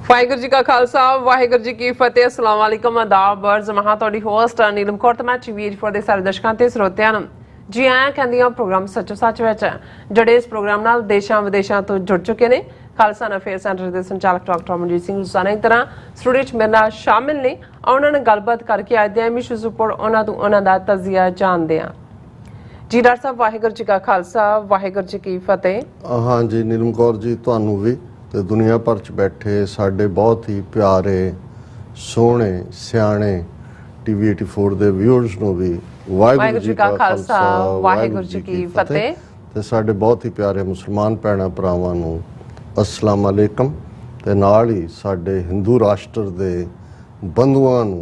ਵਾਹਿਗੁਰੂ ਜੀ ਕਾ ਖਾਲਸਾ ਵਾਹਿਗੁਰੂ ਜੀ ਕੀ ਫਤਿਹ। अस्सलाम वालेकुम आदाब बर्ज महा तुहाडी होस्ट नीलम कौर ते मैं टीवी फॉर दे सारे दर्शकों ते ਸਰੋਤਿਆਂ ਨੂੰ जी आया कहंदी हां प्रोग्राम सच्चो सच विच ਜਿਹੜੇ ਇਸ ਪ੍ਰੋਗਰਾਮ ਨਾਲ ਦੇਸ਼ਾਂ ਵਿਦੇਸ਼ਾਂ ਤੋਂ ਜੁੜ ਚੁੱਕੇ ਨੇ। ਖਾਲਸਾ ਅਫੇਅਰ ਸੈਂਟਰ ਦੇ ਸੰਚਾਲਕ ਡਾਕਟਰ ਅਮਨਜੀਤ ਸਿੰਘ ਰੋਜ਼ਾਨਾ ਦੀ ਤਰ੍ਹਾਂ ਸਟੂਡੀਓ 'ਚ ਮੇਰੇ ਨਾਲ ਸ਼ਾਮਿਲ ਨੇ। ਉਹਨਾਂ ਨਾਲ ਗੱਲਬਾਤ ਕਰਕੇ ਅੱਜ ਦੇ ਇਸ਼ੂਜ਼ ਉੱਪਰ ਉਹਨਾਂ ਤੋਂ ਉਹਨਾਂ ਦਾ ਤਜਜ਼ੀਆ ਜਾਣਦੇ ਹਾਂ। जी डॉक्टर साहब वाहिगुरू जी का खालसा वाहिगुरू जी की फतेह। हाँ जी नीलम कौर जी तुहानू भी ते दुनिया भर च बैठे साडे बहुत ही प्यारे सोहणे सियाणे टीवी 84 दे व्यूअर्स नू भी वाहिगुरू जी का खालसा वाहिगुरू जी की फतेह ते साडे बहुत ही प्यारे मुसलमान भैणां भरावां नू अस्सलाम वालेकुम ते नाल ही साडे हिंदू राष्ट्र दे बंधुआं नू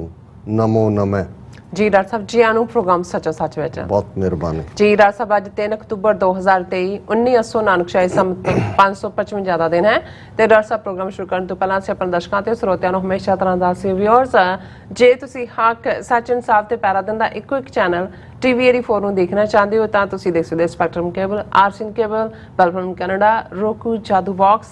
नमो नमः। जी डॉक्टर साहब जी आनू प्रोग्राम सच्चो सच विच बहुत मेहरबानी जी। डॉक्टर साहब अज 3 अक्तूबर 2023 1900 नानकशाही संमत 555 दा दिन है ते डॉक्टर साहब प्रोग्राम शुरू करने तो पहला अपने दर्शकों ते श्रोतिਆਂ ਨੂੰ हमेशा तरह ਦਾ ਸੀ व्यूअर्स ਜੇ ਤੁਸੀਂ ਹੱਕ ਸੱਚ ਇਨਸਾਫ ਤੇ ਪੈਰਾ ਦਿੰਦਾ ਇੱਕੋ ਇੱਕ ਚੈਨਲ टीवी 84 ਨੂੰ ਦੇਖਣਾ ਚਾਹੁੰਦੇ ਹੋ ਤਾਂ ਤੁਸੀਂ ਦੇਖ ਸਕਦੇ ਹੋ ਸਪੈਕਟਰਮ ਕੇਬਲ ਆਰਸੀਨ ਕੇਬਲ ਬਲਫਨ ਕੈਨੇਡਾ roku ਜਾਦੂ ਬਾਕਸ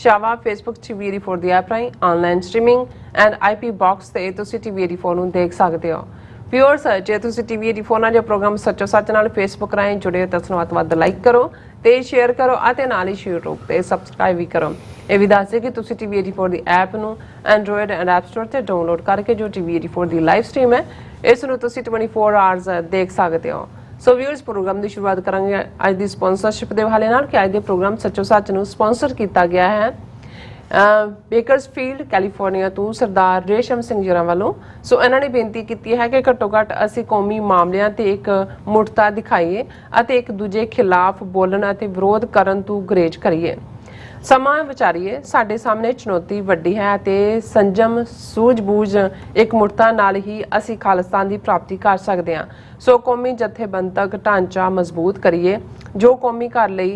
ਸ਼ਾਵਾ ਫੇਸਬੁੱਕ टीवी 84 ਦੀ ਐਪ ਰਾਹੀਂ online streaming and IP box ਤੇ ਤੁਸੀਂ टीवी 84 ਨੂੰ ਦੇਖ ਸਕਦੇ ਹੋ। व्यूअर्स जे तुसी टीवी 84 ਨਾਲ ਜੋ ਪ੍ਰੋਗਰਾਮ ਸੱਚੋ ਸੱਚ ਨਾਲ ਫੇਸਬੁੱਕ ਰਾਹੀਂ ਜੁੜੇ ਹੋ ਤਾਂ ਉਸ ਨੂੰ ਵੱਧ ਲਾਈਕ ਕਰੋ ਤੇ ਸ਼ੇਅਰ ਕਰੋ ਅਤੇ ਨਾਲ ਹੀ YouTube ਤੇ ਸਬਸਕ੍ਰਾਈਬ ਵੀ ਕਰੋ। ਇਹ ਵੀ ਦੱਸ ਦੇ ਕਿ ਤੁਸੀਂ टीवी 84 ਦੀ ਐਪ ਨੂੰ ਐਂਡਰੋਇਡ ਐਂਡ ਐਪ ਸਟੋਰ ਤੇ ਡਾਊਨਲੋਡ ਕਰਕੇ ਜੋ टीवी 84 ਦੀ ਲਾਈਵ ਸਟ੍ਰੀਮ ਹੈ ਇਸ ਨੂੰ ਤੁਸੀਂ 24 ਆਵਰਸ ਦੇਖ ਸਕਦੇ ਹੋ। ਸੋ व्यूअर्स ਪ੍ਰੋਗਰਾਮ ਦੀ ਸ਼ੁਰੂਆਤ ਕਰਾਂਗੇ ਅੱਜ ਦੀ ਸਪਾਂਸਰਸ਼ਿਪ ਦੇ ਹਵਾਲੇ ਨਾਲ ਕਿ ਅੱਜ ਦੇ ਪ੍ਰੋਗਰਾਮ ਸੱਚੋ ਸੱਚ ਨੂੰ ਸਪਾਂਸਰ ਕੀਤਾ ਗਿਆ ਹੈ बेकर्सफील्ड कैलीफोर्निया तो सरदार रेशम सिंह जी वालों। सो इन्होंने बेनती की है कि घट्टो घट्ट असी कौमी मामलों ते एक मुड़ता दिखाइए अते एक दूजे खिलाफ बोलन अते विरोध करन तो गुरेज करिए। समा विचारीए साडे सामने चुनौती वड्डी है अते संजम सूझबूझ एक मुड़ता नाल ही असी खालिस्तान की प्राप्ति कर सकते हैं। सो कौमी जथेबंधक ढांचा मजबूत करिए जो कौमी घर लई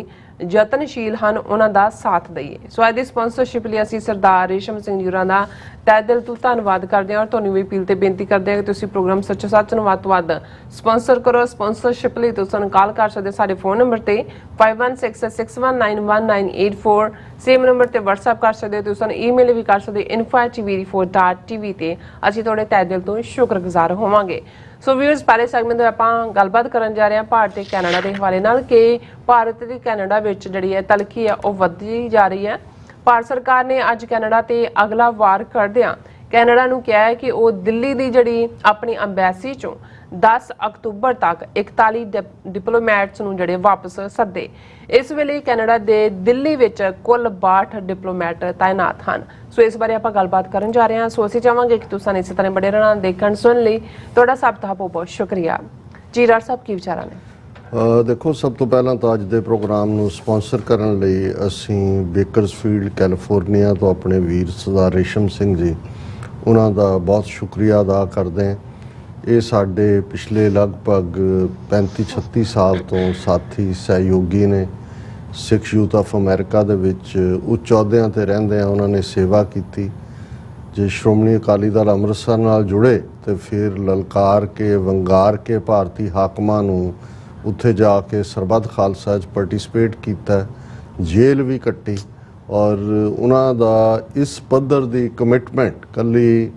ਯਤਨਸ਼ੀਲ ਹਨ ਉਹਨਾਂ ਦਾ ਸਾਥ ਦਈਏ। ਸੋ ਅੱਜ ਦੀ ਸਪਾਂਸਰਸ਼ਿਪ ਲਈ ਅਸੀਂ ਸਰਦਾਰ ਰੇਸ਼ਮ ਸਿੰਘ ਜੀ ਹੋਰਾਂ ਦਾ ਤਹਿ ਦਿਲ ਤੋਂ ਧੰਨਵਾਦ ਕਰਦੇ ਹਾਂ ਔਰ ਤੁਹਾਨੂੰ ਵੀ ਅਪੀਲ ਤੇ ਬੇਨਤੀ ਕਰਦੇ ਹਾਂ ਕਿ ਤੁਸੀਂ ਪ੍ਰੋਗਰਾਮ ਸੱਚੋ ਸੱਚ ਨੂੰ ਵੱਧ ਤੋਂ ਵੱਧ ਸਪਾਂਸਰ ਕਰੋ। ਸਪਾਂਸਰਸ਼ਿਪ ਲਈ ਤੁਸੀਂ ਸਾਨੂੰ ਕਾਲ ਕਰ ਸਕਦੇ ਸਾਡੇ ਫੋਨ ਨੰਬਰ ਤੇ 5166191984 ਸੇਮ ਨੰਬਰ ਤੇ WhatsApp ਕਰ ਸਕਦੇ ਹੋ। ਤੁਸੀਂ ਸਾਨੂੰ ਈਮੇਲ ਵੀ ਕਰ ਸਕਦੇ info@tv84.tv ਤੇ ਅਸੀਂ ਤੁਹਾਡੇ ਤਹਿ ਦਿਲ ਤੋਂ ਸ਼ੁਕਰਗੁਜ਼ਾਰ ਹੋਵਾਂਗੇ। ਸੋ व्यूअर्स पहले सैगमेंट में ਆਪਾਂ ਗੱਲਬਾਤ ਕਰਨ ਜਾ ਰਹੇ ਹਾਂ ਭਾਰਤ ਤੇ ਕੈਨੇਡਾ ਦੇ ਹਵਾਲੇ ਨਾਲ ਕਿ ਭਾਰਤ ਤੇ ਕੈਨੇਡਾ ਵਿੱਚ ਜਿਹੜੀ ਹੈ ਤਲਖੀ ਹੈ ਉਹ ਵੱਧਦੀ ਜਾ ਰਹੀ ਹੈ। ਭਾਰਤ ਸਰਕਾਰ ਨੇ ਅੱਜ ਕੈਨੇਡਾ ਤੇ ਅਗਲਾ ਵਾਰ ਕਰਦਿਆਂ ਕੈਨੇਡਾ ਨੂੰ ਕਿਹਾ ਹੈ ਕਿ ਉਹ ਦਿੱਲੀ ਦੀ ਜਿਹੜੀ ਆਪਣੀ ਅੰਬੈਸੀ ਚੋਂ 10 ਅਕਤੂਬਰ ਤੱਕ 41 ਡਿਪਲੋਮੈਟਸ ਨੂੰ ਜਿਹੜੇ ਵਾਪਸ ਸੱਦੇ। ਇਸ ਵੇਲੇ ਕੈਨੇਡਾ ਦੇ ਦਿੱਲੀ ਵਿੱਚ ਕੁੱਲ 62 ਡਿਪਲੋਮੈਟ ਤਾਇਨਾਤ ਹਨ। ਸੋ ਇਸ ਬਾਰੇ ਆਪਾਂ ਗੱਲਬਾਤ ਕਰਨ ਜਾ ਰਹੇ ਹਾਂ। ਸੋ ਅਸੀਂ ਚਾਹਾਂਗੇ ਕਿ ਤੁਸੀਂ ਇਸੇ ਤਰ੍ਹਾਂ ਬੜੇ ਰਹਿਣਾ ਦੇਖਣ ਸੁਣ ਲਈ ਤੁਹਾਡਾ ਸਭ ਦਾ ਬਹੁਤ ਬਹੁਤ ਸ਼ੁਕਰੀਆ। ਜੀ ਡਾਕਟਰ ਸਾਹਿਬ ਕੀ ਵਿਚਾਰਾਂ ਨੇ? ਦੇਖੋ ਸਭ ਤੋਂ ਪਹਿਲਾਂ ਤਾਂ ਅੱਜ ਦੇ ਪ੍ਰੋਗਰਾਮ ਨੂੰ ਸਪਾਂਸਰ ਕਰਨ ਲਈ ਅਸੀਂ ਬੇਕਰਸਫੀਲਡ ਕੈਲੀਫੋਰਨੀਆ ਤੋਂ ਆਪਣੇ ਵੀਰ ਸਰਦਾਰ ਰੇਸ਼ਮ ਸਿੰਘ ਜੀ ਉਹਨਾਂ ਦਾ ਬਹੁਤ ਸ਼ੁਕਰੀਆ ਅਦਾ ਕਰਦੇ ਹਾਂ। ਇਹ ਸਾਡੇ ਪਿਛਲੇ ਲਗਭਗ 35-36 ਸਾਲ ਤੋਂ ਸਾਥੀ ਸਹਿਯੋਗੀ ਨੇ। ਸਿੱਖ ਯੂਥ ਆਫ ਅਮਰੀਕਾ ਦੇ ਵਿੱਚ ਉੱਚ ਅਹੁਦਿਆਂ ਤੇ ਰਹਿੰਦੇ ਆ ਉਹਨਾਂ ਨੇ ਸੇਵਾ ਕੀਤੀ। ਜੇ ਸ਼੍ਰੋਮਣੀ ਅਕਾਲੀ ਦਲ ਅੰਮ੍ਰਿਤਸਰ ਨਾਲ ਜੁੜੇ ਤੇ ਫਿਰ ਲਲਕਾਰ ਕੇ ਵੰਗਾਰ ਕੇ ਭਾਰਤੀ ਹਾਕਮਾਂ ਨੂੰ ਉੱਥੇ ਜਾ ਕੇ ਸਰਬੱਤ ਖਾਲਸਾ 'ਚ ਪਾਰਟਿਸਿਪੇਟ ਕੀਤਾ, ਜੇਲ੍ਹ ਵੀ ਕੱਟੀ ਔਰ ਉਹਨਾਂ ਦਾ ਇਸ ਪੱਧਰ ਦੀ ਕਮਿਟਮੈਂਟ ਕੱਲੀ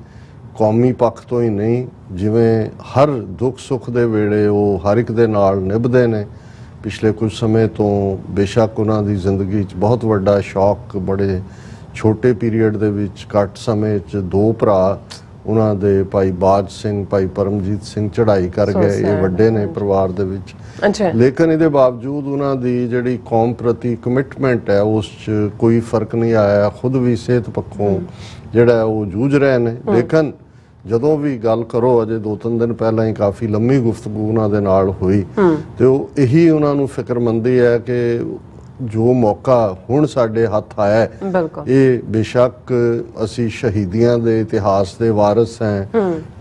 ਕੌਮੀ ਪੱਖ ਤੋਂ ਹੀ ਨਹੀਂ, ਜਿਵੇਂ ਹਰ ਦੁੱਖ ਸੁੱਖ ਦੇ ਵੇਲੇ ਉਹ ਹਰ ਇੱਕ ਦੇ ਨਾਲ ਨਿਭਦੇ ਨੇ। ਪਿਛਲੇ ਕੁਝ ਸਮੇਂ ਤੋਂ ਬੇਸ਼ੱਕ ਉਹਨਾਂ ਦੀ ਜ਼ਿੰਦਗੀ 'ਚ ਬਹੁਤ ਵੱਡਾ ਸ਼ੌਕ ਬੜੇ ਛੋਟੇ ਪੀਰੀਅਡ ਦੇ ਵਿੱਚ ਘੱਟ ਸਮੇਂ 'ਚ ਦੋ ਭਰਾ ਉਹਨਾਂ ਦੇ ਭਾਈ ਬਾਜ ਸਿੰਘ ਭਾਈ ਪਰਮਜੀਤ ਸਿੰਘ ਚੜ੍ਹਾਈ ਕਰ ਗਏ। ਇਹ ਵੱਡੇ ਨੇ ਪਰਿਵਾਰ ਦੇ ਵਿੱਚ, ਲੇਕਿਨ ਇਹਦੇ ਬਾਵਜੂਦ ਉਹਨਾਂ ਦੀ ਜਿਹੜੀ ਕੌਮ ਪ੍ਰਤੀ ਕਮਿਟਮੈਂਟ ਹੈ ਉਸ 'ਚ ਕੋਈ ਫਰਕ ਨਹੀਂ ਆਇਆ। ਖੁਦ ਵੀ ਸਿਹਤ ਪੱਖੋਂ ਜਿਹੜਾ ਉਹ ਜੂਝ ਰਹੇ ਨੇ। ਲੇਕਿਨ ਜਦੋਂ ਵੀ ਗੱਲ ਕਰੋ, ਅਜੇ 2-3 ਦਿਨ ਪਹਿਲਾਂ ਹੀ ਕਾਫੀ ਲੰਮੀ ਗੁਫ਼ਤਗੂ ਉਹਨਾਂ ਦੇ ਨਾਲ ਹੋਈ ਤੇ ਉਹ ਇਹੀ ਉਹਨਾਂ ਨੂੰ ਫਿਕਰਮੰਦੀ ਹੈ ਕਿ ਜੋ ਮੌਕਾ ਹੁਣ ਸਾਡੇ ਹੱਥ ਆਇਆ ਇਹ ਬੇਸ਼ੱਕ ਅਸੀਂ ਸ਼ਹੀਦੀਆਂ ਦੇ ਇਤਿਹਾਸ ਦੇ ਵਾਰਿਸ ਹਾਂ।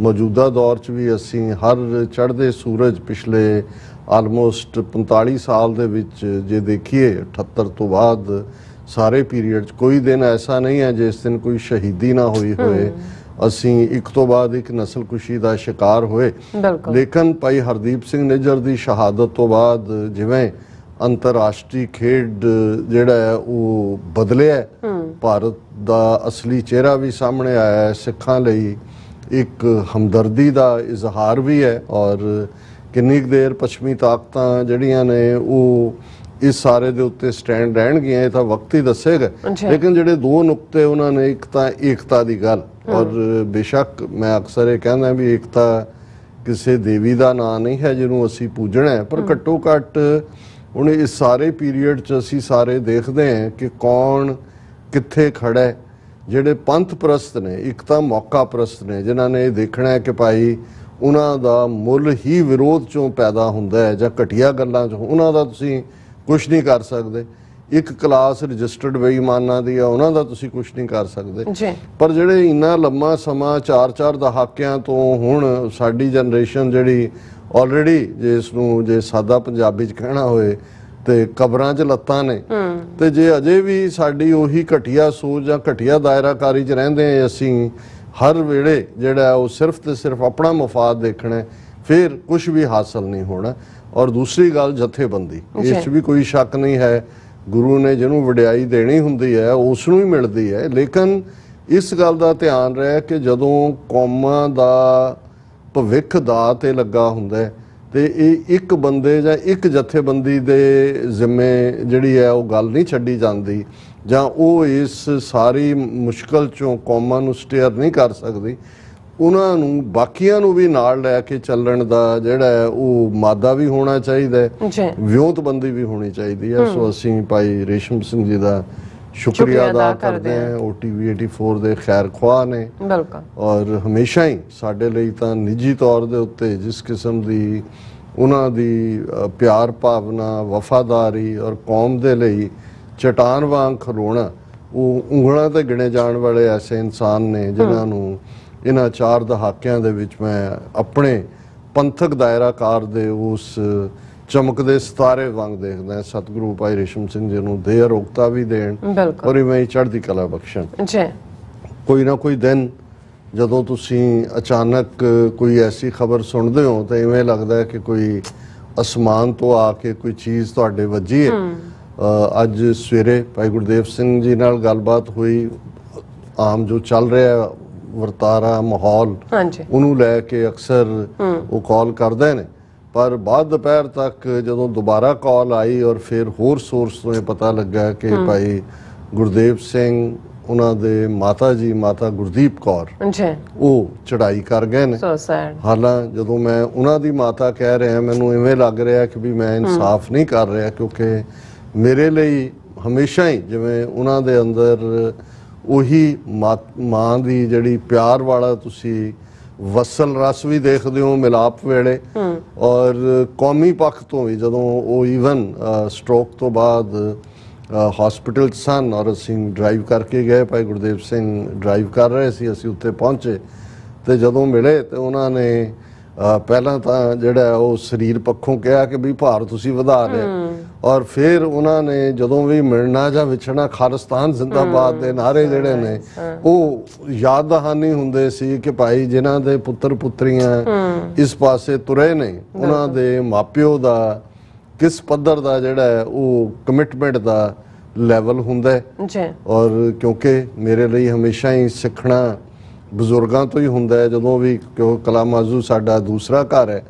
ਮੌਜੂਦਾ ਦੌਰ 'ਚ ਵੀ ਅਸੀਂ ਹਰ ਚੜ੍ਹਦੇ ਸੂਰਜ ਪਿਛਲੇ ਆਲਮੋਸਟ 45 ਸਾਲ ਦੇ ਵਿੱਚ ਜੇ ਦੇਖੀਏ 78 ਤੋਂ ਬਾਅਦ ਸਾਰੇ ਪੀਰੀਅਡ 'ਚ ਕੋਈ ਦਿਨ ਐਸਾ ਨਹੀਂ ਹੈ ਜਿਸ ਦਿਨ ਕੋਈ ਸ਼ਹੀਦੀ ਨਾ ਹੋਈ ਹੋਏ। ਅਸੀਂ ਇੱਕ ਤੋਂ ਬਾਅਦ ਇੱਕ ਨਸਲਕੁਸ਼ੀ ਦਾ ਸ਼ਿਕਾਰ ਹੋਏ। ਲੇਕਿਨ ਭਾਈ ਹਰਦੀਪ ਸਿੰਘ ਨਿੱਜਰ ਦੀ ਸ਼ਹਾਦਤ ਤੋਂ ਬਾਅਦ ਜਿਵੇਂ ਅੰਤਰਰਾਸ਼ਟਰੀ ਖੇਡ ਜਿਹੜਾ ਹੈ ਉਹ ਬਦਲਿਆ ਭਾਰਤ ਦਾ ਅਸਲੀ ਚਿਹਰਾ ਵੀ ਸਾਹਮਣੇ ਆਇਆ ਹੈ। ਸਿੱਖਾਂ ਲਈ ਇੱਕ ਹਮਦਰਦੀ ਦਾ ਇਜ਼ਹਾਰ ਵੀ ਹੈ ਔਰ ਕਿੰਨੀ ਕੁ ਦੇਰ ਪੱਛਮੀ ਤਾਕਤਾਂ ਜਿਹੜੀਆਂ ਨੇ ਉਹ ਇਸ ਸਾਰੇ ਦੇ ਉੱਤੇ ਸਟੈਂਡ ਰਹਿਣਗੀਆਂ ਇਹ ਤਾਂ ਵਕਤ ਹੀ ਦੱਸੇਗਾ। ਲੇਕਿਨ ਜਿਹੜੇ ਦੋ ਨੁਕਤੇ ਉਹਨਾਂ ਨੇ, ਇੱਕ ਤਾਂ ਏਕਤਾ ਦੀ ਗੱਲ, ਔਰ ਬੇਸ਼ੱਕ ਮੈਂ ਅਕਸਰ ਇਹ ਕਹਿੰਦਾ ਵੀ ਏਕਤਾ ਕਿਸੇ ਦੇਵੀ ਦਾ ਨਾਂ ਨਹੀਂ ਹੈ ਜਿਹਨੂੰ ਅਸੀਂ ਪੂਜਣਾ ਹੈ, ਪਰ ਘੱਟੋ ਘੱਟ ਹੁਣ ਇਸ ਸਾਰੇ ਪੀਰੀਅਡ 'ਚ ਅਸੀਂ ਸਾਰੇ ਦੇਖਦੇ ਹਾਂ ਕਿ ਕੌਣ ਕਿੱਥੇ ਖੜਾ ਹੈ। ਜਿਹੜੇ ਪੰਥ ਪ੍ਰਸਤ ਨੇ, ਇੱਕ ਤਾਂ ਮੌਕਾ ਪ੍ਰਸਤ ਨੇ ਜਿਨ੍ਹਾਂ ਨੇ ਇਹ ਦੇਖਣਾ ਹੈ ਕਿ ਭਾਈ ਉਹਨਾਂ ਦਾ ਮੁੱਲ ਹੀ ਵਿਰੋਧ 'ਚੋਂ ਪੈਦਾ ਹੁੰਦਾ ਹੈ ਜਾਂ ਘਟੀਆ ਗੱਲਾਂ 'ਚੋਂ, ਉਹਨਾਂ ਦਾ ਤੁਸੀਂ ਕੁਛ ਨਹੀਂ ਕਰ ਸਕਦੇ। ਇੱਕ ਕਲਾਸ ਰਜਿਸਟਰਡ ਬੇਈਮਾਨਾਂ ਦੀ ਆ, ਉਹਨਾਂ ਦਾ ਤੁਸੀਂ ਕੁਛ ਨਹੀਂ ਕਰ ਸਕਦੇ। ਪਰ ਜਿਹੜੇ ਇੰਨਾ ਲੰਮਾ ਸਮਾਂ 4-4 ਦਹਾਕਿਆਂ ਤੋਂ ਹੁਣ ਸਾਡੀ ਜਨਰੇਸ਼ਨ ਜਿਹੜੀ ਆਲਰੇਡੀ ਜਿਸ ਨੂੰ ਜੇ ਸਾਦਾ ਪੰਜਾਬੀ 'ਚ ਕਹਿਣਾ ਹੋਏ ਤੇ ਕਬਰਾਂ 'ਚ ਲੱਤਾਂ ਨੇ, ਤੇ ਜੇ ਅਜੇ ਵੀ ਸਾਡੀ ਉਹੀ ਘਟੀਆ ਸੋਚ ਜਾਂ ਘਟੀਆ ਦਾਇਰਾਕਾਰੀ 'ਚ ਰਹਿੰਦੇ ਆ, ਅਸੀਂ ਹਰ ਵੇਲੇ ਜਿਹੜਾ ਉਹ ਸਿਰਫ ਤੇ ਸਿਰਫ ਆਪਣਾ ਮਫਾਦ ਦੇਖਣਾ, ਫਿਰ ਕੁਝ ਵੀ ਹਾਸਲ ਨਹੀਂ ਹੋਣਾ। ਔਰ ਦੂਸਰੀ ਗੱਲ ਜਥੇਬੰਦੀ, ਇਸ 'ਚ ਵੀ ਕੋਈ ਸ਼ੱਕ ਨਹੀਂ ਹੈ, ਗੁਰੂ ਨੇ ਜਿਹਨੂੰ ਵਡਿਆਈ ਦੇਣੀ ਹੁੰਦੀ ਹੈ ਉਸ ਨੂੰ ਹੀ ਮਿਲਦੀ ਹੈ। ਲੇਕਿਨ ਇਸ ਗੱਲ ਦਾ ਧਿਆਨ ਰਹੇ ਕਿ ਜਦੋਂ ਕੌਮਾਂ ਦਾ ਭਵਿੱਖ ਦਾਅ ਤੇ ਲੱਗਾ ਹੁੰਦਾ ਤੇ ਇਹ ਇੱਕ ਬੰਦੇ ਜਾਂ ਇੱਕ ਜਥੇਬੰਦੀ ਦੇ ਜ਼ਿੰਮੇ ਜਿਹੜੀ ਹੈ ਉਹ ਗੱਲ ਨਹੀਂ ਛੱਡੀ ਜਾਂਦੀ, ਜਾਂ ਉਹ ਇਸ ਸਾਰੀ ਮੁਸ਼ਕਲ 'ਚੋਂ ਕੌਮਾਂ ਨੂੰ ਸਟੇਅਰ ਨਹੀਂ ਕਰ ਸਕਦੀ। ਉਹਨਾਂ ਨੂੰ ਬਾਕੀਆਂ ਨੂੰ ਵੀ ਨਾਲ ਲੈ ਕੇ ਚੱਲਣ ਦਾ ਜਿਹੜਾ ਹੈ ਉਹ ਮਾਦਾ ਵੀ ਹੋਣਾ ਚਾਹੀਦਾ ਹੈ, ਵਿਉਂਤਬੰਦੀ ਵੀ ਹੋਣੀ ਚਾਹੀਦੀ ਹੈ। ਸੋ ਅਸੀਂ ਭਾਈ ਰੇਸ਼ਮ ਸਿੰਘ ਜੀ ਦਾ ਸ਼ੁਕਰੀਆ ਅਦਾ ਕਰਦੇ ਹਾਂ, OTV 84 ਦੇ ਖੈਰ ਖੁਆਹ ਨੇ, ਔਰ ਹਮੇਸ਼ਾ ਹੀ ਸਾਡੇ ਲਈ ਤਾਂ ਨਿੱਜੀ ਤੌਰ ਦੇ ਉੱਤੇ ਜਿਸ ਕਿਸਮ ਦੀ ਉਹਨਾਂ ਦੀ ਪਿਆਰ ਭਾਵਨਾ, ਵਫਾਦਾਰੀ ਔਰ ਕੌਮ ਦੇ ਲਈ ਚਟਾਨ ਵਾਂਗ ਖਲੋਣਾ, ਉਹ ਉਂਗਲਾਂ ਤੇ ਗਿਣੇ ਜਾਣ ਵਾਲੇ ਐਸੇ ਇਨਸਾਨ ਨੇ ਜਿਨ੍ਹਾਂ ਨੂੰ ਇਹਨਾਂ 4 ਦਹਾਕਿਆਂ ਦੇ ਵਿੱਚ ਮੈਂ ਆਪਣੇ ਪੰਥਕ ਦਾਇਰਾਕਾਰ ਦੇ ਉਸ ਚਮਕਦੇ ਸਿਤਾਰੇ ਵਾਂਗ ਦੇਖਦਾ। ਸਤਿਗੁਰੂ ਭਾਈ ਰੇਸ਼ਮ ਸਿੰਘ ਜੀ ਨੂੰ ਦੇਹ ਅਰੋਗਤਾ ਵੀ ਦੇਣ ਔਰ ਇਵੇਂ ਹੀ ਚੜ੍ਹਦੀ ਕਲਾ ਬਖਸ਼ਣ। ਕੋਈ ਨਾ ਕੋਈ ਦਿਨ ਜਦੋਂ ਤੁਸੀਂ ਅਚਾਨਕ ਕੋਈ ਐਸੀ ਖਬਰ ਸੁਣਦੇ ਹੋ ਤਾਂ ਇਵੇਂ ਲੱਗਦਾ ਹੈ ਕਿ ਕੋਈ ਅਸਮਾਨ ਤੋਂ ਆ ਕੇ ਕੋਈ ਚੀਜ਼ ਤੁਹਾਡੇ ਵੱਜੀ ਹੈ। ਅੱਜ ਸਵੇਰੇ ਭਾਈ ਗੁਰਦੇਵ ਸਿੰਘ ਜੀ ਨਾਲ ਗੱਲਬਾਤ ਹੋਈ, ਆਮ ਜੋ ਚੱਲ ਰਿਹਾ ਵਰਤਾਰਾ ਮਾਹੌਲ ਉਹਨੂੰ ਲੈ ਕੇ ਅਕਸਰ ਉਹ ਕਾਲ ਕਰਦੇ ਨੇ, ਪਰ ਬਾਅਦ ਦੁਪਹਿਰ ਤੱਕ ਜਦੋਂ ਦੁਬਾਰਾ ਕਾਲ ਆਈ ਔਰ ਫਿਰ ਹੋਰ ਸੋਰਸ ਤੋਂ ਇਹ ਪਤਾ ਲੱਗਾ ਕਿ ਭਾਈ ਗੁਰਦੇਵ ਸਿੰਘ ਉਹਨਾਂ ਦੇ ਮਾਤਾ ਜੀ, ਮਾਤਾ ਗੁਰਦੀਪ ਕੌਰ, ਉਹ ਚੜਾਈ ਕਰ ਗਏ ਨੇ। ਹਾਲਾਂ ਜਦੋਂ ਮੈਂ ਉਹਨਾਂ ਦੀ ਮਾਤਾ ਕਹਿ ਰਿਹਾ, ਮੈਨੂੰ ਇਵੇਂ ਲੱਗ ਰਿਹਾ ਕਿ ਵੀ ਮੈਂ ਇਨਸਾਫ ਨਹੀਂ ਕਰ ਰਿਹਾ, ਕਿਉਂਕਿ ਮੇਰੇ ਲਈ ਹਮੇਸ਼ਾ ਹੀ ਜਿਵੇਂ ਉਹਨਾਂ ਦੇ ਅੰਦਰ ਉਹੀ ਮਾਂ ਦੀ ਜਿਹੜੀ ਪਿਆਰ ਵਾਲਾ ਤੁਸੀਂ ਵਸਲ ਰਸ ਵੀ ਦੇਖਦੇ ਹੋ ਮਿਲਾਪ ਵੇਲੇ, ਔਰ ਕੌਮੀ ਪੱਖ ਤੋਂ ਵੀ ਜਦੋਂ ਉਹ ਈਵਨ ਸਟ੍ਰੋਕ ਤੋਂ ਬਾਅਦ ਹਸਪੀਟਲ 'ਚ ਸਨ ਔਰ ਅਸੀਂ ਡਰਾਈਵ ਕਰਕੇ ਗਏ, ਭਾਈ ਗੁਰਦੇਵ ਸਿੰਘ ਡਰਾਈਵ ਕਰ ਰਹੇ ਸੀ, ਅਸੀਂ ਉੱਥੇ ਪਹੁੰਚੇ ਤੇ ਜਦੋਂ ਮਿਲੇ ਤੇ ਉਹਨਾਂ ਨੇ ਪਹਿਲਾਂ ਤਾਂ ਜਿਹੜਾ ਉਹ ਸਰੀਰ ਪੱਖੋਂ ਕਿਹਾ ਕਿ ਵੀ ਭਾਰ ਤੁਸੀਂ ਵਧਾ ਲਿਆ, ਔਰ ਫਿਰ ਉਹਨਾਂ ਨੇ ਜਦੋਂ ਵੀ ਮਿਲਣਾ ਜਾਂ ਵਿਛੜਨਾ ਖਾਲਿਸਤਾਨ ਜ਼ਿੰਦਾਬਾਦ ਦੇ ਨਾਰੇ ਜਿਹੜੇ ਨੇ ਉਹ ਯਾਦ ਦਹਾਨੀ ਹੁੰਦੇ ਸੀ ਕਿ ਭਾਈ ਜਿਨ੍ਹਾਂ ਦੇ ਪੁੱਤਰ ਪੁੱਤਰੀਆਂ ਇਸ ਪਾਸੇ ਤੁਰੇ ਨੇ ਉਹਨਾਂ ਦੇ ਮਾਪਿਓ ਦਾ ਕਿਸ ਪੱਧਰ ਦਾ ਜਿਹੜਾ ਹੈ ਉਹ ਕਮਿਟਮੈਂਟ ਦਾ ਲੈਵਲ ਹੁੰਦਾ ਹੈ। ਔਰ ਕਿਉਂਕਿ ਮੇਰੇ ਲਈ ਹਮੇਸ਼ਾ ਹੀ ਸਿੱਖਣਾ ਬਜ਼ੁਰਗਾਂ ਤੋਂ ਹੀ ਹੁੰਦਾ ਹੈ, ਜਦੋਂ ਵੀ ਕਿਉਂ ਕਲਾਮਾਜ਼ੂ ਸਾਡਾ ਦੂਸਰਾ ਘਰ ਹੈ,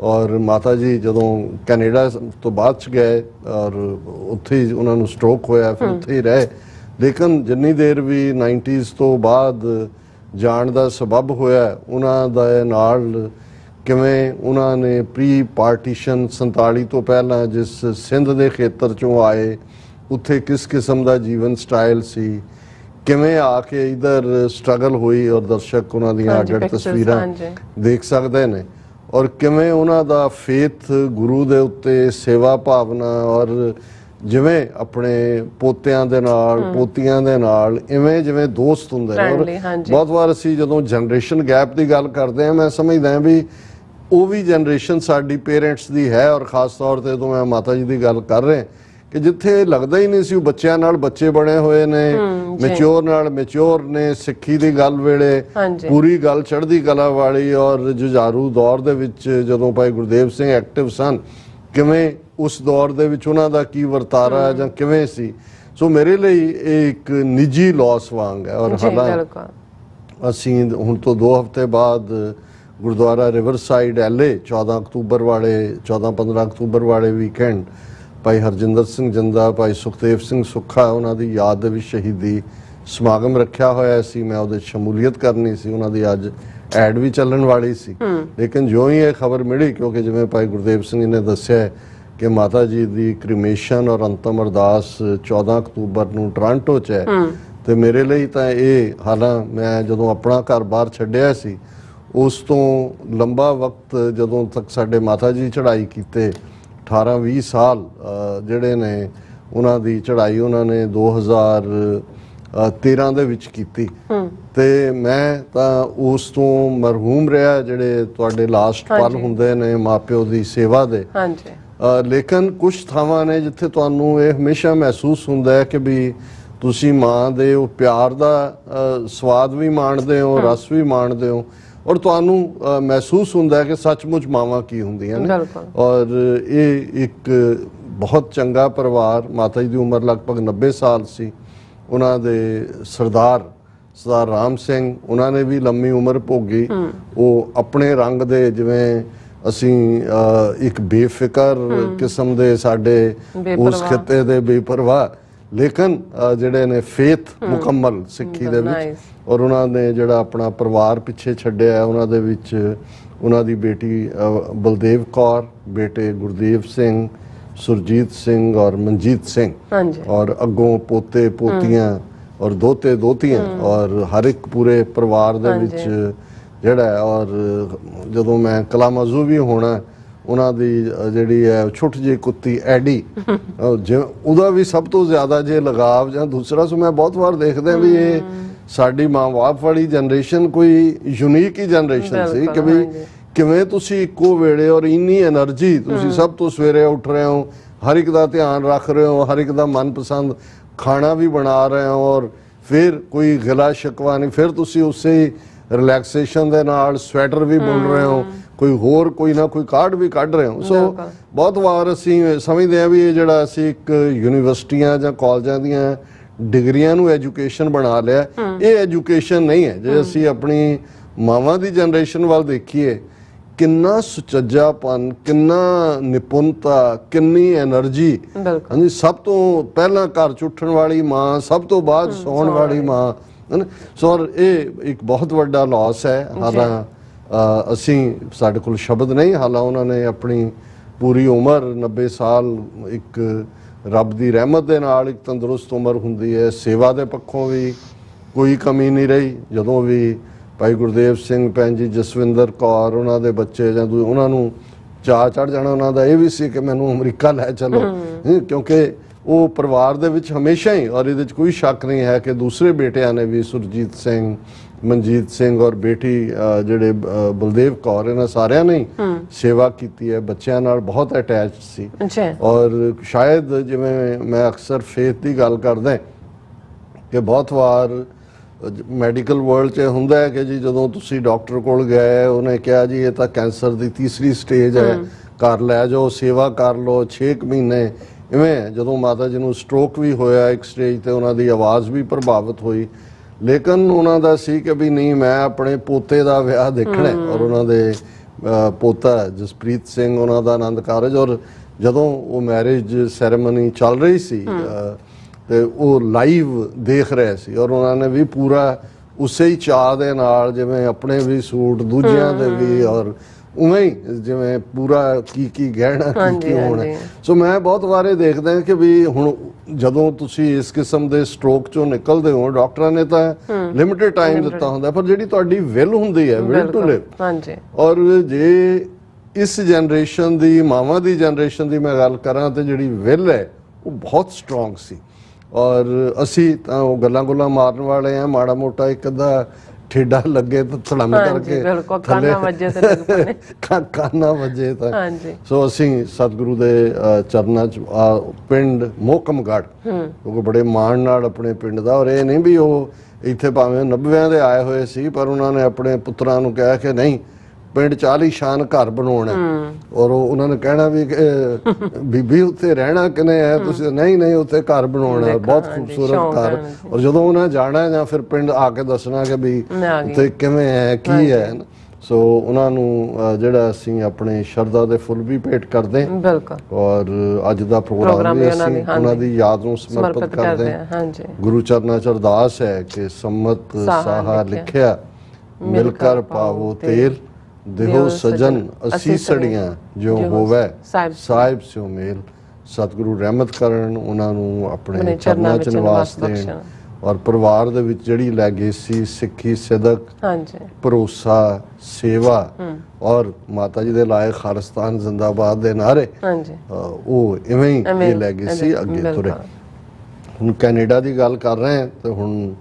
ਔਰ ਮਾਤਾ ਜੀ ਜਦੋਂ ਕੈਨੇਡਾ ਤੋਂ ਬਾਅਦ ਚ ਗਏ ਔਰ ਉੱਥੇ ਹੀ ਉਹਨਾਂ ਨੂੰ ਸਟ੍ਰੋਕ ਹੋਇਆ, ਫਿਰ ਉੱਥੇ ਹੀ ਰਹੇ। ਲੇਕਿਨ ਜਿੰਨੀ ਦੇਰ ਵੀ 90s ਤੋਂ ਬਾਅਦ ਜਾਣ ਦਾ ਸਬਬ ਹੋਇਆ ਉਹਨਾਂ ਦਾ ਨਾਲ, ਕਿਵੇਂ ਉਹਨਾਂ ਨੇ ਪ੍ਰੀ ਪਾਰਟੀਸ਼ਨ 47 ਤੋਂ ਪਹਿਲਾਂ ਜਿਸ ਸਿੰਧ ਦੇ ਖੇਤਰ ਚੋਂ ਆਏ ਉੱਥੇ ਕਿਸ ਕਿਸਮ ਦਾ ਜੀਵਨ ਸਟਾਈਲ ਸੀ, ਕਿਵੇਂ ਆ ਕੇ ਇਧਰ ਸਟਰਗਲ ਹੋਈ, ਔਰ ਦਰਸ਼ਕ ਉਹਨਾਂ ਦੀਆਂ ਅੱਡ ਤਸਵੀਰਾਂ ਦੇਖ ਸਕਦੇ ਨੇ, ਔਰ ਕਿਵੇਂ ਉਹਨਾਂ ਦਾ ਫੇਥ ਗੁਰੂ ਦੇ ਉੱਤੇ, ਸੇਵਾ ਭਾਵਨਾ, ਔਰ ਜਿਵੇਂ ਆਪਣੇ ਪੋਤਿਆਂ ਦੇ ਨਾਲ ਪੋਤੀਆਂ ਦੇ ਨਾਲ ਇਵੇਂ ਜਿਵੇਂ ਦੋਸਤ ਹੁੰਦੇ ਨੇ। ਔਰ ਬਹੁਤ ਵਾਰ ਅਸੀਂ ਜਦੋਂ ਜਨਰੇਸ਼ਨ ਗੈਪ ਦੀ ਗੱਲ ਕਰਦੇ ਹਾਂ, ਮੈਂ ਸਮਝਦਾ ਹਾਂ ਵੀ ਉਹ ਵੀ ਜਨਰੇਸ਼ਨ ਸਾਡੀ ਪੇਰੈਂਟਸ ਦੀ ਹੈ, ਔਰ ਖਾਸ ਤੌਰ ਤੇ ਜਦੋਂ ਮੈਂ ਮਾਤਾ ਜੀ ਦੀ ਗੱਲ ਕਰ ਰਿਹਾ ਕਿ ਜਿੱਥੇ ਲੱਗਦਾ ਹੀ ਨਹੀਂ ਸੀ ਉਹ ਬੱਚਿਆਂ ਨਾਲ ਬੱਚੇ ਬਣੇ ਹੋਏ ਨੇ, ਮੈਚਿਓਰ ਨਾਲ ਮੈਚਿਓਰ ਨੇ, ਸਿੱਖੀ ਦੀ ਗੱਲ ਵੇਲੇ ਪੂਰੀ ਗੱਲ ਚੜ੍ਹਦੀ ਕਲਾ ਵਾਲੀ, ਔਰ ਜੁਝਾਰੂ ਦੌਰ ਦੇ ਵਿੱਚ ਜਦੋਂ ਭਾਈ ਗੁਰਦੇਵ ਸਿੰਘ ਐਕਟਿਵ ਸਨ, ਕਿਵੇਂ ਉਸ ਦੌਰ ਦੇ ਵਿੱਚ ਉਹਨਾਂ ਦਾ ਕੀ ਵਰਤਾਰਾ ਜਾਂ ਕਿਵੇਂ ਸੀ। ਸੋ ਮੇਰੇ ਲਈ ਇਹ ਇੱਕ ਨਿੱਜੀ ਲਾਸ ਵਾਂਗ ਹੈ। ਔਰ ਜੀ ਹਾਲਾਂ ਬਿਲਕੁਲ ਅਸੀਂ ਹੁਣ ਤੋਂ 2 ਹਫ਼ਤੇ ਬਾਅਦ ਗੁਰਦੁਆਰਾ ਰਿਵਰਸਾਈਡ ਐਲਏ 14 ਅਕਤੂਬਰ ਵਾਲੇ 14-15 ਅਕਤੂਬਰ ਵਾਲੇ ਵੀਕਐਂਡ ਭਾਈ ਹਰਜਿੰਦਰ ਸਿੰਘ ਜੰਦਾ, ਭਾਈ ਸੁਖਦੇਵ ਸਿੰਘ ਸੁੱਖਾ, ਉਹਨਾਂ ਦੀ ਯਾਦ ਦੇ ਵਿੱਚ ਸ਼ਹੀਦੀ ਸਮਾਗਮ ਰੱਖਿਆ ਹੋਇਆ ਸੀ। ਮੈਂ ਉਹਦੇ 'ਚ ਸ਼ਮੂਲੀਅਤ ਕਰਨੀ ਸੀ, ਉਹਨਾਂ ਦੀ ਅੱਜ ਐਡ ਵੀ ਚੱਲਣ ਵਾਲੀ ਸੀ। ਲੇਕਿਨ ਜਿਉਂ ਹੀ ਇਹ ਖਬਰ ਮਿਲੀ, ਕਿਉਂਕਿ ਜਿਵੇਂ ਭਾਈ ਗੁਰਦੇਵ ਸਿੰਘ ਜੀ ਨੇ ਦੱਸਿਆ ਹੈ ਕਿ ਮਾਤਾ ਜੀ ਦੀ ਕ੍ਰਿਮੇਸ਼ਨ ਔਰ ਅੰਤਮ ਅਰਦਾਸ 14 ਅਕਤੂਬਰ ਨੂੰ ਟੋਰਾਂਟੋ 'ਚ ਹੈ, ਤੇ ਮੇਰੇ ਲਈ ਤਾਂ ਇਹ, ਹਾਲਾਂ ਮੈਂ ਜਦੋਂ ਆਪਣਾ ਘਰ-ਬਾਰ ਛੱਡਿਆ ਸੀ ਉਸ ਤੋਂ ਲੰਬਾ ਵਕਤ, ਜਦੋਂ ਤੱਕ ਸਾਡੇ ਮਾਤਾ ਜੀ ਚੜ੍ਹਾਈ ਕੀਤੇ 18-20 ਸਾਲ ਜਿਹੜੇ ਨੇ ਉਹਨਾਂ ਦੀ ਚੜ੍ਹਾਈ ਉਹਨਾਂ ਨੇ 2013 ਦੇ ਵਿੱਚ ਕੀਤੀ, ਤੇ ਮੈਂ ਤਾਂ ਉਸ ਤੋਂ ਮਰਹੂਮ ਰਿਹਾ। ਜਿਹੜੇ ਤੁਹਾਡੇ ਲਾਸਟ ਪਲ ਹੁੰਦੇ ਨੇ ਮਾਪਿਓ ਦੀ ਸੇਵਾ ਦੇ, ਹਾਂਜੀ, ਲੇਕਿਨ ਕੁਝ ਥਾਵਾਂ ਨੇ ਜਿੱਥੇ ਤੁਹਾਨੂੰ ਇਹ ਹਮੇਸ਼ਾ ਮਹਿਸੂਸ ਹੁੰਦਾ ਹੈ ਕਿ ਵੀ ਤੁਸੀਂ ਮਾਂ ਦੇ ਉਹ ਪਿਆਰ ਦਾ ਸਵਾਦ ਵੀ ਮਾਣਦੇ ਹੋ, ਰਸ ਵੀ ਮਾਣਦੇ ਹੋ, ਔਰ ਤੁਹਾਨੂੰ ਮਹਿਸੂਸ ਹੁੰਦਾ ਹੈ ਕਿ ਸੱਚਮੁੱਚ ਮਾਵਾਂ ਕੀ ਹੁੰਦੀਆਂ ਨੇ। ਔਰ ਇਹ ਇੱਕ ਬਹੁਤ ਚੰਗਾ ਪਰਿਵਾਰ, ਮਾਤਾ ਜੀ ਦੀ ਉਮਰ ਲਗਭਗ 90 ਸਾਲ ਸੀ। ਉਹਨਾਂ ਦੇ ਸਰਦਾਰ ਰਾਮ ਸਿੰਘ, ਉਹਨਾਂ ਨੇ ਵੀ ਲੰਮੀ ਉਮਰ ਭੋਗੀ। ਉਹ ਆਪਣੇ ਰੰਗ ਦੇ, ਜਿਵੇਂ ਅਸੀਂ ਇੱਕ ਬੇਫਿਕਰ ਕਿਸਮ ਦੇ ਸਾਡੇ ਉਸ ਖਿੱਤੇ ਦੇ ਬੇਪਰਵਾਹ, ਲੇਕਿਨ ਜਿਹੜੇ ਨੇ ਫੇਥ ਮੁਕੰਮਲ ਸਿੱਖੀ ਦੇ ਵਿੱਚ, ਔਰ ਉਹਨਾਂ ਨੇ ਜਿਹੜਾ ਆਪਣਾ ਪਰਿਵਾਰ ਪਿੱਛੇ ਛੱਡਿਆ, ਉਹਨਾਂ ਦੇ ਵਿੱਚ ਉਹਨਾਂ ਦੀ ਬੇਟੀ ਬਲਦੇਵ ਕੌਰ, ਬੇਟੇ ਗੁਰਦੇਵ ਸਿੰਘ, ਸੁਰਜੀਤ ਸਿੰਘ ਔਰ ਮਨਜੀਤ ਸਿੰਘ, ਔਰ ਅੱਗੋਂ ਪੋਤੇ ਪੋਤੀਆਂ ਔਰ ਦੋਤੇ ਦੋਤੀਆਂ, ਔਰ ਹਰ ਇੱਕ ਪੂਰੇ ਪਰਿਵਾਰ ਦੇ ਵਿੱਚ ਜਿਹੜਾ। ਔਰ ਜਦੋਂ ਮੈਂ ਕਲਾਮਾਜ਼ੂ ਵੀ ਹੋਣਾ, ਉਹਨਾਂ ਦੀ ਜਿਹੜੀ ਹੈ ਛੋਟੀ ਜਿਹੀ ਕੁੱਤੀ ਐਡੀ, ਉਹਦਾ ਵੀ ਸਭ ਤੋਂ ਜ਼ਿਆਦਾ ਜੇ ਲਗਾਵ ਜਾਂ ਦੂਸਰਾ, ਸੋ ਮੈਂ ਬਹੁਤ ਵਾਰ ਦੇਖਦਾ ਵੀ ਇਹ ਸਾਡੀ ਮਾਂ ਬਾਪ ਵਾਲੀ ਜਨਰੇਸ਼ਨ ਕੋਈ ਯੂਨੀਕ ਹੀ ਜਨਰੇਸ਼ਨ ਸੀ ਕਿ ਵੀ ਕਿਵੇਂ ਤੁਸੀਂ ਇੱਕੋ ਵੇਲੇ ਔਰ ਇੰਨੀ એનર્ਜੀ, ਤੁਸੀਂ ਸਭ ਤੋਂ ਸਵੇਰੇ ਉੱਠ ਰਹੇ ਹੋ, ਹਰ ਇੱਕ ਦਾ ਧਿਆਨ ਰੱਖ ਰਹੇ ਹੋ, ਹਰ ਇੱਕ ਦਾ ਮਨਪਸੰਦ ਖਾਣਾ ਵੀ ਬਣਾ ਰਹੇ ਹੋ, ਔਰ ਫਿਰ ਕੋਈ ਗਿਲਾ ਸ਼ਿਕਵਾ ਨਹੀਂ, ਫਿਰ ਤੁਸੀਂ ਉਸੇ ਰਿਲੈਕਸੇਸ਼ਨ ਦੇ ਨਾਲ ਸਵੈਟਰ ਵੀ ਬੁਣ ਰਹੇ ਹੋ, ਕੋਈ ਹੋਰ ਕੋਈ ਨਾ ਕੋਈ ਕਾਰਡ ਵੀ ਕੱਢ ਰਹੇ ਹੋ। ਸੋ ਬਹੁਤ ਵਾਰ ਅਸੀਂ ਸਮਝਦੇ ਹਾਂ ਵੀ ਇਹ ਜਿਹੜਾ ਅਸੀਂ ਇੱਕ ਯੂਨੀਵਰਸਿਟੀਆਂ ਜਾਂ ਕਾਲਜਾਂ ਦੀਆਂ ਡਿਗਰੀਆਂ ਨੂੰ ਐਜੂਕੇਸ਼ਨ ਬਣਾ ਲਿਆ, ਇਹ ਐਜੂਕੇਸ਼ਨ ਨਹੀਂ ਹੈ। ਜੇ ਅਸੀਂ ਆਪਣੀ ਮਾਵਾਂ ਦੀ ਜਨਰੇਸ਼ਨ ਵੱਲ ਦੇਖੀਏ, ਕਿੰਨਾ ਸੁਚੱਜਾਪਨ, ਕਿੰਨਾ ਨਿਪੁੰਨਤਾ, ਕਿੰਨੀ એનર્ਜੀ। ਹਾਂਜੀ, ਸਭ ਤੋਂ ਪਹਿਲਾਂ ਘਰ 'ਚ ਉੱਠਣ ਵਾਲੀ ਮਾਂ, ਸਭ ਤੋਂ ਬਾਅਦ ਸੌਣ ਵਾਲੀ ਮਾਂ। ਸੋ ਇਹ ਇੱਕ ਬਹੁਤ ਵੱਡਾ ਲਾਸ ਹੈ। ਹਾਲਾਂ ਅਸੀਂ, ਸਾਡੇ ਕੋਲ ਸ਼ਬਦ ਨਹੀਂ, ਹਾਲਾਂ ਉਹਨਾਂ ਨੇ ਆਪਣੀ ਪੂਰੀ ਉਮਰ 90 ਸਾਲ ਇੱਕ ਰੱਬ ਦੀ ਰਹਿਮਤ ਦੇ ਨਾਲ ਇੱਕ ਤੰਦਰੁਸਤ ਉਮਰ ਹੁੰਦੀ ਹੈ। ਸੇਵਾ ਦੇ ਪੱਖੋਂ ਵੀ ਕੋਈ ਕਮੀ ਨਹੀਂ ਰਹੀ। ਜਦੋਂ ਵੀ ਭਾਈ ਗੁਰਦੇਵ ਸਿੰਘ, ਭੈਣ ਜੀ ਜਸਵਿੰਦਰ ਕੌਰ, ਉਹਨਾਂ ਦੇ ਬੱਚੇ ਜਾਂ ਉਹਨਾਂ ਨੂੰ ਚਾਅ ਚੜ੍ਹ ਜਾਣਾ, ਉਹਨਾਂ ਦਾ ਇਹ ਵੀ ਸੀ ਕਿ ਮੈਨੂੰ ਅਮਰੀਕਾ ਲੈ ਚਲੋ, ਕਿਉਂਕਿ ਉਹ ਪਰਿਵਾਰ ਦੇ ਵਿੱਚ ਹਮੇਸ਼ਾ ਹੀ, ਔਰ ਇਹਦੇ 'ਚ ਕੋਈ ਸ਼ੱਕ ਨਹੀਂ ਹੈ ਕਿ ਦੂਸਰੇ ਬੇਟਿਆਂ ਨੇ ਵੀ, ਸੁਰਜੀਤ ਸਿੰਘ, ਮਨਜੀਤ ਸਿੰਘ ਔਰ ਬੇਟੀ ਜਿਹੜੇ ਬਲਦੇਵ ਕੌਰ, ਇਹਨਾਂ ਸਾਰਿਆਂ ਨੇ ਸੇਵਾ ਕੀਤੀ ਹੈ, ਬੱਚਿਆਂ ਨਾਲ ਬਹੁਤ ਅਟੈਚਡ ਸੀ। ਔਰ ਸ਼ਾਇਦ ਜਿਵੇਂ ਮੈਂ ਅਕਸਰ ਫੇਥ ਦੀ ਗੱਲ ਕਰਦਾ ਕਿ ਬਹੁਤ ਵਾਰ ਮੈਡੀਕਲ ਵਰਲਡ 'ਚ ਹੁੰਦਾ ਹੈ ਕਿ ਜੀ ਜਦੋਂ ਤੁਸੀਂ ਡਾਕਟਰ ਕੋਲ ਗਏ, ਉਹਨੇ ਕਿਹਾ ਜੀ ਇਹ ਤਾਂ ਕੈਂਸਰ ਦੀ 3ਰੀ ਸਟੇਜ ਹੈ, ਘਰ ਲੈ ਜਾਓ, ਸੇਵਾ ਕਰ ਲਓ 6 ਮਹੀਨੇ। ਇਵੇਂ ਜਦੋਂ ਮਾਤਾ ਜੀ ਨੂੰ ਸਟ੍ਰੋਕ ਵੀ ਹੋਇਆ ਇੱਕ ਸਟੇਜ ਤੇ, ਉਹਨਾਂ ਦੀ ਆਵਾਜ਼ ਵੀ ਪ੍ਰਭਾਵਿਤ ਹੋਈ, ਲੇਕਿਨ ਉਹਨਾਂ ਦਾ ਸੀ ਕਿ ਵੀ ਨਹੀਂ, ਮੈਂ ਆਪਣੇ ਪੋਤੇ ਦਾ ਵਿਆਹ ਦੇਖਣਾ। ਔਰ ਉਹਨਾਂ ਦੇ ਪੋਤਾ ਜਸਪ੍ਰੀਤ ਸਿੰਘ, ਉਹਨਾਂ ਦਾ ਆਨੰਦ ਕਾਰਜ, ਔਰ ਜਦੋਂ ਉਹ ਮੈਰਿਜ ਸੈਰੇਮਨੀ ਚੱਲ ਰਹੀ ਸੀ ਤੇ ਉਹ ਲਾਈਵ ਦੇਖ ਰਹੇ ਸੀ, ਔਰ ਉਹਨਾਂ ਨੇ ਵੀ ਪੂਰਾ ਉਸੇ ਹੀ ਚਾਅ ਦੇ ਨਾਲ, ਜਿਵੇਂ ਆਪਣੇ ਵੀ ਸੂਟ, ਦੂਜਿਆਂ ਦੇ ਵੀ, ਔਰ ਉਵੇਂ ਹੀ ਜਿਵੇਂ ਪੂਰਾ ਕੀ ਗਹਿਣਾ ਕੀ ਹੋਣਾ। ਸੋ ਮੈਂ ਬਹੁਤ ਵਾਰੇ ਦੇਖਦਾ ਕਿ ਵੀ ਹੁਣ ਜਦੋਂ ਤੁਸੀਂ ਇਸ ਕਿਸਮ ਦੇ ਸਟ੍ਰੋਕ ਚੋਂ ਨਿਕਲਦੇ ਹੋ, ਡਾਕਟਰਾਂ ਨੇ ਤਾਂ ਲਿਮਿਟਡ ਟਾਈਮ ਦਿੱਤਾ ਹੁੰਦਾ, ਪਰ ਜਿਹੜੀ ਤੁਹਾਡੀ ਵਿਲ ਹੁੰਦੀ ਹੈ, ਵਿਲ ਟੂ ਲਿਵ, ਔਰ ਜੇ ਇਸ ਜਨਰੇਸ਼ਨ ਦੀ, ਮਾਵਾਂ ਦੀ ਜਨਰੇਸ਼ਨ ਦੀ ਮੈਂ ਗੱਲ ਕਰਾਂ, ਤੇ ਜਿਹੜੀ ਵਿਲ ਹੈ ਉਹ ਬਹੁਤ ਸਟਰੋਂਗ ਸੀ। ਔਰ ਅਸੀਂ ਤਾਂ ਉਹ ਗੱਲਾਂ ਮਾਰਨ ਵਾਲੇ ਆ, ਮਾੜਾ ਮੋਟਾ ਇੱਕ ਅੱਧਾ ਠੇਡਾ ਲੱਗੇ ਤਾਂ ਧੜਮ ਕਰਕੇ ਕਾਨਾ ਵੱਜੇ ਤਾਂ। ਸੋ ਅਸੀਂ ਸਤਿਗੁਰੂ ਦੇ ਚਰਨਾਂ 'ਚ ਪਿੰਡ ਮੋਹਕਮਗੜ੍ਹ, ਕਿਉਂਕਿ ਬੜੇ ਮਾਣ ਨਾਲ ਆਪਣੇ ਪਿੰਡ ਦਾ, ਔਰ ਇਹ ਨਹੀਂ ਵੀ ਉਹ ਇੱਥੇ ਭਾਵੇਂ 90ਵਿਆਂ ਦੇ ਆਏ ਹੋਏ ਸੀ, ਪਰ ਉਹਨਾਂ ਨੇ ਆਪਣੇ ਪੁੱਤਰਾਂ ਨੂੰ ਕਿਹਾ ਕਿ ਨਹੀਂ, ਪਿੰਡ 40 ਸ਼ਾਨ ਘਰ ਬਣਾਉਣਾ ਔਰ ਉਹਨਾਂ ਨੇ ਕਹਿਣਾ ਵੀ ਬੀਬੀ ਉੱਥੇ ਰਹਿਣਾ ਕਿਨੇ ਹੈ ਤੁਸੀਂ ਨਹੀਂ ਉੱਥੇ ਘਰ ਬਣਾਉਣਾ ਬਹੁਤ ਖੂਬਸੂਰਤ ਘਰ ਔਰ ਜਦੋਂ ਉਹਨਾਂ ਜਾਣਾ ਜਾਂ ਫਿਰ ਪਿੰਡ ਆ ਕੇ ਦੱਸਣਾ ਕਿ ਵੀ ਉੱਥੇ ਕਿਵੇਂ ਹੈ ਕੀ ਹੈ ਸੋ ਉਹਨਾਂ ਨੂੰ ਜਿਹੜਾ ਅਸੀਂ ਆਪਣੇ ਸ਼ਰਧਾ ਦੇ ਫੁੱਲ ਵੀ ਭੇਟ ਕਰਦੇ ਹਾਂ ਬਿਲਕੁਲ ਔਰ ਅੱਜ ਦਾ ਪ੍ਰੋਗਰਾਮ ਵੀ ਅਸੀਂ ਉਹਨਾਂ ਦੀ ਯਾਦ ਨੂੰ ਸਮਰਪਿਤ ਕਰਦੇ ਹਾਂ ਹਾਂਜੀ ਗੁਰੂ ਚਰਨਾਂ ਚ ਅਰਦਾਸ ਹੈ ਕਿ ਸੰਮਤ ਸਾਹਾ ਲਿਖਿਆ ਮਿਲ ਕਰ ਪਾਵੋ ਤੇਲ ਦੇਹੋ ਸਜਨ ਅਸੀਂ ਸੜੀਆਂ ਜੋ ਹੋਵੇ ਸਾਹਿਬ ਸਿਓ ਮੇਲ ਸਤਿਗੁਰੂ ਰਹਿਮਤ ਕਰਨ ਉਹਨਾਂ ਨੂੰ ਆਪਣੇ ਚਰਨਾਂ ਚ ਨਿਵਾਸ ਦੇਣ ਔਰ ਪਰਿਵਾਰ ਦੇ ਵਿੱਚ ਜਿਹੜੀ ਲੈਗੇਸੀ ਸਿੱਖੀ ਸਿਦਕ ਭਰੋਸਾ ਸੇਵਾ ਔਰ ਮਾਤਾ ਜੀ ਦੇ ਲਾਇਕ ਖਾਲਿਸਤਾਨ ਜ਼ਿੰਦਾਬਾਦ ਦੇ ਨਾਰੇ ਉਹ ਇਵੇਂ ਹੀ ਇਹ ਲੈਗੇਸੀ ਅੱਗੇ ਤੁਰੇ ਹੁਣ ਕੈਨੇਡਾ ਦੀ ਗੱਲ ਕਰ ਰਹੇ ਹਾਂ ਤੇ ਹੁਣ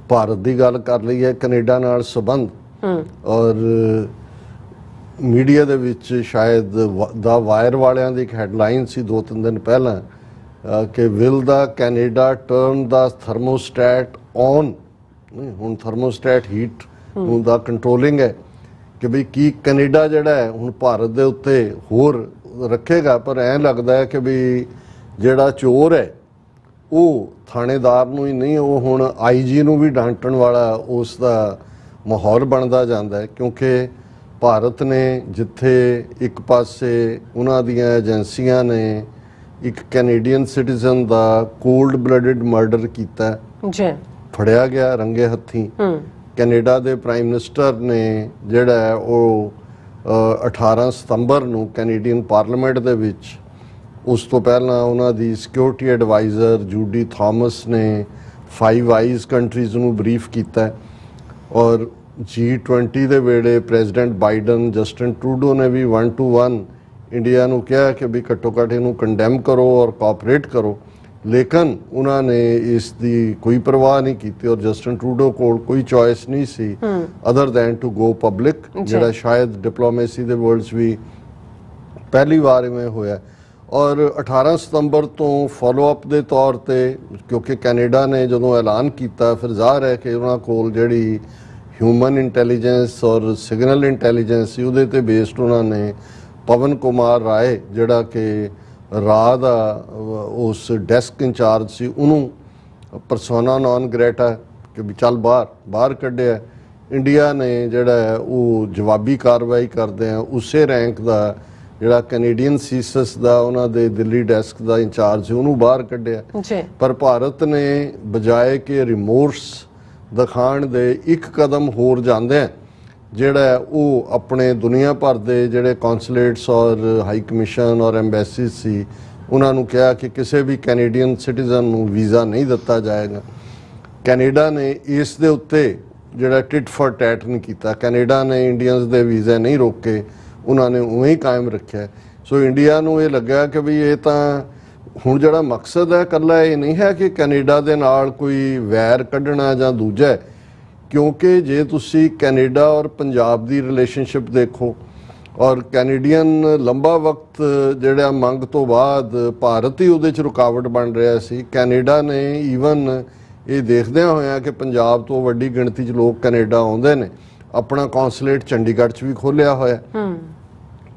ਭਾਰਤ ਦੀ ਗੱਲ ਕਰ ਲਈ ਹੈ ਕੈਨੇਡਾ ਨਾਲ ਸੰਬੰਧ ਔਰ ਮੀਡੀਆ ਦੇ ਵਿੱਚ ਸ਼ਾਇਦ ਦਾ ਵਾਇਰ ਵਾਲਿਆਂ ਦੀ ਇੱਕ ਹੈਡਲਾਈਨ ਸੀ 2-3 ਦਿਨ ਪਹਿਲਾਂ ਕਿ will the Canada turn the thermostat on ਹੁਣ ਥਰਮੋਸਟੈਟ ਹੀਟ ਨੂੰ ਦਾ ਕੰਟਰੋਲਿੰਗ ਹੈ ਕਿ ਬਈ ਕੀ ਕੈਨੇਡਾ ਜਿਹੜਾ ਹੈ ਹੁਣ ਭਾਰਤ ਦੇ ਉੱਤੇ ਹੋਰ ਰੱਖੇਗਾ ਪਰ ਐਂ ਲੱਗਦਾ ਹੈ ਕਿ ਵੀ ਜਿਹੜਾ ਚੋਰ ਹੈ ਉਹ ਥਾਣੇਦਾਰ ਨੂੰ ਹੀ ਨਹੀਂ ਉਹ ਹੁਣ ਆਈਜੀ ਨੂੰ ਵੀ ਡਾਂਟਣ ਵਾਲਾ ਉਸ ਦਾ ਮਾਹੌਲ ਬਣਦਾ ਜਾਂਦਾ ਹੈ ਕਿਉਂਕਿ ਭਾਰਤ ਨੇ ਜਿੱਥੇ ਇੱਕ ਪਾਸੇ ਉਹਨਾਂ ਦੀਆਂ ਏਜੰਸੀਆਂ ਨੇ ਇੱਕ ਕੈਨੇਡੀਅਨ ਸਿਟੀਜ਼ਨ ਦਾ ਕੋਲਡ ਬਲੱਡਡ ਮਰਡਰ ਕੀਤਾ ਜੀ ਫੜਿਆ ਗਿਆ ਰੰਗੇ ਹੱਥੀਂ ਕੈਨੇਡਾ ਦੇ ਪ੍ਰਾਈਮ ਮਿਨਿਸਟਰ ਨੇ ਜਿਹੜਾ ਹੈ ਉਹ 18 ਸਤੰਬਰ ਨੂੰ ਕੈਨੇਡੀਅਨ ਪਾਰਲੀਮੈਂਟ ਦੇ ਵਿੱਚ ਉਸ ਤੋਂ ਪਹਿਲਾਂ ਉਹਨਾਂ ਦੀ ਸਿਕਿਉਰਿਟੀ ਐਡਵਾਈਜ਼ਰ ਜੂਡੀ ਥਾਮਸ ਨੇ 5 ਆਈਜ਼ ਕੰਟਰੀਜ਼ ਨੂੰ ਬਰੀਫ ਕੀਤਾ ਔਰ G20 ਦੇ ਵੇਲੇ ਪ੍ਰੈਜ਼ੀਡੈਂਟ ਬਾਈਡਨ ਜਸਟਿਨ ਟਰੂਡੋ ਨੇ ਵੀ 1-to-1 ਇੰਡੀਆ ਨੂੰ ਕਿਹਾ ਕਿ ਵੀ ਘੱਟੋ ਘੱਟ ਇਹਨੂੰ ਕੰਡੈਮ ਕਰੋ ਔਰ ਕੋਆਪਰੇਟ ਕਰੋ ਲੇਕਿਨ ਉਹਨਾਂ ਨੇ ਇਸ ਦੀ ਕੋਈ ਪਰਵਾਹ ਨਹੀਂ ਕੀਤੀ ਔਰ ਜਸਟਿਨ ਟਰੂਡੋ ਕੋਲ ਕੋਈ ਚੋਇਸ ਨਹੀਂ ਸੀ other than to go public ਜਿਹੜਾ ਸ਼ਾਇਦ ਡਿਪਲੋਮੇਸੀ ਦੇ ਵਰਲਡ 'ਚ ਵੀ ਪਹਿਲੀ ਵਾਰ ਇਵੇਂ ਹੋਇਆ ਔਰ 18 ਸਤੰਬਰ ਤੋਂ ਫੋਲੋ ਅਪ ਦੇ ਤੌਰ ਤੇ ਕਿਉਂਕਿ ਕੈਨੇਡਾ ਨੇ ਜਦੋਂ ਐਲਾਨ ਕੀਤਾ ਫਿਰ ਜ਼ਾਹਰ ਹੈ ਕਿ ਉਹਨਾਂ ਕੋਲ ਜਿਹੜੀ ਹਿਊਮਨ ਇੰਟੈਲੀਜੈਂਸ ਔਰ ਸਿਗਨਲ ਇੰਟੈਲੀਜੈਂਸ ਸੀ ਉਹਦੇ ਤੇ ਬੇਸਡ ਉਹਨਾਂ ਨੇ ਪਵਨ ਕੁਮਾਰ ਰਾਏ ਜਿਹੜਾ ਕਿ ਰਾਹ ਦਾ ਉਸ ਡੈਸਕ ਇੰਚਾਰਜ ਸੀ ਉਹਨੂੰ ਪਰਸੋਨਾ ਨੌਨ ਗ੍ਰੇਟਾ ਕਿ ਵੀ ਚੱਲ ਬਾਹਰ ਕੱਢਿਆ ਇੰਡੀਆ ਨੇ ਜਿਹੜਾ ਹੈ ਉਹ ਜਵਾਬੀ ਕਾਰਵਾਈ ਕਰਦੇ ਆ ਉਸੇ ਰੈਂਕ ਦਾ ਜਿਹੜਾ ਕੈਨੇਡੀਅਨ ਸੀਸਸ ਦਾ ਉਹਨਾਂ ਦੇ ਦਿੱਲੀ ਡੈਸਕ ਦਾ ਇੰਚਾਰਜ ਸੀ ਉਹਨੂੰ ਬਾਹਰ ਕੱਢਿਆ ਪਰ ਭਾਰਤ ਨੇ ਬਜਾਏ ਕਿ ਰਿਮੋਰਸ ਦਿਖਾਉਣ ਦੇ ਇੱਕ ਕਦਮ ਹੋਰ ਜਾਂਦੇ ਆ ਜਿਹੜਾ ਉਹ ਆਪਣੇ ਦੁਨੀਆ ਭਰ ਦੇ ਜਿਹੜੇ ਕੌਂਸੂਲੇਟਸ ਔਰ ਹਾਈ ਕਮਿਸ਼ਨ ਔਰ ਐਮਬੈਸੀ ਸੀ ਉਹਨਾਂ ਨੂੰ ਕਿਹਾ ਕਿ ਕਿਸੇ ਵੀ ਕੈਨੇਡੀਅਨ ਸਿਟੀਜ਼ਨ ਨੂੰ ਵੀਜ਼ਾ ਨਹੀਂ ਦਿੱਤਾ ਜਾਏਗਾ ਕੈਨੇਡਾ ਨੇ ਇਸ ਦੇ ਉੱਤੇ ਜਿਹੜਾ ਟਿਟ ਫॉर ਟੈਟ ਨਹੀਂ ਕੀਤਾ ਕੈਨੇਡਾ ਨੇ ਇੰਡੀਅਨਸ ਦੇ ਵੀਜ਼ੇ ਨਹੀਂ ਰੋਕੇ ਉਹਨਾਂ ਨੇ ਉਵੇਂ ਹੀ ਕਾਇਮ ਰੱਖਿਆ ਸੋ ਇੰਡੀਆ ਨੂੰ ਇਹ ਲੱਗਾ ਕਿ ਵੀ ਇਹ ਤਾਂ ਹੁਣ ਜਿਹੜਾ ਮਕਸਦ ਹੈ ਇਕੱਲਾ ਇਹ ਨਹੀਂ ਹੈ ਕਿ ਕੈਨੇਡਾ ਦੇ ਨਾਲ ਕੋਈ ਵੈਰ ਕੱਢਣਾ ਜਾਂ ਦੂਜਾ ਕਿਉਂਕਿ ਜੇ ਤੁਸੀਂ ਕੈਨੇਡਾ ਔਰ ਪੰਜਾਬ ਦੀ ਰਿਲੇਸ਼ਨਸ਼ਿਪ ਦੇਖੋ ਔਰ ਕੈਨੇਡੀਅਨ ਲੰਬਾ ਵਕਤ ਜਿਹੜਾ ਮੰਗ ਤੋਂ ਬਾਅਦ ਭਾਰਤ ਹੀ ਉਹਦੇ 'ਚ ਰੁਕਾਵਟ ਬਣ ਰਿਹਾ ਸੀ ਕੈਨੇਡਾ ਨੇ ਈਵਨ ਇਹ ਦੇਖਦਿਆਂ ਹੋਇਆ ਕਿ ਪੰਜਾਬ ਤੋਂ ਵੱਡੀ ਗਿਣਤੀ 'ਚ ਲੋਕ ਕੈਨੇਡਾ ਆਉਂਦੇ ਨੇ ਆਪਣਾ ਕੌਂਸੂਲੇਟ ਚੰਡੀਗੜ੍ਹ 'ਚ ਵੀ ਖੋਲ੍ਹਿਆ ਹੋਇਆ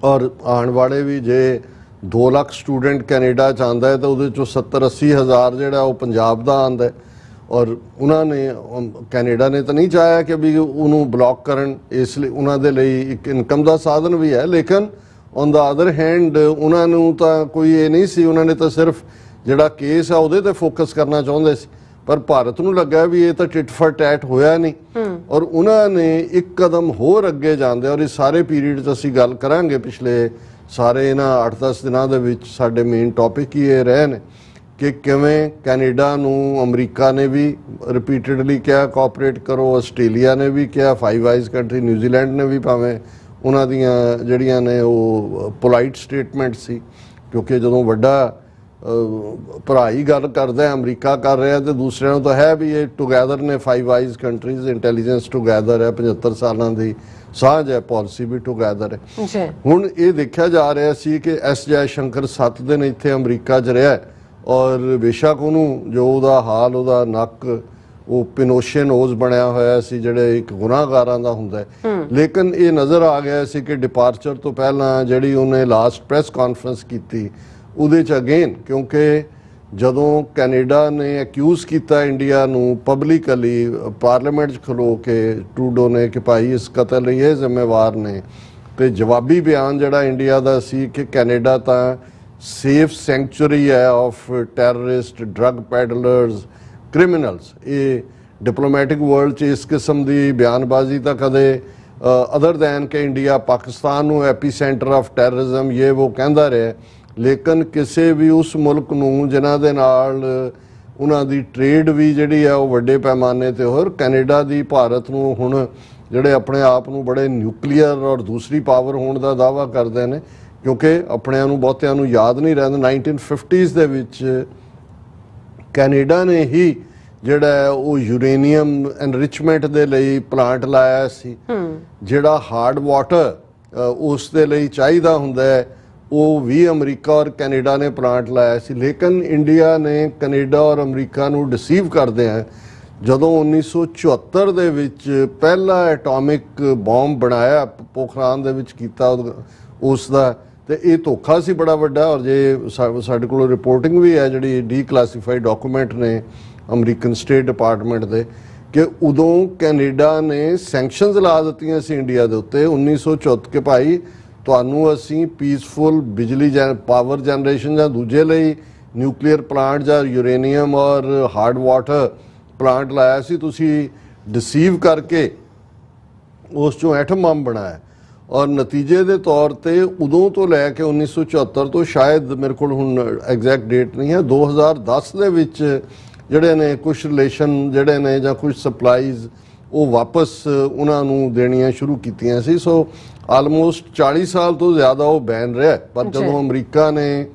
ਔਰ ਆਉਣ ਵਾਲੇ ਵੀ ਜੇ 2 ਲੱਖ ਸਟੂਡੈਂਟ ਕੈਨੇਡਾ 'ਚ ਆਉਂਦਾ ਹੈ ਤਾਂ ਉਹਦੇ 'ਚੋਂ 70-80 ਹਜ਼ਾਰ ਜਿਹੜਾ ਉਹ ਪੰਜਾਬ ਦਾ ਆਉਂਦਾ ਔਰ ਉਹਨਾਂ ਨੇ ਕੈਨੇਡਾ ਨੇ ਤਾਂ ਨਹੀਂ ਚਾਹਿਆ ਕਿ ਵੀ ਉਹਨੂੰ ਬਲੌਕ ਕਰਨ ਇਸ ਲਈ ਉਹਨਾਂ ਦੇ ਲਈ ਇੱਕ ਇਨਕਮ ਦਾ ਸਾਧਨ ਵੀ ਹੈ ਲੇਕਿਨ ਔਨ ਦਾ ਅਦਰ ਹੈਂਡ ਉਹਨਾਂ ਨੂੰ ਤਾਂ ਕੋਈ ਇਹ ਨਹੀਂ ਸੀ ਉਹਨਾਂ ਨੇ ਤਾਂ ਸਿਰਫ ਜਿਹੜਾ ਕੇਸ ਆ ਉਹਦੇ ਤੇ ਫੋਕਸ ਕਰਨਾ ਚਾਹੁੰਦੇ ਸੀ ਪਰ ਭਾਰਤ ਨੂੰ ਲੱਗਾ ਵੀ ਇਹ ਤਾਂ ਟਿਟ ਫॉर ਟੈਟ ਹੋਇਆ ਨਹੀਂ ਔਰ ਉਹਨਾਂ ਨੇ ਇੱਕ ਕਦਮ ਹੋਰ ਅੱਗੇ ਜਾਂਦੇ ਔਰ ਇਸ ਸਾਰੇ ਪੀਰੀਅਡ 'ਚ ਅਸੀਂ ਗੱਲ ਕਰਾਂਗੇ ਪਿਛਲੇ ਸਾਰੇ ਇਹਨਾਂ 8-10 ਦਿਨਾਂ ਦੇ ਵਿੱਚ ਸਾਡੇ ਮੇਨ ਟੌਪਿਕ ਹੀ ਇਹ ਰਹੇ ਨੇ ਕਿ ਕਿਵੇਂ ਕੈਨੇਡਾ ਨੂੰ ਅਮਰੀਕਾ ਨੇ ਵੀ ਰਿਪੀਟਡਲੀ ਕਿਹਾ ਕੋਆਪਰੇਟ ਕਰੋ ਆਸਟ੍ਰੇਲੀਆ ਨੇ ਵੀ ਕਿਹਾ 5 ਆਈਜ਼ ਕੰਟਰੀ ਨਿਊਜ਼ੀਲੈਂਡ ਨੇ ਵੀ ਭਾਵੇਂ ਉਹਨਾਂ ਦੀਆਂ ਜਿਹੜੀਆਂ ਨੇ ਉਹ ਪੋਲਾਈਟ ਸਟੇਟਮੈਂਟ ਸੀ ਕਿਉਂਕਿ ਜਦੋਂ ਵੱਡਾ ਭਰਾ ਹੀ ਗੱਲ ਕਰਦਾ ਅਮਰੀਕਾ ਕਰ ਰਿਹਾ ਤੇ ਦੂਸਰਿਆਂ ਨੂੰ ਤਾਂ ਹੈ ਵੀ ਇਹ ਟੁਗੈਦਰ ਨੇ 5 ਆਈਜ਼ ਕੰਟਰੀਜ਼ ਇੰਟੈਲੀਜੈਂਸ ਟੁਗੈਦਰ ਹੈ 75 ਸਾਲਾਂ ਦੀ ਸਾਂਝ ਹੈ ਪਾਲਿਸੀ ਵੀ ਟੁਗੈਦਰ ਹੈ ਹੁਣ ਇਹ ਦੇਖਿਆ ਜਾ ਰਿਹਾ ਸੀ ਕਿ ਐਸ ਜੈ ਸ਼ੰਕਰ 7 ਦਿਨ ਇੱਥੇ ਅਮਰੀਕਾ 'ਚ ਰਿਹਾ ਔਰ ਬੇਸ਼ੱਕ ਉਹਨੂੰ ਜੋ ਉਹਦਾ ਹਾਲ ਉਹਦਾ ਨੱਕ ਉਹ ਪਿਨੋਸ਼ੇਨੋਜ਼ ਬਣਿਆ ਹੋਇਆ ਸੀ, ਜਿਹੜੇ ਇੱਕ ਗੁਨਾਹਗਾਰਾਂ ਦਾ ਹੁੰਦਾ ਹੈ। ਲੇਕਿਨ ਇਹ ਨਜ਼ਰ ਆ ਗਿਆ ਸੀ ਕਿ ਡਿਪਾਰਚਰ ਤੋਂ ਪਹਿਲਾਂ ਜਿਹੜੀ ਉਹਨੇ ਲਾਸਟ ਪ੍ਰੈਸ ਕਾਨਫਰੰਸ ਕੀਤੀ ਉਹਦੇ 'ਚ ਅਗੇਨ, ਕਿਉਂਕਿ ਜਦੋਂ ਕੈਨੇਡਾ ਨੇ ਅਕਿਊਜ਼ ਕੀਤਾ ਇੰਡੀਆ ਨੂੰ ਪਬਲਿਕਲੀ ਪਾਰਲੀਮੈਂਟ 'ਚ ਖਲੋ ਕੇ ਟਰੂਡੋ ਨੇ ਕਿ ਭਾਈ ਇਸ ਕਤਲ ਲਈ ਇਹ ਜ਼ਿੰਮੇਵਾਰ ਨੇ, ਤੇ ਜਵਾਬੀ ਬਿਆਨ ਜਿਹੜਾ ਇੰਡੀਆ ਦਾ ਸੀ ਕਿ ਕੈਨੇਡਾ ਤਾਂ ਸੇਫ ਸੈਂਕਚੁਰੀ ਹੈ of terrorist, drug peddlers, criminals. ਇਹ ਡਿਪਲੋਮੈਟਿਕ ਵਰਲਡ 'ਚ ਇਸ ਕਿਸਮ ਦੀ ਬਿਆਨਬਾਜ਼ੀ ਤਾਂ ਕਦੇ ਅਦਰ ਦੈਨ ਕਿ ਇੰਡੀਆ ਪਾਕਿਸਤਾਨ ਨੂੰ ਐਪੀ ਸੈਂਟਰ ਆਫ ਟੈਰਰਿਜ਼ਮ ਇਹ ਉਹ ਕਹਿੰਦਾ ਰਿਹਾ, ਲੇਕਿਨ ਕਿਸੇ ਵੀ ਉਸ ਮੁਲਕ ਨੂੰ ਜਿਨ੍ਹਾਂ ਦੇ ਨਾਲ ਉਹਨਾਂ ਦੀ ਟ੍ਰੇਡ ਵੀ ਜਿਹੜੀ ਹੈ ਉਹ ਵੱਡੇ ਪੈਮਾਨੇ ਤੇ, ਹੋਰ ਕੈਨੇਡਾ ਦੀ ਭਾਰਤ ਨੂੰ ਹੁਣ ਜਿਹੜੇ ਆਪਣੇ ਆਪ ਨੂੰ ਬੜੇ ਨਿਊਕਲੀਅਰ ਔਰ ਦੂਸਰੀ ਪਾਵਰ ਹੋਣ ਦਾ ਦਾਅਵਾ ਕਰਦੇ ਨੇ, ਕਿਉਂਕਿ ਆਪਣਿਆਂ ਨੂੰ ਬਹੁਤਿਆਂ ਨੂੰ ਯਾਦ ਨਹੀਂ ਰਹਿੰਦਾ 1950s ਦੇ ਵਿੱਚ ਕੈਨੇਡਾ ਨੇ ਹੀ ਜਿਹੜਾ ਉਹ ਯੂਰੇਨੀਅਮ ਐਨਰਿਚਮੈਂਟ ਦੇ ਲਈ ਪਲਾਂਟ ਲਾਇਆ ਸੀ। ਜਿਹੜਾ ਹਾਰਡ ਵਾਟਰ ਉਸ ਦੇ ਲਈ ਚਾਹੀਦਾ ਹੁੰਦਾ ਹੈ ਉਹ ਵੀ ਅਮਰੀਕਾ ਔਰ ਕੈਨੇਡਾ ਨੇ ਪਲਾਂਟ ਲਾਇਆ ਸੀ। ਲੇਕਿਨ ਇੰਡੀਆ ਨੇ ਕੈਨੇਡਾ ਔਰ ਅਮਰੀਕਾ ਨੂੰ ਡਿਸੀਵ ਕਰਦੇ ਆ। ਜਦੋਂ 1974 ਦੇ ਵਿੱਚ ਪਹਿਲਾ ਐਟੋਮਿਕ ਬੰਬ ਬਣਾਇਆ ਪੋਖਰਾਨ ਦੇ ਵਿੱਚ ਕੀਤਾ ਉਸ ਦਾ, ਤੇ ਇਹ ਧੋਖਾ ਸੀ ਬੜਾ ਵੱਡਾ। ਔਰ ਜੇ ਸਾਡੇ ਕੋਲ ਰਿਪੋਰਟਿੰਗ ਵੀ ਹੈ ਜਿਹੜੀ ਡੀਕਲਾਸੀਫਾਈਡ ਡਾਕੂਮੈਂਟ ਨੇ ਅਮਰੀਕਨ ਸਟੇਟ ਡਿਪਾਰਟਮੈਂਟ ਦੇ, ਕਿ ਉਦੋਂ ਕੈਨੇਡਾ ਨੇ ਸੈਂਕਸ਼ਨਸ ਲਾ ਦਿੱਤੀਆਂ ਸੀ ਇੰਡੀਆ ਦੇ ਉੱਤੇ 1974 ਕਿ ਭਾਈ ਤੁਹਾਨੂੰ ਅਸੀਂ ਪੀਸਫੁਲ ਬਿਜਲੀ ਪਾਵਰ ਜਨਰੇਸ਼ਨ ਜਾਂ ਦੂਜੇ ਲਈ ਨਿਊਕਲੀਅਰ ਪਲਾਂਟ ਜਾਂ ਯੂਰੇਨੀਅਮ ਔਰ ਹਾਰਡ ਵਾਟਰ ਪਲਾਂਟ ਲਾਇਆ ਸੀ, ਤੁਸੀਂ ਡਿਸੀਵ ਕਰਕੇ ਉਸ ਚੋਂ ਐਟਮ ਬੰਬ ਬਣਾਇਆ। ਔਰ ਨਤੀਜੇ ਦੇ ਤੌਰ ਤੇ ਉਦੋਂ ਤੋਂ ਲੈ ਕੇ 1974 ਤੋਂ, ਸ਼ਾਇਦ ਮੇਰੇ ਕੋਲ ਹੁਣ ਐਗਜ਼ੈਕਟ ਡੇਟ ਨਹੀਂ ਹੈ, 2010 ਦੇ ਵਿੱਚ ਜਿਹੜੇ ਨੇ ਕੁਝ ਰਿਲੇਸ਼ਨ ਜਿਹੜੇ ਨੇ ਜਾਂ ਕੁਝ ਸਪਲਾਈਜ਼ ਉਹ ਵਾਪਸ ਉਹਨਾਂ ਨੂੰ ਦੇਣੀਆਂ ਸ਼ੁਰੂ ਕੀਤੀਆਂ ਸੀ। ਸੋ ਆਲਮੋਸਟ 40 ਸਾਲ ਤੋਂ ਜ਼ਿਆਦਾ ਉਹ ਬੈਨ ਰਿਹਾ। ਪਰ ਜਦੋਂ ਅਮਰੀਕਾ ਨੇ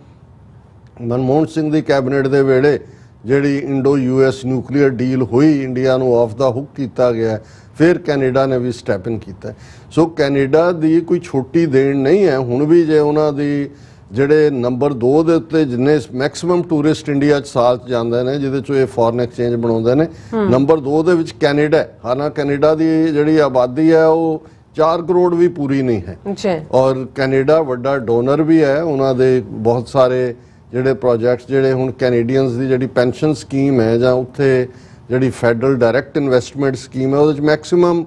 ਮਨਮੋਹਨ ਸਿੰਘ ਦੀ ਕੈਬਨਿਟ ਦੇ ਵੇਲੇ ਜਿਹੜੀ ਇੰਡੋ US ਨਿਊਕਲੀਅਰ ਡੀਲ ਹੋਈ, ਇੰਡੀਆ ਨੂੰ ਆਫ ਦਾ ਹੁੱਕ ਕੀਤਾ ਗਿਆ, ਫਿਰ ਕੈਨੇਡਾ ਨੇ ਵੀ ਸਟੈਪ ਇਨ ਕੀਤਾ। ਸੋ ਕੈਨੇਡਾ ਦੀ ਕੋਈ ਛੋਟੀ ਦੇਣ ਨਹੀਂ ਹੈ। ਹੁਣ ਵੀ ਜੇ ਉਹਨਾਂ ਦੀ ਜਿਹੜੇ ਨੰਬਰ 2 ਦੇ ਉੱਤੇ ਜਿੰਨੇ ਮੈਕਸਿਮਮ ਟੂਰਿਸਟ ਇੰਡੀਆ 'ਚ ਸਾਲ 'ਚ ਜਾਂਦੇ ਨੇ, ਜਿਹਦੇ 'ਚੋਂ ਇਹ ਫੋਰਨ ਐਕਸਚੇਂਜ ਬਣਾਉਂਦੇ ਨੇ, ਨੰਬਰ 2 ਦੇ ਵਿੱਚ ਕੈਨੇਡਾ ਹੈ। ਹਾਲਾਂਕਿ ਕੈਨੇਡਾ ਦੀ ਜਿਹੜੀ ਆਬਾਦੀ ਹੈ ਉਹ 4 ਕਰੋੜ ਵੀ ਪੂਰੀ ਨਹੀਂ ਹੈ। ਔਰ ਕੈਨੇਡਾ ਵੱਡਾ ਡੋਨਰ ਵੀ ਹੈ। ਉਹਨਾਂ ਦੇ ਬਹੁਤ ਸਾਰੇ ਜਿਹੜੇ ਪ੍ਰੋਜੈਕਟਸ, ਜਿਹੜੇ ਹੁਣ ਕੈਨੇਡੀਅਨਸ ਦੀ ਜਿਹੜੀ ਪੈਨਸ਼ਨ ਸਕੀਮ ਹੈ ਜਾਂ ਉੱਥੇ ਜਿਹੜੀ ਫੈਡਰਲ ਡਾਇਰੈਕਟ ਇਨਵੈਸਟਮੈਂਟ ਸਕੀਮ ਹੈ, ਉਹਦੇ 'ਚ ਮੈਕਸਿਮਮ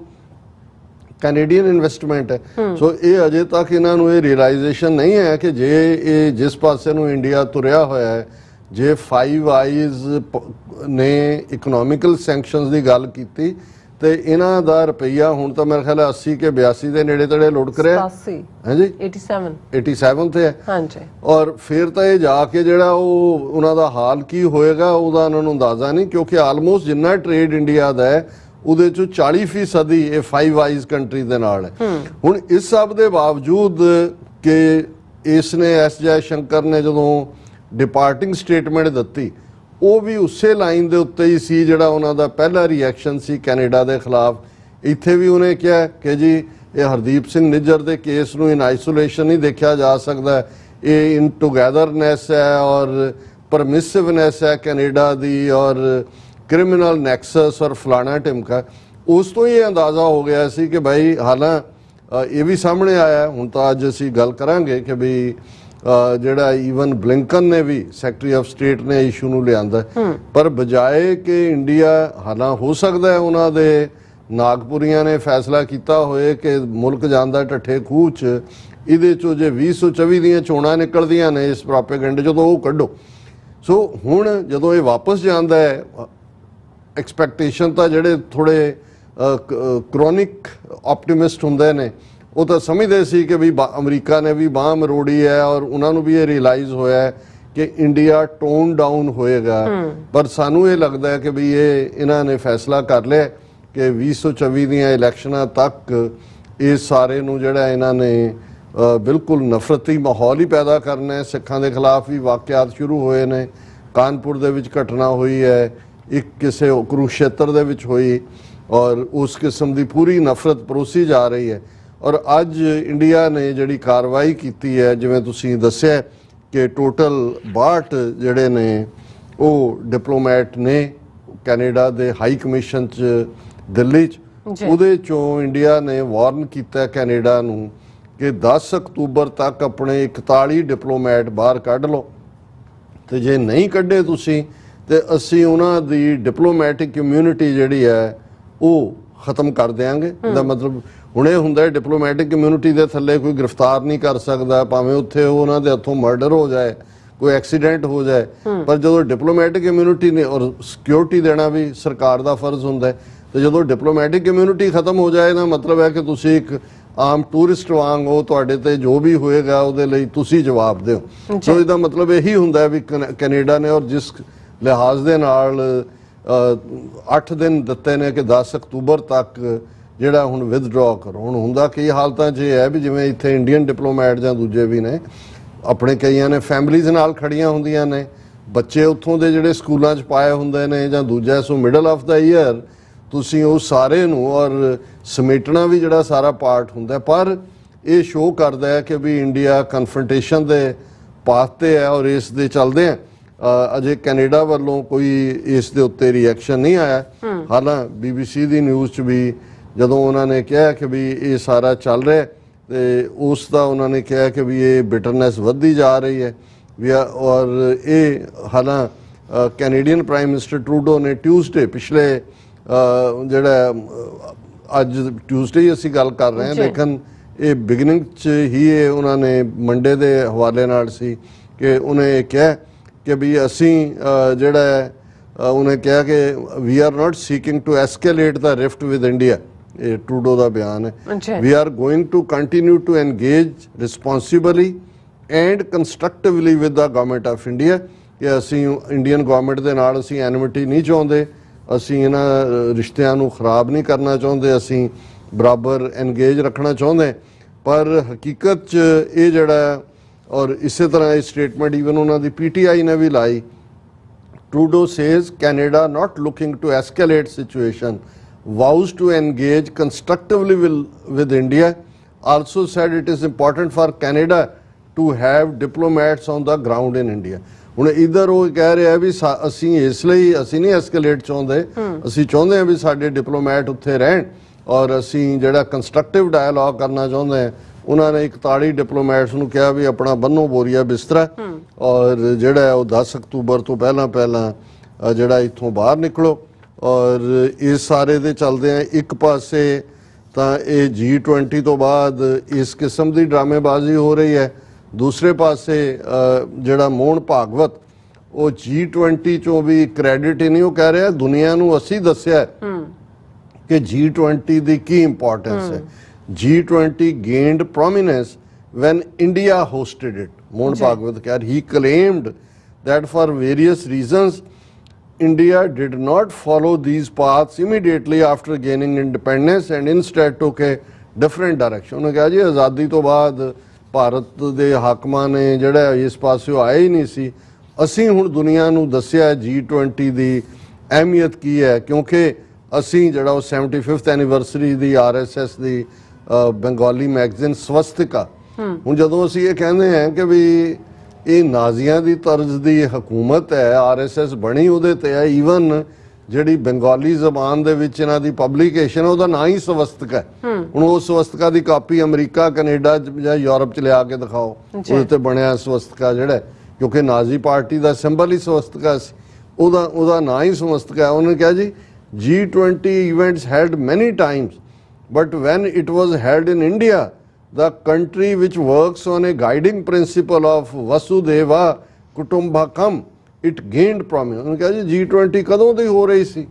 ਕੈਨੇਡੀਅਨ ਇਨਵੈਸਟਮੈਂਟ ਹੈ। ਸੋ ਇਹ ਅਜੇ ਤੱਕ ਇਹਨਾਂ ਨੂੰ ਇਹ ਰਿਅਲਾਈਜੇਸ਼ਨ ਨਹੀਂ ਹੈ ਕਿ ਜੇ ਇਹ ਜਿਸ ਪਾਸੇ ਨੂੰ ਇੰਡੀਆ ਤੁਰਿਆ ਹੋਇਆ ਹੈ, ਜੇ ਫਾਈਵ ਆਈਜ਼ ਨੇ ਇਕਨੋਮਿਕਲ ਸੈਂਕਸ਼ਨਸ ਦੀ ਗੱਲ ਕੀਤੀ ਤੇ ਇਹਨਾਂ ਦਾ ਰੁਪਈਆ ਹੁਣ ਤਾਂ ਮੇਰੇ ਖਿਆਲ 80 ਕੇ 82 ਦੇ ਨੇੜੇ ਤੇੜੇ ਲੁੜਕ ਰਿਹਾ ਹੈ ਜੀ, 87 ਤੇ ਹੈ। ਹਾਂਜੀ। ਔਰ ਫਿਰ ਤਾਂ ਇਹ ਜਾ ਕੇ ਜਿਹੜਾ ਉਹ ਉਹਨਾਂ ਦਾ ਹਾਲ ਕੀ ਹੋਏਗਾ ਉਹਦਾ ਉਹਨਾਂ ਨੂੰ ਅੰਦਾਜ਼ਾ ਨਹੀਂ, ਕਿਉਂਕਿ ਆਲਮੋਸਟ ਜਿੰਨਾ ਟ੍ਰੇਡ ਇੰਡੀਆ ਦਾ ਹੈ ਉਹਦੇ ਚੋਂ 40% ਇਹ ਫਾਈਵ ਆਈਜ਼ ਕੰਟਰੀ ਦੇ ਨਾਲ ਹੈ। ਹੁਣ ਇਸ ਸਭ ਦੇ ਬਾਵਜੂਦ ਕਿ ਇਸ ਨੇ ਐਸ ਜੈ ਸ਼ੰਕਰ ਨੇ ਜਦੋਂ ਡਿਪਾਰਟਿੰਗ ਸਟੇਟਮੈਂਟ ਦਿੱਤੀ, ਉਹ ਵੀ ਉਸੇ ਲਾਈਨ ਦੇ ਉੱਤੇ ਹੀ ਸੀ ਜਿਹੜਾ ਉਹਨਾਂ ਦਾ ਪਹਿਲਾ ਰਿਐਕਸ਼ਨ ਸੀ ਕੈਨੇਡਾ ਦੇ ਖਿਲਾਫ। ਇੱਥੇ ਵੀ ਉਹਨੇ ਕਿਹਾ ਕਿ ਜੀ ਇਹ ਹਰਦੀਪ ਸਿੰਘ ਨਿੱਜਰ ਦੇ ਕੇਸ ਨੂੰ ਇਨ ਆਈਸੋਲੇਸ਼ਨ ਨਹੀਂ ਦੇਖਿਆ ਜਾ ਸਕਦਾ, ਇਹ ਇਨ ਟੁਗੈਦਰਨੈਸ ਹੈ ਔਰ ਪਰਮਿਸਿਵਨੈਸ ਹੈ ਕੈਨੇਡਾ ਦੀ, ਔਰ ਕ੍ਰਿਮੀਨਲ ਨੈਕਸਸ ਔਰ ਫਲਾਣਾ ਟਿਮਕਾ। ਉਸ ਤੋਂ ਇਹ ਅੰਦਾਜ਼ਾ ਹੋ ਗਿਆ ਸੀ ਕਿ ਭਾਈ ਹਾਲਾਂ ਇਹ ਵੀ ਸਾਹਮਣੇ ਆਇਆ, ਹੁਣ ਤਾਂ ਅੱਜ ਅਸੀਂ ਗੱਲ ਕਰਾਂਗੇ ਕਿ ਵੀ ਜਿਹੜਾ ਈਵਨ ਬਲਿੰਕਨ ਨੇ ਵੀ ਸੈਕਟਰੀ ਆਫ ਸਟੇਟ ਨੇ ਇਸ਼ੂ ਨੂੰ ਲਿਆਂਦਾ, ਪਰ ਬਜਾਏ ਕਿ ਇੰਡੀਆ, ਹਾਲਾਂ ਹੋ ਸਕਦਾ ਹੈ ਉਹਨਾਂ ਦੇ ਨਾਗਪੁਰੀਆਂ ਨੇ ਫੈਸਲਾ ਕੀਤਾ ਹੋਏ ਕਿ ਮੁਲਕ ਜਾਂਦਾ ਢੱਠੇ ਖੂਹ 'ਚ, ਇਹਦੇ 'ਚੋਂ ਜੇ 2024 ਦੀਆਂ ਚੋਣਾਂ ਨਿਕਲਦੀਆਂ ਨੇ ਇਸ ਪ੍ਰੋਪੇਗੈਂਡੇ ਜਦੋਂ ਉਹ ਕੱਢੋ। ਸੋ ਹੁਣ ਜਦੋਂ ਇਹ ਵਾਪਸ ਜਾਂਦਾ ਹੈ, ਐਕਸਪੈਕਟੇਸ਼ਨ ਤਾਂ ਜਿਹੜੇ ਥੋੜੇ ਕ੍ਰੋਨਿਕ ਆਪਟੀਮਿਸਟ ਹੁੰਦੇ ਨੇ ਉਹ ਤਾਂ ਸਮਝਦੇ ਸੀ ਕਿ ਵੀ ਅਮਰੀਕਾ ਨੇ ਵੀ ਬਾਂਹ ਮਰੋੜੀ ਹੈ ਔਰ ਉਹਨਾਂ ਨੂੰ ਵੀ ਇਹ ਰਿਅਲਾਈਜ਼ ਹੋਇਆ ਹੈ ਕਿ ਇੰਡੀਆ ਟੋਨ ਡਾਊਨ ਹੋਏਗਾ। ਪਰ ਸਾਨੂੰ ਇਹ ਲੱਗਦਾ ਹੈ ਕਿ ਵੀ ਇਹਨਾਂ ਨੇ ਫੈਸਲਾ ਕਰ ਲਿਆ ਕਿ 2024 ਦੀਆਂ ਇਲੈਕਸ਼ਨਾਂ ਤੱਕ ਇਸ ਸਾਰੇ ਨੂੰ ਜਿਹੜਾ ਇਹਨਾਂ ਨੇ ਬਿਲਕੁਲ ਨਫ਼ਰਤੀ ਮਾਹੌਲ ਹੀ ਪੈਦਾ ਕਰਨਾ ਹੈ। ਸਿੱਖਾਂ ਦੇ ਖਿਲਾਫ ਵੀ ਵਾਕਿਆਤ ਸ਼ੁਰੂ ਹੋਏ ਨੇ, ਕਾਨਪੁਰ ਦੇ ਵਿੱਚ ਘਟਨਾ ਹੋਈ ਹੈ, ਇੱਕ ਕਿਸੇ ਕੁਰੂਕਸ਼ੇਤਰ ਦੇ ਵਿੱਚ ਹੋਈ, ਔਰ ਉਸ ਕਿਸਮ ਦੀ ਪੂਰੀ ਨਫ਼ਰਤ ਪਰੋਸੀ ਜਾ ਰਹੀ ਹੈ। ਔਰ ਅੱਜ ਇੰਡੀਆ ਨੇ ਜਿਹੜੀ ਕਾਰਵਾਈ ਕੀਤੀ ਹੈ, ਜਿਵੇਂ ਤੁਸੀਂ ਦੱਸਿਆ ਕਿ ਟੋਟਲ 62 ਜਿਹੜੇ ਨੇ ਉਹ ਡਿਪਲੋਮੈਟ ਨੇ ਕੈਨੇਡਾ ਦੇ ਹਾਈ ਕਮਿਸ਼ਨ 'ਚ ਦਿੱਲੀ 'ਚ, ਉਹਦੇ 'ਚੋਂ ਇੰਡੀਆ ਨੇ ਵਾਰਨ ਕੀਤਾ ਕੈਨੇਡਾ ਨੂੰ ਕਿ 10 ਅਕਤੂਬਰ ਤੱਕ ਆਪਣੇ 41 ਡਿਪਲੋਮੈਟ ਬਾਹਰ ਕੱਢ ਲਓ, ਤੇ ਜੇ ਨਹੀਂ ਕੱਢੇ ਤੁਸੀਂ ਤੇ ਅਸੀਂ ਉਹਨਾਂ ਦੀ ਡਿਪਲੋਮੈਟਿਕ ਕਮਿਊਨਿਟੀ ਜਿਹੜੀ ਹੈ ਉਹ ਖਤਮ ਕਰ ਦਿਆਂਗੇ। ਇਹਦਾ ਮਤਲਬ ਹੁਣ ਇਹ ਹੁੰਦਾ ਡਿਪਲੋਮੈਟਿਕ ਕਮਿਊਨਿਟੀ ਦੇ ਥੱਲੇ ਕੋਈ ਗ੍ਰਿਫਤਾਰ ਨਹੀਂ ਕਰ ਸਕਦਾ, ਭਾਵੇਂ ਉੱਥੇ ਉਹਨਾਂ ਦੇ ਹੱਥੋਂ ਮਰਡਰ ਹੋ ਜਾਏ, ਕੋਈ ਐਕਸੀਡੈਂਟ ਹੋ ਜਾਏ, ਪਰ ਜਦੋਂ ਡਿਪਲੋਮੈਟਿਕ ਕਮਿਊਨਿਟੀ ਨੇ, ਔਰ ਸਿਕਿਉਰਿਟੀ ਦੇਣਾ ਵੀ ਸਰਕਾਰ ਦਾ ਫਰਜ਼ ਹੁੰਦਾ ਹੈ, ਤੇ ਜਦੋਂ ਡਿਪਲੋਮੈਟਿਕ ਕਮਿਊਨਿਟੀ ਖਤਮ ਹੋ ਜਾਏ ਨਾ ਮਤਲਬ ਹੈ ਕਿ ਤੁਸੀਂ ਇੱਕ ਆਮ ਟੂਰਿਸਟ ਵਾਂਗ ਹੋ, ਤੁਹਾਡੇ ਤੇ ਜੋ ਵੀ ਹੋਏਗਾ ਉਹਦੇ ਲਈ ਤੁਸੀਂ ਜਵਾਬ ਦਿਓ। ਸੋ ਇਹਦਾ ਮਤਲਬ ਇਹੀ ਹੁੰਦਾ ਵੀ ਕੈਨੇਡਾ ਨੇ, ਔਰ ਜਿਸ ਲਿਹਾਜ਼ ਦੇ ਨਾਲ 8 ਦਿਨ ਦਿੱਤੇ ਨੇ ਕਿ 10 ਅਕਤੂਬਰ ਤੱਕ ਜਿਹੜਾ ਹੁਣ ਵਿਦਡਰਾ ਕਰੋ। ਹੁਣ ਹੁੰਦਾ ਕਈ ਹਾਲਤਾਂ 'ਚ ਇਹ ਹੈ ਵੀ ਜਿਵੇਂ ਇੱਥੇ ਇੰਡੀਅਨ ਡਿਪਲੋਮੈਟ ਜਾਂ ਦੂਜੇ ਵੀ ਨੇ, ਆਪਣੇ ਕਈਆਂ ਨੇ ਫੈਮਿਲੀਜ਼ ਨਾਲ ਖੜੀਆਂ ਹੁੰਦੀਆਂ ਨੇ, ਬੱਚੇ ਉੱਥੋਂ ਦੇ ਜਿਹੜੇ ਸਕੂਲਾਂ 'ਚ ਪਾਏ ਹੁੰਦੇ ਨੇ ਜਾਂ ਦੂਜਾ, ਸੋ ਮਿਡਲ ਆਫ ਦਾ ਈਅਰ ਤੁਸੀਂ ਉਹ ਸਾਰੇ ਨੂੰ ਔਰ ਸਮੇਟਣਾ ਵੀ ਜਿਹੜਾ ਸਾਰਾ ਪਾਰਟ ਹੁੰਦਾ। ਪਰ ਇਹ ਸ਼ੋਅ ਕਰਦਾ ਹੈ ਕਿ ਵੀ ਇੰਡੀਆ ਕਨਫਰੰਟੇਸ਼ਨ ਦੇ ਪਾਥ ਤੇ ਹੈ ਔਰ ਇਸ ਦੇ ਚੱਲਦੇ ਆ। ਅਜੇ ਕੈਨੇਡਾ ਵੱਲੋਂ ਕੋਈ ਇਸ ਦੇ ਉੱਤੇ ਰਿਐਕਸ਼ਨ ਨਹੀਂ ਆਇਆ। ਹਾਲਾਂ BBC ਦੀ ਨਿਊਜ਼ 'ਚ ਵੀ ਜਦੋਂ ਉਹਨਾਂ ਨੇ ਕਿਹਾ ਕਿ ਵੀ ਇਹ ਸਾਰਾ ਚੱਲ ਰਿਹਾ ਤੇ ਉਸ ਦਾ ਉਹਨਾਂ ਨੇ ਕਿਹਾ ਕਿ ਵੀ ਇਹ ਬਿਟਰਨੈਸ ਵੱਧਦੀ ਜਾ ਰਹੀ ਹੈ ਵੀ, ਔਰ ਇਹ ਹਾਲਾਂ ਕੈਨੇਡੀਅਨ ਪ੍ਰਾਈਮ ਮਿਨਿਸਟਰ ਟਰੂਡੋ ਨੇ ਟਿਊਜ਼ਡੇ ਪਿਛਲੇ ਜਿਹੜਾ ਅੱਜ ਟਿਊਜ਼ਡੇ ਅਸੀਂ ਗੱਲ ਕਰ ਰਹੇ ਹਾਂ, ਲੇਕਿਨ ਇਹ ਬਿਗਨਿੰਗ 'ਚ ਹੀ ਇਹ ਉਹਨਾਂ ਨੇ ਮੰਡੇ ਦੇ ਹਵਾਲੇ ਨਾਲ ਸੀ ਕਿ ਉਹਨੇ ਕਿਹਾ ਕਿ ਵੀ ਅਸੀਂ ਜਿਹੜਾ ਉਹਨੇ ਕਿਹਾ ਕਿ we are not seeking to escalate the rift with India. ਇਹ ਟਰੂਡੋ ਦਾ ਬਿਆਨ ਹੈ। We are going to continue to engage responsibly and constructively with the government of India, ਕਿ ਅਸੀਂ ਇੰਡੀਅਨ ਗਵਰਨਮੈਂਟ ਦੇ ਨਾਲ ਅਸੀਂ ਐਨਮਿਟੀ ਨਹੀਂ ਚਾਹੁੰਦੇ, ਅਸੀਂ ਇਹਨਾਂ ਰਿਸ਼ਤਿਆਂ ਨੂੰ ਖਰਾਬ ਨਹੀਂ ਕਰਨਾ ਚਾਹੁੰਦੇ, ਅਸੀਂ ਬਰਾਬਰ ਐਨਗੇਜ ਰੱਖਣਾ ਚਾਹੁੰਦੇ। ਪਰ ਹਕੀਕਤ 'ਚ ਇਹ ਜਿਹੜਾ, ਔਰ ਇਸੇ ਤਰ੍ਹਾਂ ਇਹ ਸਟੇਟਮੈਂਟ ਈਵਨ ਉਹਨਾਂ ਦੀ PTI ਨੇ ਵੀ ਲਾਈ, Trudeau says Canada not looking to escalate situation, vows to engage constructively with India, also said it is important for Canada to have diplomats on the ground in India। ਹੁਣ ਇਧਰ ਉਹ ਕਹਿ ਰਿਹਾ ਵੀ ਅਸੀਂ ਇਸ ਲਈ ਅਸੀਂ ਨਹੀਂ ਐਸਕੇਲੇਟ ਚਾਹੁੰਦੇ, ਅਸੀਂ ਚਾਹੁੰਦੇ ਹਾਂ ਵੀ ਸਾਡੇ ਡਿਪਲੋਮੈਟ ਉੱਥੇ ਰਹਿਣ ਔਰ ਅਸੀਂ ਜਿਹੜਾ ਕੰਸਟਰਕਟਿਵ ਡਾਇਲੌਗ ਕਰਨਾ ਚਾਹੁੰਦੇ ਹਾਂ। ਉਹਨਾਂ ਨੇ 41 ਡਿਪਲੋਮੈਟਸ ਨੂੰ ਕਿਹਾ ਵੀ ਆਪਣਾ ਬੰਨੋ ਬੋਰੀਆ ਬਿਸਤਰਾ ਔਰ ਜਿਹੜਾ ਉਹ 10 ਅਕਤੂਬਰ ਤੋਂ ਪਹਿਲਾਂ ਜਿਹੜਾ ਇੱਥੋਂ ਬਾਹਰ ਨਿਕਲੋ। ਔਰ ਇਸ ਸਾਰੇ ਦੇ ਚੱਲਦੇ ਆ ਇੱਕ ਪਾਸੇ ਤਾਂ ਇਹ G20 ਤੋਂ ਬਾਅਦ ਇਸ ਕਿਸਮ ਦੀ ਡਰਾਮੇਬਾਜ਼ੀ ਹੋ ਰਹੀ ਹੈ, ਦੂਸਰੇ ਪਾਸੇ ਜਿਹੜਾ ਮੋਹਨ ਭਾਗਵਤ ਉਹ G20 ਚੋਂ ਵੀ ਕ੍ਰੈਡਿਟ ਹੀ ਨਹੀਂ ਉਹ ਕਹਿ ਰਿਹਾ ਦੁਨੀਆ ਨੂੰ ਅਸੀਂ ਦੱਸਿਆ ਕਿ G20 ਦੀ ਕੀ ਇੰਪੋਰਟੈਂਸ ਹੈ। G20 gained prominence when India hosted it, Mohan Bhagwat kya he claimed that for various reasons India did not follow these paths immediately after gaining independence and instead took a different direction। ਉਹਨੇ ਕਿਹਾ ਜੀ ਆਜ਼ਾਦੀ ਤੋਂ ਬਾਅਦ ਭਾਰਤ ਦੇ ਹਾਕਮਾਂ ਨੇ ਜਿਹੜਾ ਇਸ ਪਾਸਿਓਂ ਆਏ ਹੀ ਨਹੀਂ ਸੀ, ਅਸੀਂ ਹੁਣ ਦੁਨੀਆ ਨੂੰ ਦੱਸਿਆ G20 ਦੀ ਅਹਿਮੀਅਤ ਕੀ ਹੈ, ਕਿਉਂਕਿ ਅਸੀਂ ਜਿਹੜਾ ਉਹ 75th ਐਨੀਵਰਸਰੀ ਦੀ RSS ਦੀ ਬੰਗਾਲੀ ਮੈਗਜ਼ੀਨ ਸਵਸਤਿਕਾ, ਹੁਣ ਜਦੋਂ ਅਸੀਂ ਇਹ ਕਹਿੰਦੇ ਹਾਂ ਕਿ ਵੀ ਇਹ ਨਾਜ਼ੀਆਂ ਦੀ ਤਰਜ਼ ਦੀ ਹਕੂਮਤ ਹੈ, RSS ਬਣੀ ਉਹਦੇ ਤੇ ਹੈ, ਈਵਨ ਜਿਹੜੀ ਬੰਗਾਲੀ ਜ਼ਬਾਨ ਦੇ ਵਿੱਚ ਇਹਨਾਂ ਦੀ ਪਬਲੀਕੇਸ਼ਨ ਉਹਦਾ ਨਾਂ ਹੀ ਸਵਸਤਿਕਾ ਹੈ। ਹੁਣ ਉਹ ਸਵਸਤਿਕਾ ਦੀ ਕਾਪੀ ਅਮਰੀਕਾ ਕੈਨੇਡਾ ਜਾਂ ਯੂਰਪ 'ਚ ਲਿਆ ਕੇ ਦਿਖਾਓ, ਉਹਦੇ ਤੇ ਬਣਿਆ ਸਵਸਤਿਕਾ ਜਿਹੜਾ, ਕਿਉਂਕਿ ਨਾਜ਼ੀ ਪਾਰਟੀ ਦਾ ਸਿੰਬਲ ਹੀ ਸਵਸਤਿਕਾ ਸੀ, ਉਹਦਾ ਨਾਂ ਹੀ ਸਵਸਤਿਕਾ। ਉਹਨੇ ਕਿਹਾ ਜੀ G20 events held many times, but when it was held in India, the country which works on a guiding principle of Vasudhaiva Kutumbakam, it gained prominence। ਉਹਨੇ ਕਿਹਾ ਜੀ G20 ਕਦੋਂ ਦੀ ਹੋ ਰਹੀ ਸੀ,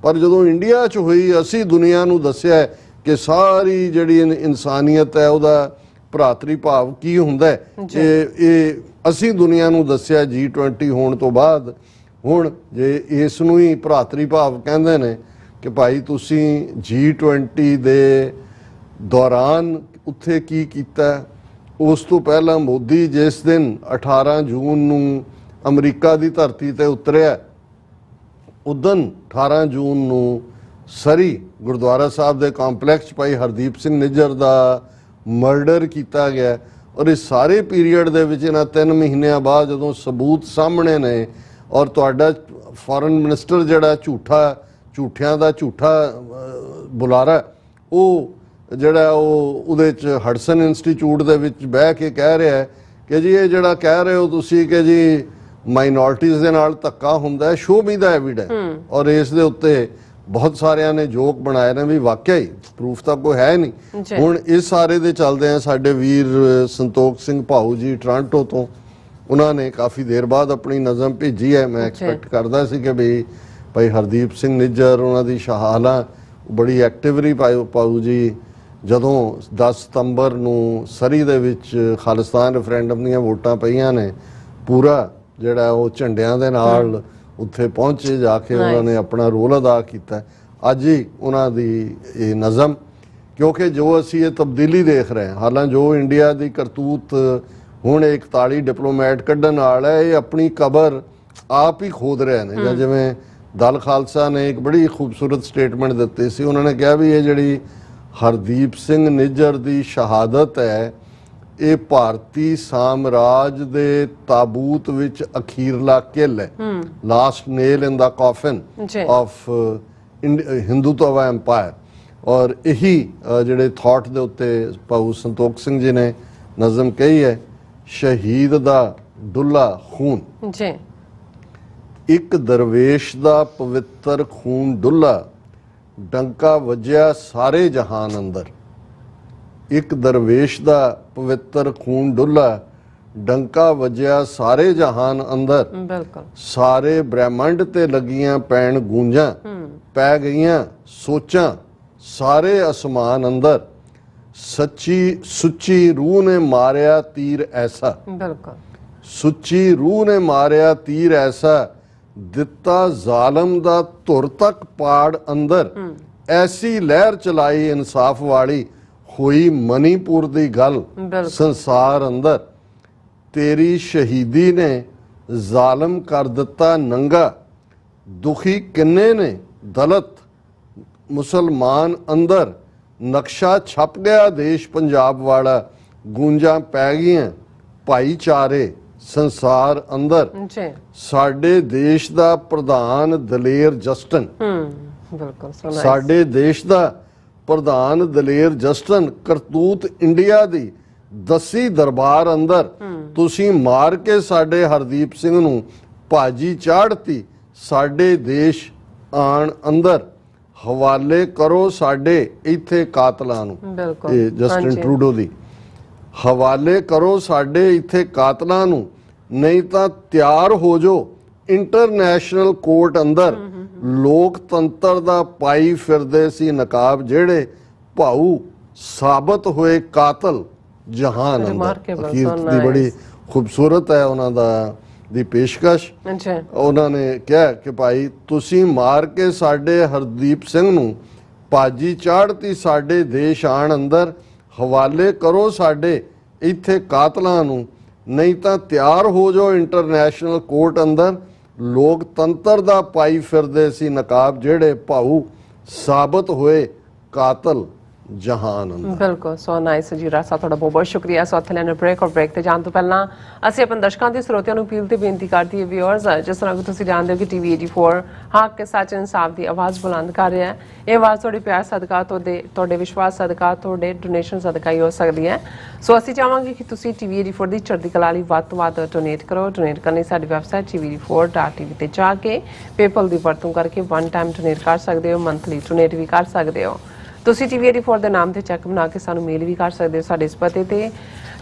ਪਰ ਜਦੋਂ ਇੰਡੀਆ 'ਚ ਹੋਈ ਅਸੀਂ ਦੁਨੀਆ ਨੂੰ ਦੱਸਿਆ ਕਿ ਸਾਰੀ ਜਿਹੜੀ ਇਨਸਾਨੀਅਤ ਹੈ ਉਹਦਾ ਭਰਾਤਰੀ ਭਾਵ ਕੀ ਹੁੰਦਾ ਹੈ, ਇਹ ਅਸੀਂ ਦੁਨੀਆ ਨੂੰ ਦੱਸਿਆ G20 ਹੋਣ ਤੋਂ ਬਾਅਦ। ਹੁਣ ਜੇ ਇਸ ਨੂੰ ਹੀ ਭਰਾਤਰੀ ਭਾਵ ਕਹਿੰਦੇ ਨੇ ਕਿ ਭਾਈ ਤੁਸੀਂ G20 ਦੇ ਦੌਰਾਨ ਉੱਥੇ ਕੀ ਕੀਤਾ, ਉਸ ਤੋਂ ਪਹਿਲਾਂ ਮੋਦੀ ਜਿਸ ਦਿਨ 18 ਜੂਨ ਨੂੰ ਅਮਰੀਕਾ ਦੀ ਧਰਤੀ ਤੇ ਉਤਰਿਆ, ਉਦਨ 18 ਜੂਨ ਨੂੰ ਸਰੀ ਗੁਰਦੁਆਰਾ ਸਾਹਿਬ ਦੇ ਕੰਪਲੈਕਸ 'ਚ ਭਾਈ ਹਰਦੀਪ ਸਿੰਘ ਨਿੱਜਰ ਦਾ ਮਰਡਰ ਕੀਤਾ ਗਿਆ। ਔਰ ਇਸ ਸਾਰੇ ਪੀਰੀਅਡ ਦੇ ਵਿੱਚ ਇਹਨਾਂ 3 ਮਹੀਨਿਆਂ ਬਾਅਦ ਜਦੋਂ ਸਬੂਤ ਸਾਹਮਣੇ ਨੇ ਔਰ ਤੁਹਾਡਾ ਫੋਰਨ ਮਿਨਿਸਟਰ ਜਿਹੜਾ ਝੂਠਿਆਂ ਦਾ ਝੂਠਾ ਬੁਲਾਰਾ, ਉਹ ਜਿਹੜਾ ਉਹਦੇ 'ਚ ਹਡਸਨ ਇੰਸਟੀਚਿਊਟ ਦੇ ਵਿੱਚ ਬਹਿ ਕੇ ਕਹਿ ਰਿਹਾ ਹੈ ਕਿ ਜੀ ਇਹ ਜਿਹੜਾ ਕਹਿ ਰਹੇ ਹੋ ਤੁਸੀਂ ਕਿ ਜੀ ਮਾਈਨੋਰਟੀਜ਼ ਦੇ ਨਾਲ ਧੱਕਾ ਹੁੰਦਾ ਹੈ, ਸ਼ੋ ਮੀ ਦਾ ਐਵੀਡੈਂਸ। ਔਰ ਇਸ ਦੇ ਉੱਤੇ ਬਹੁਤ ਸਾਰਿਆਂ ਨੇ ਜੋਕ ਬਣਾਏ ਨੇ ਵੀ ਵਾਕਿਆ ਹੀ ਪ੍ਰੂਫ ਤਾਂ ਕੋਈ ਹੈ ਨਹੀਂ। ਹੁਣ ਇਸ ਸਾਰੇ ਦੇ ਚੱਲਦੇ ਆ ਸਾਡੇ ਵੀਰ ਸੰਤੋਖ ਸਿੰਘ ਭਾਊ ਜੀ ਟੋਰਾਂਟੋ ਤੋਂ, ਉਹਨਾਂ ਨੇ ਕਾਫੀ ਦੇਰ ਬਾਅਦ ਆਪਣੀ ਨਜ਼ਮ ਭੇਜੀ ਹੈ। ਮੈਂ ਐਕਸਪੈਕਟ ਕਰਦਾ ਸੀ ਕਿ ਵੀ ਭਾਈ ਹਰਦੀਪ ਸਿੰਘ ਨਿੱਜਰ ਉਹਨਾਂ ਦੀ ਸ਼ਹਾਲਾ ਬੜੀ ਐਕਟਿਵਲੀ ਭਾਊ ਜੀ ਜਦੋਂ 10 ਸਤੰਬਰ ਨੂੰ ਸਰੀ ਦੇ ਵਿੱਚ ਖਾਲਿਸਤਾਨ ਰੈਫਰੈਂਡਮ ਦੀਆਂ ਵੋਟਾਂ ਪਈਆਂ ਨੇ, ਪੂਰਾ ਜਿਹੜਾ ਉਹ ਝੰਡਿਆਂ ਦੇ ਨਾਲ ਉੱਥੇ ਪਹੁੰਚੇ, ਜਾ ਕੇ ਉਹਨਾਂ ਨੇ ਆਪਣਾ ਰੋਲ ਅਦਾ ਕੀਤਾ। ਅੱਜ ਹੀ ਉਹਨਾਂ ਦੀ ਇਹ ਨਜ਼ਮ, ਕਿਉਂਕਿ ਜੋ ਅਸੀਂ ਇਹ ਤਬਦੀਲੀ ਦੇਖ ਰਹੇ ਹਾਂ, ਹਾਲਾਂਕਿ ਜੋ ਇੰਡੀਆ ਦੀ ਕਰਤੂਤ ਹੁਣ 41 ਡਿਪਲੋਮੈਟ ਕੱਢਣ ਨਾਲ ਹੈ, ਇਹ ਆਪਣੀ ਕਬਰ ਆਪ ਹੀ ਖੋਦ ਰਹੇ ਨੇ। ਜਾਂ ਜਿਵੇਂ ਦਲ ਖਾਲਸਾ ਨੇ ਇੱਕ ਬੜੀ ਖੂਬਸੂਰਤ ਸਟੇਟਮੈਂਟ ਦਿੱਤੀ ਸੀ, ਉਹਨਾਂ ਨੇ ਕਿਹਾ ਵੀ ਇਹ ਜਿਹੜੀ ਹਰਦੀਪ ਸਿੰਘ ਨਿੱਜਰ ਦੀ ਸ਼ਹਾਦਤ ਹੈ, ਇਹ ਭਾਰਤੀ ਸਾਮਰਾਜ ਦੇ ਤਾਬੂਤ ਵਿੱਚ ਅਖੀਰਲਾ ਕਿੱਲ ਹੈ, last nail in the coffin of Hindutva empire. ਔਰ ਇਹੀ ਜਿਹੜੇ ਥਾਟ ਦੇ ਉੱਤੇ ਭਾਊ ਸੰਤੋਖ ਸਿੰਘ ਜੀ ਨੇ ਨਜ਼ਮ ਕਹੀ ਹੈ, ਸ਼ਹੀਦ ਦਾ ਡੁੱਲਾ ਖੂਨ ਜੀ, ਇੱਕ ਦਰਵੇਸ਼ ਦਾ ਪਵਿੱਤਰ ਖੂਨ ਡੁੱਲਾ, ਡੰਕਾ ਵੱਜਿਆ ਸਾਰੇ ਜਹਾਨ ਅੰਦਰ। ਇੱਕ ਦਰਵੇਸ਼ ਦਾ ਪਵਿੱਤਰ ਖੂਨ ਡੁੱਲਾ, ਡੰਕਾ ਵੱਜਿਆ ਸਾਰੇ ਜਹਾਨ ਅੰਦਰ। ਬਿਲਕੁਲ ਸਾਰੇ ਬ੍ਰਹਿਮੰਡ ਤੇ ਲੱਗੀਆਂ ਪੈਣ ਗੂੰਜਾਂ, ਪੈ ਗਈਆਂ ਸੋਚਾਂ ਸਾਰੇ ਅਸਮਾਨ ਅੰਦਰ। ਸੱਚੀ ਸੁੱਚੀ ਰੂਹ ਨੇ ਮਾਰਿਆ ਤੀਰ ਐਸਾ, ਬਿਲਕੁਲ ਸੁੱਚੀ ਰੂਹ ਨੇ ਮਾਰਿਆ ਤੀਰ ਐਸਾ, ਦਿੱਤਾ ਜ਼ਾਲਮ ਦਾ ਧੁਰ ਤੱਕ ਪਾੜ ਅੰਦਰ। ਐਸੀ ਲਹਿਰ ਚਲਾਈ ਇਨਸਾਫ ਵਾਲੀ, ਹੋਈ ਮਨੀਪੁਰ ਦੀ ਗੱਲ ਸੰਸਾਰ ਅੰਦਰ। ਤੇਰੀ ਸ਼ਹੀਦੀ ਨੇ ਜ਼ਾਲਮ ਕਰ ਦਿੱਤਾ ਨੰਗਾ, ਦੁਖੀ ਕਿੰਨੇ ਨੇ ਦਲਿਤ ਮੁਸਲਮਾਨ ਅੰਦਰ। ਨਕਸ਼ਾ ਛਪ ਗਿਆ ਦੇਸ਼ ਪੰਜਾਬ ਵਾਲਾ, ਗੂੰਜਾਂ ਪੈ ਗਈਆਂ ਭਾਈਚਾਰੇ ਸੰਸਾਰ ਅੰਦਰ। ਸਾਡੇ ਦੇਸ਼ ਦਾ ਪ੍ਰਧਾਨ ਦਲੇਰ ਜਸਟਨ, ਬਿਲਕੁਲ ਸਾਡੇ ਦੇਸ਼ ਦਾ ਪ੍ਰਧਾਨ ਦਲੇਰ ਜਸਟਨ, ਕਰਤੂਤ ਇੰਡੀਆ ਦੀ ਦਸੀ ਦਰਬਾਰ ਅੰਦਰ। ਤੁਸੀਂ ਮਾਰ ਕੇ ਸਾਡੇ ਹਰਦੀਪ ਸਿੰਘ ਨੂੰ ਭਾਜੀ ਚਾੜਤੀ, ਸਾਡੇ ਦੇਸ਼ ਆਣ ਅੰਦਰ। ਹਵਾਲੇ ਕਰੋ ਸਾਡੇ ਇੱਥੇ ਕਾਤਲਾਂ ਨੂੰ, ਇਹ ਜਸਟਿਨ ਟਰੂਡੋ ਦੀ, ਹਵਾਲੇ ਕਰੋ ਸਾਡੇ ਇੱਥੇ ਕਾਤਲਾਂ ਨੂੰ, ਨਹੀਂ ਤਾਂ ਤਿਆਰ ਹੋ ਜਾਓ ਇੰਟਰਨੈਸ਼ਨਲ ਕੋਰਟ ਅੰਦਰ। ਲੋਕਤੰਤਰ ਦਾ ਪਾਈ ਫਿਰਦੇ ਸੀ ਨਕਾਬ, ਜਿਹੜੇ ਭਾਊ ਸਾਬਤ ਹੋਏ ਕਾਤਲ ਜਹਾਨ ਅੰਦਰ। ਅਖੀਰ ਦੀ ਬੜੀ ਖੂਬਸੂਰਤ ਹੈ ਉਹਨਾਂ ਦੀ ਪੇਸ਼ਕਸ਼। ਉਹਨਾਂ ਨੇ ਕਿਹਾ ਕਿ ਭਾਈ ਤੁਸੀਂ ਮਾਰ ਕੇ ਸਾਡੇ ਹਰਦੀਪ ਸਿੰਘ ਨੂੰ ਭਾਜੀ ਚਾੜਤੀ, ਸਾਡੇ ਦੇਸ਼ ਆਣ ਅੰਦਰ। ਹਵਾਲੇ ਕਰੋ ਸਾਡੇ ਇੱਥੇ ਕਾਤਲਾਂ ਨੂੰ, ਨਹੀਂ ਤਾਂ ਤਿਆਰ ਹੋ ਜਾਓ ਇੰਟਰਨੈਸ਼ਨਲ ਕੋਰਟ ਅੰਦਰ। ਲੋਕਤੰਤਰ ਦਾ ਪਾਈ ਫਿਰਦੇ ਸੀ ਨਕਾਬ, ਜਿਹੜੇ ਭਾਊ ਸਾਬਤ ਹੋਏ ਕਾਤਲ ਜਹਾਨ ਅੰਦਰ। ਬਿਲਕੁਲ ਸੋ ਨਾਈਸ ਜੀ ਰਾਸਾ, ਤੁਹਾਡਾ ਬਹੁਤ ਬਹੁਤ ਸ਼ੁਕਰੀਆ। ਸੋ ਇੱਥੇ ਲੈਣੇ ਬ੍ਰੇਕ, ਔਰ ਬ੍ਰੇਕ ਤੇ ਜਾਣ ਤੋਂ ਪਹਿਲਾਂ ਅਸੀਂ ਆਪਣੇ ਦਰਸ਼ਕਾਂ ਤੇ ਸਰੋਤਿਆਂ ਨੂੰ ਅਪੀਲ ਤੇ ਬੇਨਤੀ ਕਰਦੀ ਹੈ ਵਿਊਅਰਸ, ਜਿਸ ਤਰ੍ਹਾਂ ਕਿ ਤੁਸੀਂ ਜਾਣਦੇ ਹੋ ਕਿ TV 84 ਹੱਕ ਕੇ ਸੱਚ ਇਨਸਾਫ ਦੀ ਆਵਾਜ਼ ਬੁਲੰਦ ਕਰ ਰਿਹਾ ਹੈ। ਇਹ ਆਵਾਜ਼ ਤੁਹਾਡੇ ਪਿਆਰ ਸਦਕਾ, ਤੁਹਾਡੇ ਵਿਸ਼ਵਾਸ ਸਦਕਾ, ਤੁਹਾਡੇ ਡੋਨੇਸ਼ਨ ਸਦਕਾ ਹੀ ਹੋ ਸਕਦੀ ਹੈ। ਸੋ ਅਸੀਂ ਚਾਹਾਂਗੇ ਕਿ ਤੁਸੀਂ TV 84 ਦੀ ਚੜ੍ਹਦੀ ਕਲਾ ਲਈ ਵੱਧ ਤੋਂ ਵੱਧ ਡੋਨੇਟ ਕਰੋ। ਡੋਨੇਟ ਕਰਨ ਲਈ ਸਾਡੀ ਵੈਬਸਾਈਟ tv84.tv ਤੇ ਜਾ ਕੇ ਪੇਪਲ ਦੀ ਵਰਤੋਂ ਕਰਕੇ ਵਨ ਟਾਈਮ ਡੋਨੇਟ ਕਰ ਸਕਦੇ ਹੋ, ਮੰਥਲੀ ਡੋਨੇਟ ਵੀ ਕਰ ਸਕਦੇ ਹੋ। ਤੁਸੀਂ TV 84 ਦੇ ਨਾਮ ਤੇ ਚੈੱਕ ਬਣਾ ਕੇ ਸਾਨੂੰ ਮੇਲ ਵੀ ਕਰ ਸਕਦੇ ਹੋ ਸਾਡੇ ਇਸ ਪਤੇ ਤੇ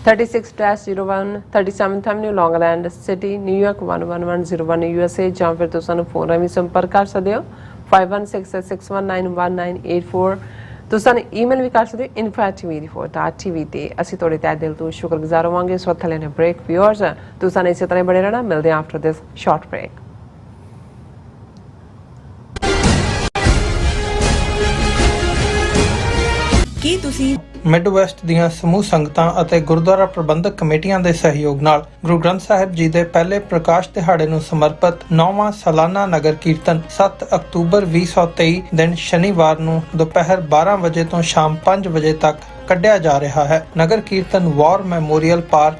36-01 37th Avenue, Long Island City, New York 11101 USA, ਜਾਂ ਫਿਰ ਤੁਸੀਂ ਸਾਨੂੰ ਫੋਨ ਰਾਹੀਂ ਸੰਪਰਕ ਕਰ ਸਕਦੇ ਹੋ 5166191984। ਤੁਸੀਂ ਸਾਨੂੰ ਈਮੇਲ ਵੀ ਕਰ ਸਕਦੇ ਹੋ info@tv84.tv ਤੇ। ਅਸੀਂ ਤੁਹਾਡੇ ਤਹਿ ਦਿਲ ਤੋਂ ਸ਼ੁਕਰਗੁਜ਼ਾਰ ਹੋਵਾਂਗੇ। ਸੋ ਥੱਲੇ ਨੇ ਬ੍ਰੇਕ ਵਿਊਅਰਸ, ਤੁਸੀਂ ਸਾਨੂੰ ਇਸੇ ਤਰ੍ਹਾਂ ਬਣੇ ਰਹਿਣਾ। ਮਿਲਦੇ ਹਾਂ ਆਫਟਰ ਦਿਸ ਸ਼ਾਰਟ ਬ੍ਰੇਕ। ਕੀ ਤੁਸੀਂ ਮਿਡਵੈਸਟ ਦੀਆਂ ਸਮੂਹ ਸੰਗਤਾਂ ਅਤੇ ਗੁਰਦੁਆਰਾ ਪ੍ਰਬੰਧਕ ਕਮੇਟੀਆਂ ਦੇ ਸਹਿਯੋਗ ਨਾਲ ਗੁਰੂ ਗ੍ਰੰਥ ਸਾਹਿਬ ਜੀ ਦੇ ਪਹਿਲੇ ਪ੍ਰਕਾਸ਼ ਦਿਹਾੜੇ ਨੂੰ ਸਮਰਪਿਤ 9ਵਾਂ ਸਾਲਾਨਾ ਨਗਰ ਕੀਰਤਨ 7 ਅਕਤੂਬਰ 2023 ਦਿਨ ਸ਼ਨੀਵਾਰ ਨੂੰ ਦੁਪਹਿਰ 12 ਵਜੇ ਤੋਂ ਸ਼ਾਮ 5 ਵਜੇ ਤੱਕ ਕੱਢਿਆ ਜਾ ਰਿਹਾ ਹੈ। ਨਗਰ ਕੀਰਤਨ ਵਾਰ ਮੈਮੋਰੀਅਲ ਪਾਰਕ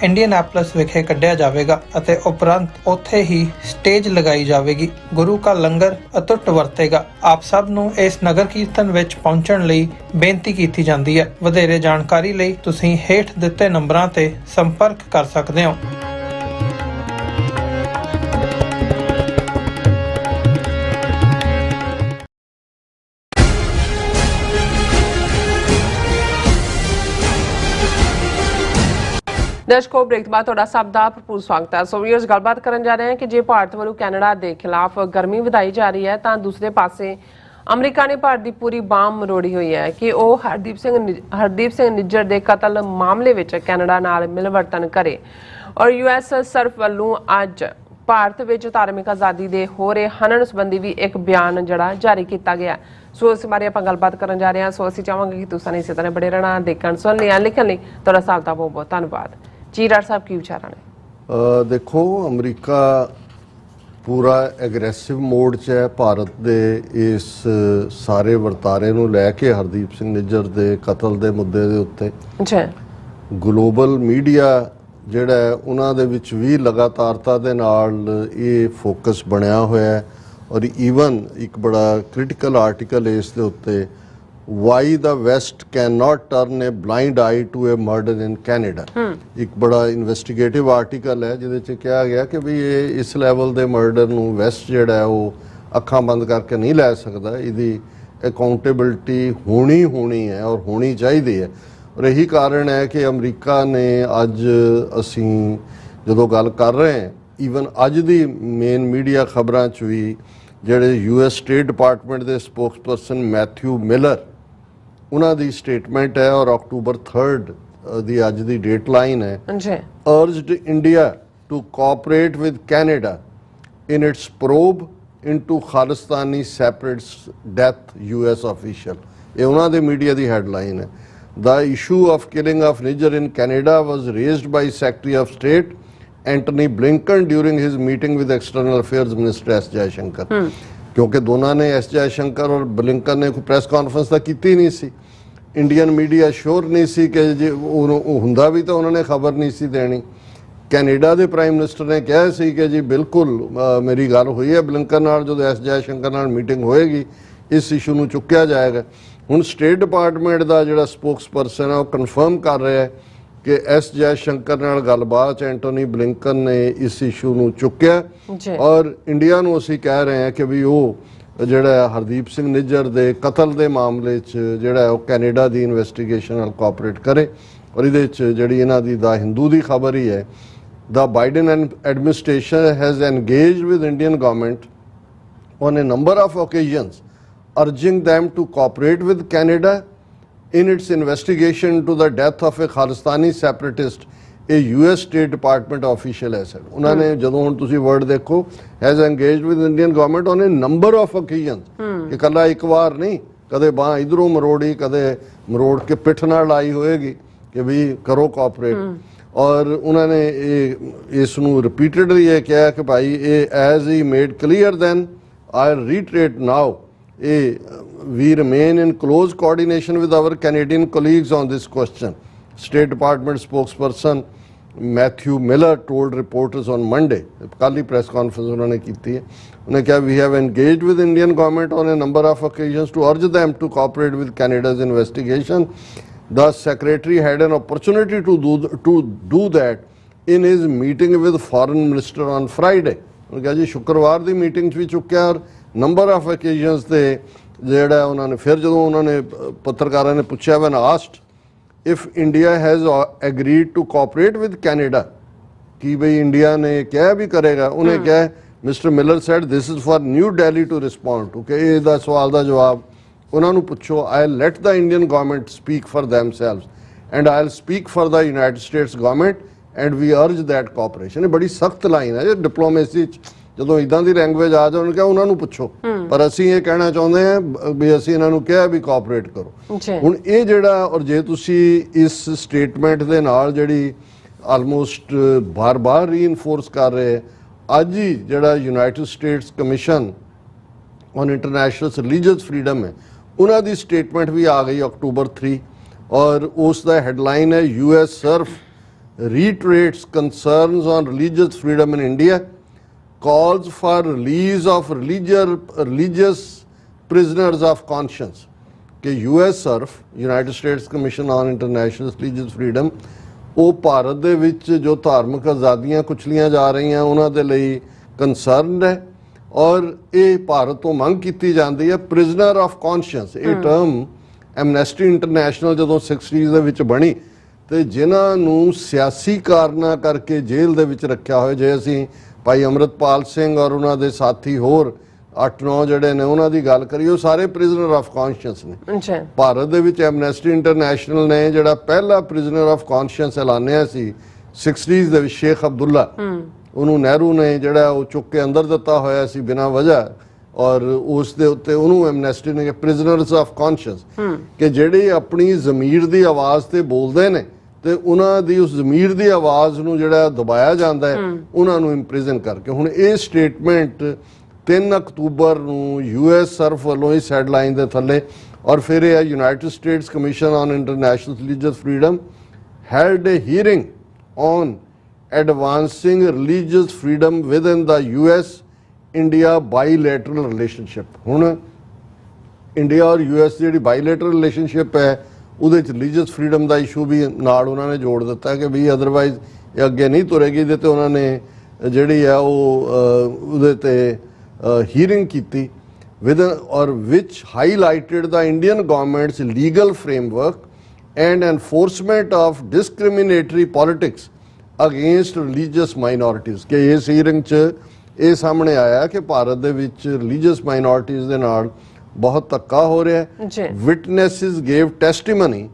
ਇੰਡੀਅਨੈਪਲਸ ਵਿਖੇ ਕੱਢਿਆ ਜਾਵੇਗਾ ਅਤੇ ਉਪਰੰਤ ਉੱਥੇ ਹੀ ਸਟੇਜ ਲਗਾਈ ਜਾਵੇਗੀ। ਗੁਰੂ ਕਾ ਲੰਗਰ ਅਟੁੱਟ ਵਰਤੇਗਾ। ਆਪ ਸਭ ਨੂੰ ਇਸ ਨਗਰ ਕੀਰਤਨ ਵਿੱਚ ਪਹੁੰਚਣ ਲਈ ਬੇਨਤੀ ਕੀਤੀ ਜਾਂਦੀ ਹੈ। ਵਧੇਰੇ ਜਾਣਕਾਰੀ ਲਈ ਤੁਸੀਂ ਹੇਠ ਦਿੱਤੇ ਨੰਬਰਾਂ ਤੇ ਸੰਪਰਕ ਕਰ ਸਕਦੇ ਹੋ। ਦਰਸ਼ਕੋ, ਬ੍ਰੇਕ ਤੋਂ ਬਾਅਦ ਤੁਹਾਡਾ ਸਭ ਦਾ ਭਰਪੂਰ ਸਵਾਗਤ ਹੈ। ਸੋ ਵੀਅਰਸ, ਗੱਲਬਾਤ ਕਰਨ ਜਾ ਰਹੇ ਹਾਂ ਕਿ ਜੇ ਭਾਰਤ ਵੱਲੋਂ ਕੈਨੇਡਾ ਦੇ ਖਿਲਾਫ ਗਰਮੀ ਵਧਾਈ ਜਾ ਰਹੀ ਹੈ ਤਾਂ ਦੂਸਰੇ ਪਾਸੇ ਅਮਰੀਕਾ ਨੇ ਭਾਰਤ ਦੀ ਪੂਰੀ ਬਾਂਹ ਮਰੋੜੀ ਹੋਈ ਹੈ ਕਿ ਉਹ ਹਰਦੀਪ ਸਿੰਘ ਨਿੱਜਰ ਦੇ ਕਤਲ ਮਾਮਲੇ ਵਿੱਚ ਕੈਨੇਡਾ ਨਾਲ ਮਿਲਵਰਤਨ ਕਰੇ। ਔਰ ਯੂਐਸ ਸਰਫ ਵੱਲੋਂ ਅੱਜ ਭਾਰਤ ਵਿੱਚ ਧਾਰਮਿਕ ਆਜ਼ਾਦੀ ਦੇ ਹੋ ਰਹੇ ਹਨਨ ਸੰਬੰਧੀ ਵੀ ਇੱਕ ਬਿਆਨ ਜਿਹੜਾ ਜਾਰੀ ਕੀਤਾ ਗਿਆ। ਸੋ ਇਸ ਬਾਰੇ ਆਪਾਂ ਗੱਲਬਾਤ ਕਰਨ ਜਾ ਰਹੇ ਹਾਂ। ਸੋ ਅਸੀਂ ਚਾਹਾਂਗੇ ਕਿ ਤੁਸੀਂ ਇਸੇ ਤਰ੍ਹਾਂ ਬੜੇ ਰਹਿਣਾ, ਦੇਖਣ ਸੁਣ ਲਿਆ, ਲਿਖਣ ਲਈ ਤੁਹਾਡਾ ਸਭ ਦਾ ਬਹੁਤ ਬਹੁਤ ਧੰਨਵਾਦ। ਜੀ ਡਾਕਟਰ ਸਾਹਿਬ, ਕੀ ਵਿਚਾਰਾਂ ਨੇ? ਦੇਖੋ, ਅਮਰੀਕਾ ਪੂਰਾ ਐਗਰੈਸਿਵ ਮੋਡ 'ਚ ਹੈ ਭਾਰਤ ਦੇ ਇਸ ਸਾਰੇ ਵਰਤਾਰੇ ਨੂੰ ਲੈ ਕੇ, ਹਰਦੀਪ ਸਿੰਘ ਨਿੱਜਰ ਦੇ ਕਤਲ ਦੇ ਮੁੱਦੇ ਦੇ ਉੱਤੇ। ਜੀ, ਗਲੋਬਲ ਮੀਡੀਆ ਜਿਹੜਾ ਹੈ ਉਹਨਾਂ ਦੇ ਵਿੱਚ ਵੀ ਲਗਾਤਾਰਤਾ ਦੇ ਨਾਲ ਇਹ ਫੋਕਸ ਬਣਿਆ ਹੋਇਆ ਹੈ। ਔਰ ਈਵਨ ਇੱਕ ਬੜਾ ਕ੍ਰਿਟੀਕਲ ਆਰਟੀਕਲ ਇਸ ਦੇ ਉੱਤੇ, why the West can not turn a blind eye to a murder in Canada, ਇੱਕ ਬੜਾ ਇਨਵੈਸਟੀਗੇਟਿਵ ਆਰਟੀਕਲ ਹੈ ਜਿਹਦੇ 'ਚ ਕਿਹਾ ਗਿਆ ਕਿ ਵੀ ਇਹ ਇਸ ਲੈਵਲ ਦੇ ਮਰਡਰ ਨੂੰ ਵੈਸਟ ਜਿਹੜਾ ਹੈ ਉਹ ਅੱਖਾਂ ਬੰਦ ਕਰਕੇ ਨਹੀਂ ਲੈ ਸਕਦਾ। ਇਹਦੀ ਅਕਾਊਂਟੇਬਿਲਟੀ ਹੋਣੀ ਹੈ ਔਰ ਹੋਣੀ ਚਾਹੀਦੀ ਹੈ। ਔਰ ਇਹੀ ਕਾਰਨ ਹੈ ਕਿ ਅਮਰੀਕਾ ਨੇ ਅੱਜ, ਅਸੀਂ ਜਦੋਂ ਗੱਲ ਕਰ ਰਹੇ ਹਾਂ, ਈਵਨ ਅੱਜ ਦੀ ਮੇਨ ਮੀਡੀਆ ਖਬਰਾਂ 'ਚ ਵੀ ਜਿਹੜੇ ਯੂਐਸ ਸਟੇਟ ਡਿਪਾਰਟਮੈਂਟ ਦੇ ਸਪੋਕਸਪਰਸਨ ਮੈਥਿਊ ਮਿਲਰ, ਉਹਨਾਂ ਦੀ ਸਟੇਟਮੈਂਟ ਹੈ ਔਰ ਅਕਤੂਬਰ 3 ਦੀ ਅੱਜ ਦੀ ਡੇਟ ਲਾਈਨ ਹੈ, urged India to cooperate with Canada in its probe into Khalistani separatists' death, US official। ਇਹ ਉਹਨਾਂ ਦੇ ਮੀਡੀਆ ਦੀ ਹੈਡਲਾਈਨ ਹੈ। The issue of killing of Niger in Canada was raised by Secretary of State Antony Blinken during his meeting with External Affairs Minister S. Jaishankar। ਕਿਉਂਕਿ ਦੋਨਾਂ ਨੇ, S Jaishankar ਔਰ Blinken ਨੇ, ਕੋਈ ਪ੍ਰੈਸ ਕਾਨਫਰੰਸ ਤਾਂ ਕੀਤੀ ਨਹੀਂ ਸੀ। ਇੰਡੀਅਨ ਮੀਡੀਆ ਸ਼ੋਰ ਨਹੀਂ ਸੀ ਕਿ ਜੇ ਉਹ ਹੁੰਦਾ ਵੀ ਤਾਂ ਉਹਨਾਂ ਨੇ ਖਬਰ ਨਹੀਂ ਸੀ ਦੇਣੀ। ਕੈਨੇਡਾ ਦੇ ਪ੍ਰਾਈਮ ਮਿਨਿਸਟਰ ਨੇ ਕਿਹਾ ਸੀ ਕਿ ਜੀ ਬਿਲਕੁਲ ਮੇਰੀ ਗੱਲ ਹੋਈ ਹੈ ਬਲਿੰਕਨ ਨਾਲ, ਜਦੋਂ ਐਸ ਜੈਸ਼ੰਕਰ ਨਾਲ ਮੀਟਿੰਗ ਹੋਏਗੀ ਇਸ ਇਸ਼ੂ ਨੂੰ ਚੁੱਕਿਆ ਜਾਏਗਾ। ਹੁਣ ਸਟੇਟ ਡਿਪਾਰਟਮੈਂਟ ਦਾ ਜਿਹੜਾ ਸਪੋਕਸਪਰਸਨ ਹੈ ਉਹ ਕਨਫਰਮ ਕਰ ਰਿਹਾ ਹੈ ਕਿ ਐਸ ਜੈਸ਼ੰਕਰ ਨਾਲ ਗੱਲਬਾਤ ਐਂਟੋਨੀ ਬਲਿੰਕਨ ਨੇ ਇਸ ਇਸ਼ੂ ਨੂੰ ਚੁੱਕਿਆ। ਔਰ ਇੰਡੀਆ ਨੂੰ ਅਸੀਂ ਕਹਿ ਰਹੇ ਹਾਂ ਕਿ ਵੀ ਉਹ ਜਿਹੜਾ ਹਰਦੀਪ ਸਿੰਘ ਨਿੱਜਰ ਦੇ ਕਤਲ ਦੇ ਮਾਮਲੇ 'ਚ ਜਿਹੜਾ ਉਹ ਕੈਨੇਡਾ ਦੀ ਇਨਵੈਸਟੀਗੇਸ਼ਨ ਨਾਲ ਕੋਆਪਰੇਟ ਕਰੇ। ਔਰ ਇਹਦੇ 'ਚ ਜਿਹੜੀ ਇਹਨਾਂ ਦੀ ਦਾ ਹਿੰਦੂ ਦੀ ਖਬਰ ਹੀ ਹੈ, the Biden administration has engaged with Indian government on a number of occasions, urging them to cooperate with Canada in its investigation into the death of a Khalistani separatist, a US State Department official has said। ਉਹਨਾਂ ਨੇ ਜਦੋਂ ਹੁਣ ਤੁਸੀਂ word ਦੇਖੋ, has engaged with Indian government on a number of occasions, ਕਿ ਕੱਲਾ ਇੱਕ ਵਾਰ ਨਹੀਂ, ਕਦੇ ਬਾਂਹ ਇਧਰੋਂ ਮਰੋੜੀ, ਕਦੇ ਮਰੋੜ ਕੇ ਪਿੱਠ ਨਾਲ ਲਾਈ ਹੋਏਗੀ ਕਿ ਵੀ ਕਰੋ ਕੋਆਪਰੇਟ। ਔਰ ਉਹਨਾਂ ਨੇ ਇਸ ਨੂੰ ਰਿਪੀਟਡਲੀ ਇਹ ਕਿਹਾ ਕਿ ਭਾਈ ਇਹ as he made clear then I reiterate now, we remain in close coordination with our Canadian colleagues on this question, State Department spokesperson Matthew Miller told reporters on Monday। ਕੱਲ੍ਹ ਹੀ ਪ੍ਰੈਸ ਕਾਨਫਰੰਸ ਉਹਨਾਂ ਨੇ ਕੀਤੀ ਹੈ। ਉਹਨੇ ਕਿਹਾ we have engaged with Indian government on a number of occasions to urge them to cooperate with Canada's investigation। The secretary had an opportunity to do that in his meeting with foreign minister on Friday। ਉਹਨੇ ਕਿਹਾ ਜੀ ਸ਼ੁੱਕਰਵਾਰ ਦੀ meeting 'ਚ ਵੀ ਚੁੱਕਿਆ ਔਰ number of occasions 'ਤੇ ਜਿਹੜਾ ਉਹਨਾਂ ਨੇ ਫਿਰ ਜਦੋਂ ਉਹਨਾਂ ਨੇ ਪੱਤਰਕਾਰਾਂ ਨੇ ਪੁੱਛਿਆ when asked if India has agreed to cooperate with Canada, ਕਿ ਬਈ ਇੰਡੀਆ ਨੇ ਕਿਹਾ ਵੀ ਕਰੇਗਾ, ਉਹਨੇ ਕਿਹਾ mister Miller said this is for New Delhi to respond to, ਕਿ ਇਹਦਾ ਸਵਾਲ ਦਾ ਜਵਾਬ ਉਹਨਾਂ ਨੂੰ ਪੁੱਛੋ। I let the Indian government speak for themselves and I will speak for the United States government and we urge that cooperation. ਇਹ ਬੜੀ ਸਖਤ ਲਾਈਨ ਹੈ। ਡਿਪਲੋਮੇਸੀ 'ਚ ਜਦੋਂ ਇੱਦਾਂ ਦੀ ਲੈਂਗੁਏਜ ਆ ਜਾਣ ਕਿ ਉਹਨਾਂ ਨੂੰ ਪੁੱਛੋ, ਪਰ ਅਸੀਂ ਇਹ ਕਹਿਣਾ ਚਾਹੁੰਦੇ ਹਾਂ ਵੀ ਅਸੀਂ ਇਹਨਾਂ ਨੂੰ ਕਿਹਾ ਵੀ ਕੋਆਪਰੇਟ ਕਰੋ। ਹੁਣ ਇਹ ਜਿਹੜਾ, ਔਰ ਜੇ ਤੁਸੀਂ ਇਸ ਸਟੇਟਮੈਂਟ ਦੇ ਨਾਲ ਜਿਹੜੀ ਆਲਮੋਸਟ ਬਾਰ-ਬਾਰ ਰੀਇਨਫੋਰਸ ਕਰ ਰਹੇ, ਅੱਜ ਹੀ ਜਿਹੜਾ United States commission on international religious freedom ਹੈ, ਉਹਨਾਂ ਦੀ ਸਟੇਟਮੈਂਟ ਵੀ ਆ ਗਈ ਅਕਤੂਬਰ 3, ਔਰ ਉਸ ਦਾ ਹੈਡਲਾਈਨ ਹੈ US Surf reiterates concerns on religious freedom in India, calls for release of religious prisoners of conscience. कि USCIRF United states commission on international religious freedom ਉਹ ਭਾਰਤ ਦੇ ਵਿੱਚ ਜੋ ਧਾਰਮਿਕ ਆਜ਼ਾਦੀਆਂ ਕੁਚਲੀਆਂ ਜਾ ਰਹੀਆਂ ਉਹਨਾਂ ਦੇ ਲਈ ਕੰਸਰਨ ਹੈ ਔਰ ਇਹ ਭਾਰਤ ਤੋਂ ਮੰਗ ਕੀਤੀ ਜਾਂਦੀ ਹੈ ਪ੍ਰਿਜ਼ਨਰ ਆਫ ਕੌਨਸ਼ੀਅੰਸ। ਇਹ ਟਰਮ ਐਮਨੈਸਟੀ ਇੰਟਰਨੈਸ਼ਨਲ ਜਦੋਂ 60s ਦੇ ਵਿੱਚ ਬਣੀ ਤੇ ਜਿਨ੍ਹਾਂ ਨੂੰ ਸਿਆਸੀ ਕਾਰਨਾਂ ਕਰਕੇ ਜੇਲ੍ਹ ਦੇ ਵਿੱਚ ਰੱਖਿਆ ਹੋਇਆ, ਜੇ ਅਸੀਂ ਭਾਈ ਅੰਮ੍ਰਿਤਪਾਲ ਸਿੰਘ ਔਰ ਉਹਨਾਂ ਦੇ ਸਾਥੀ ਹੋਰ 8-9 ਜਿਹੜੇ ਨੇ ਉਹਨਾਂ ਦੀ ਗੱਲ ਕਰੀਏ, ਉਹ ਸਾਰੇ ਪ੍ਰਿਜ਼ਨਰ ਆਫ ਕੌਨਸ਼ੀਅੰਸ ਨੇ। ਭਾਰਤ ਦੇ ਵਿੱਚ ਐਮਨੈਸਟੀ ਇੰਟਰਨੈਸ਼ਨਲ ਨੇ ਜਿਹੜਾ ਪਹਿਲਾ ਪ੍ਰਿਜ਼ਨਰ ਆਫ ਕੌਨਸ਼ੀਅੰਸ ਐਲਾਨਿਆ ਸੀ 60s ਦੇ ਵਿੱਚ, ਸ਼ੇਖ ਅਬਦੁੱਲਾ, ਉਹਨੂੰ ਨਹਿਰੂ ਨੇ ਜਿਹੜਾ ਉਹ ਚੁੱਕ ਕੇ ਅੰਦਰ ਦਿੱਤਾ ਹੋਇਆ ਸੀ ਬਿਨਾਂ ਵਜ੍ਹਾ, ਔਰ ਉਸ ਦੇ ਉੱਤੇ ਉਹਨੂੰ ਐਮਨੈਸਟੀ ਨੇ ਪ੍ਰਿਜ਼ਨਰਸ ਆਫ ਕੌਨਸ਼ੀਅੰਸ ਕਿ ਜਿਹੜੇ ਆਪਣੀ ਜ਼ਮੀਰ ਦੀ ਆਵਾਜ਼ ਤੇ ਬੋਲਦੇ ਨੇ ਤੇ ਉਹਨਾਂ ਦੀ ਉਸ ਜ਼ਮੀਰ ਦੀ ਆਵਾਜ਼ ਨੂੰ ਜਿਹੜਾ ਦਬਾਇਆ ਜਾਂਦਾ ਹੈ ਉਹਨਾਂ ਨੂੰ ਇੰਪ੍ਰਿਜ਼ਨ ਕਰਕੇ। ਹੁਣ ਇਹ ਸਟੇਟਮੈਂਟ 3 ਅਕਤੂਬਰ ਨੂੰ USCIRF ਵੱਲੋਂ ਇਸ ਹੈਡਲਾਈਨ ਦੇ ਥੱਲੇ, ਔਰ ਫਿਰ ਇਹ United States commission on international religious freedom held a hearing on advancing religious freedom within the US India bilateral relationship. ਹੁਣ ਇੰਡੀਆ ਔਰ US ਦੀ ਜਿਹੜੀ ਬਾਈਲੈਟਰਲ ਰਿਲੇਸ਼ਨਸ਼ਿਪ ਹੈ ਉਹਦੇ 'ਚ ਰਿਲੀਜੀਅਸ ਫਰੀडम ਦਾ ਇਸ਼ੂ ਵੀ ਨਾਲ ਉਹਨਾਂ ਨੇ ਜੋੜ ਦਿੱਤਾ ਕਿ ਵੀ ਅਦਰਵਾਈਜ਼ ਇਹ ਅੱਗੇ ਨਹੀਂ ਤੁਰੇਗੀ। ਇਹਦੇ 'ਤੇ ਉਹਨਾਂ ਨੇ ਜਿਹੜੀ ਹੈ ਉਹ ਉਹਦੇ 'ਤੇ ਹੀਅਰਿੰਗ ਕੀਤੀ with or which highlighted the Indian government's legal framework and enforcement of discriminatory politics against religious minorities। ਕਿ ਇਸ ਹੀਅਰਿੰਗ 'ਚ ਇਹ ਸਾਹਮਣੇ ਆਇਆ ਕਿ ਭਾਰਤ ਦੇ ਵਿੱਚ religious minorities ਦੇ ਨਾਲ ਬਹੁਤ ਧੱਕਾ ਹੋ ਰਿਹਾ ਹੈ। Witnesses gave testimony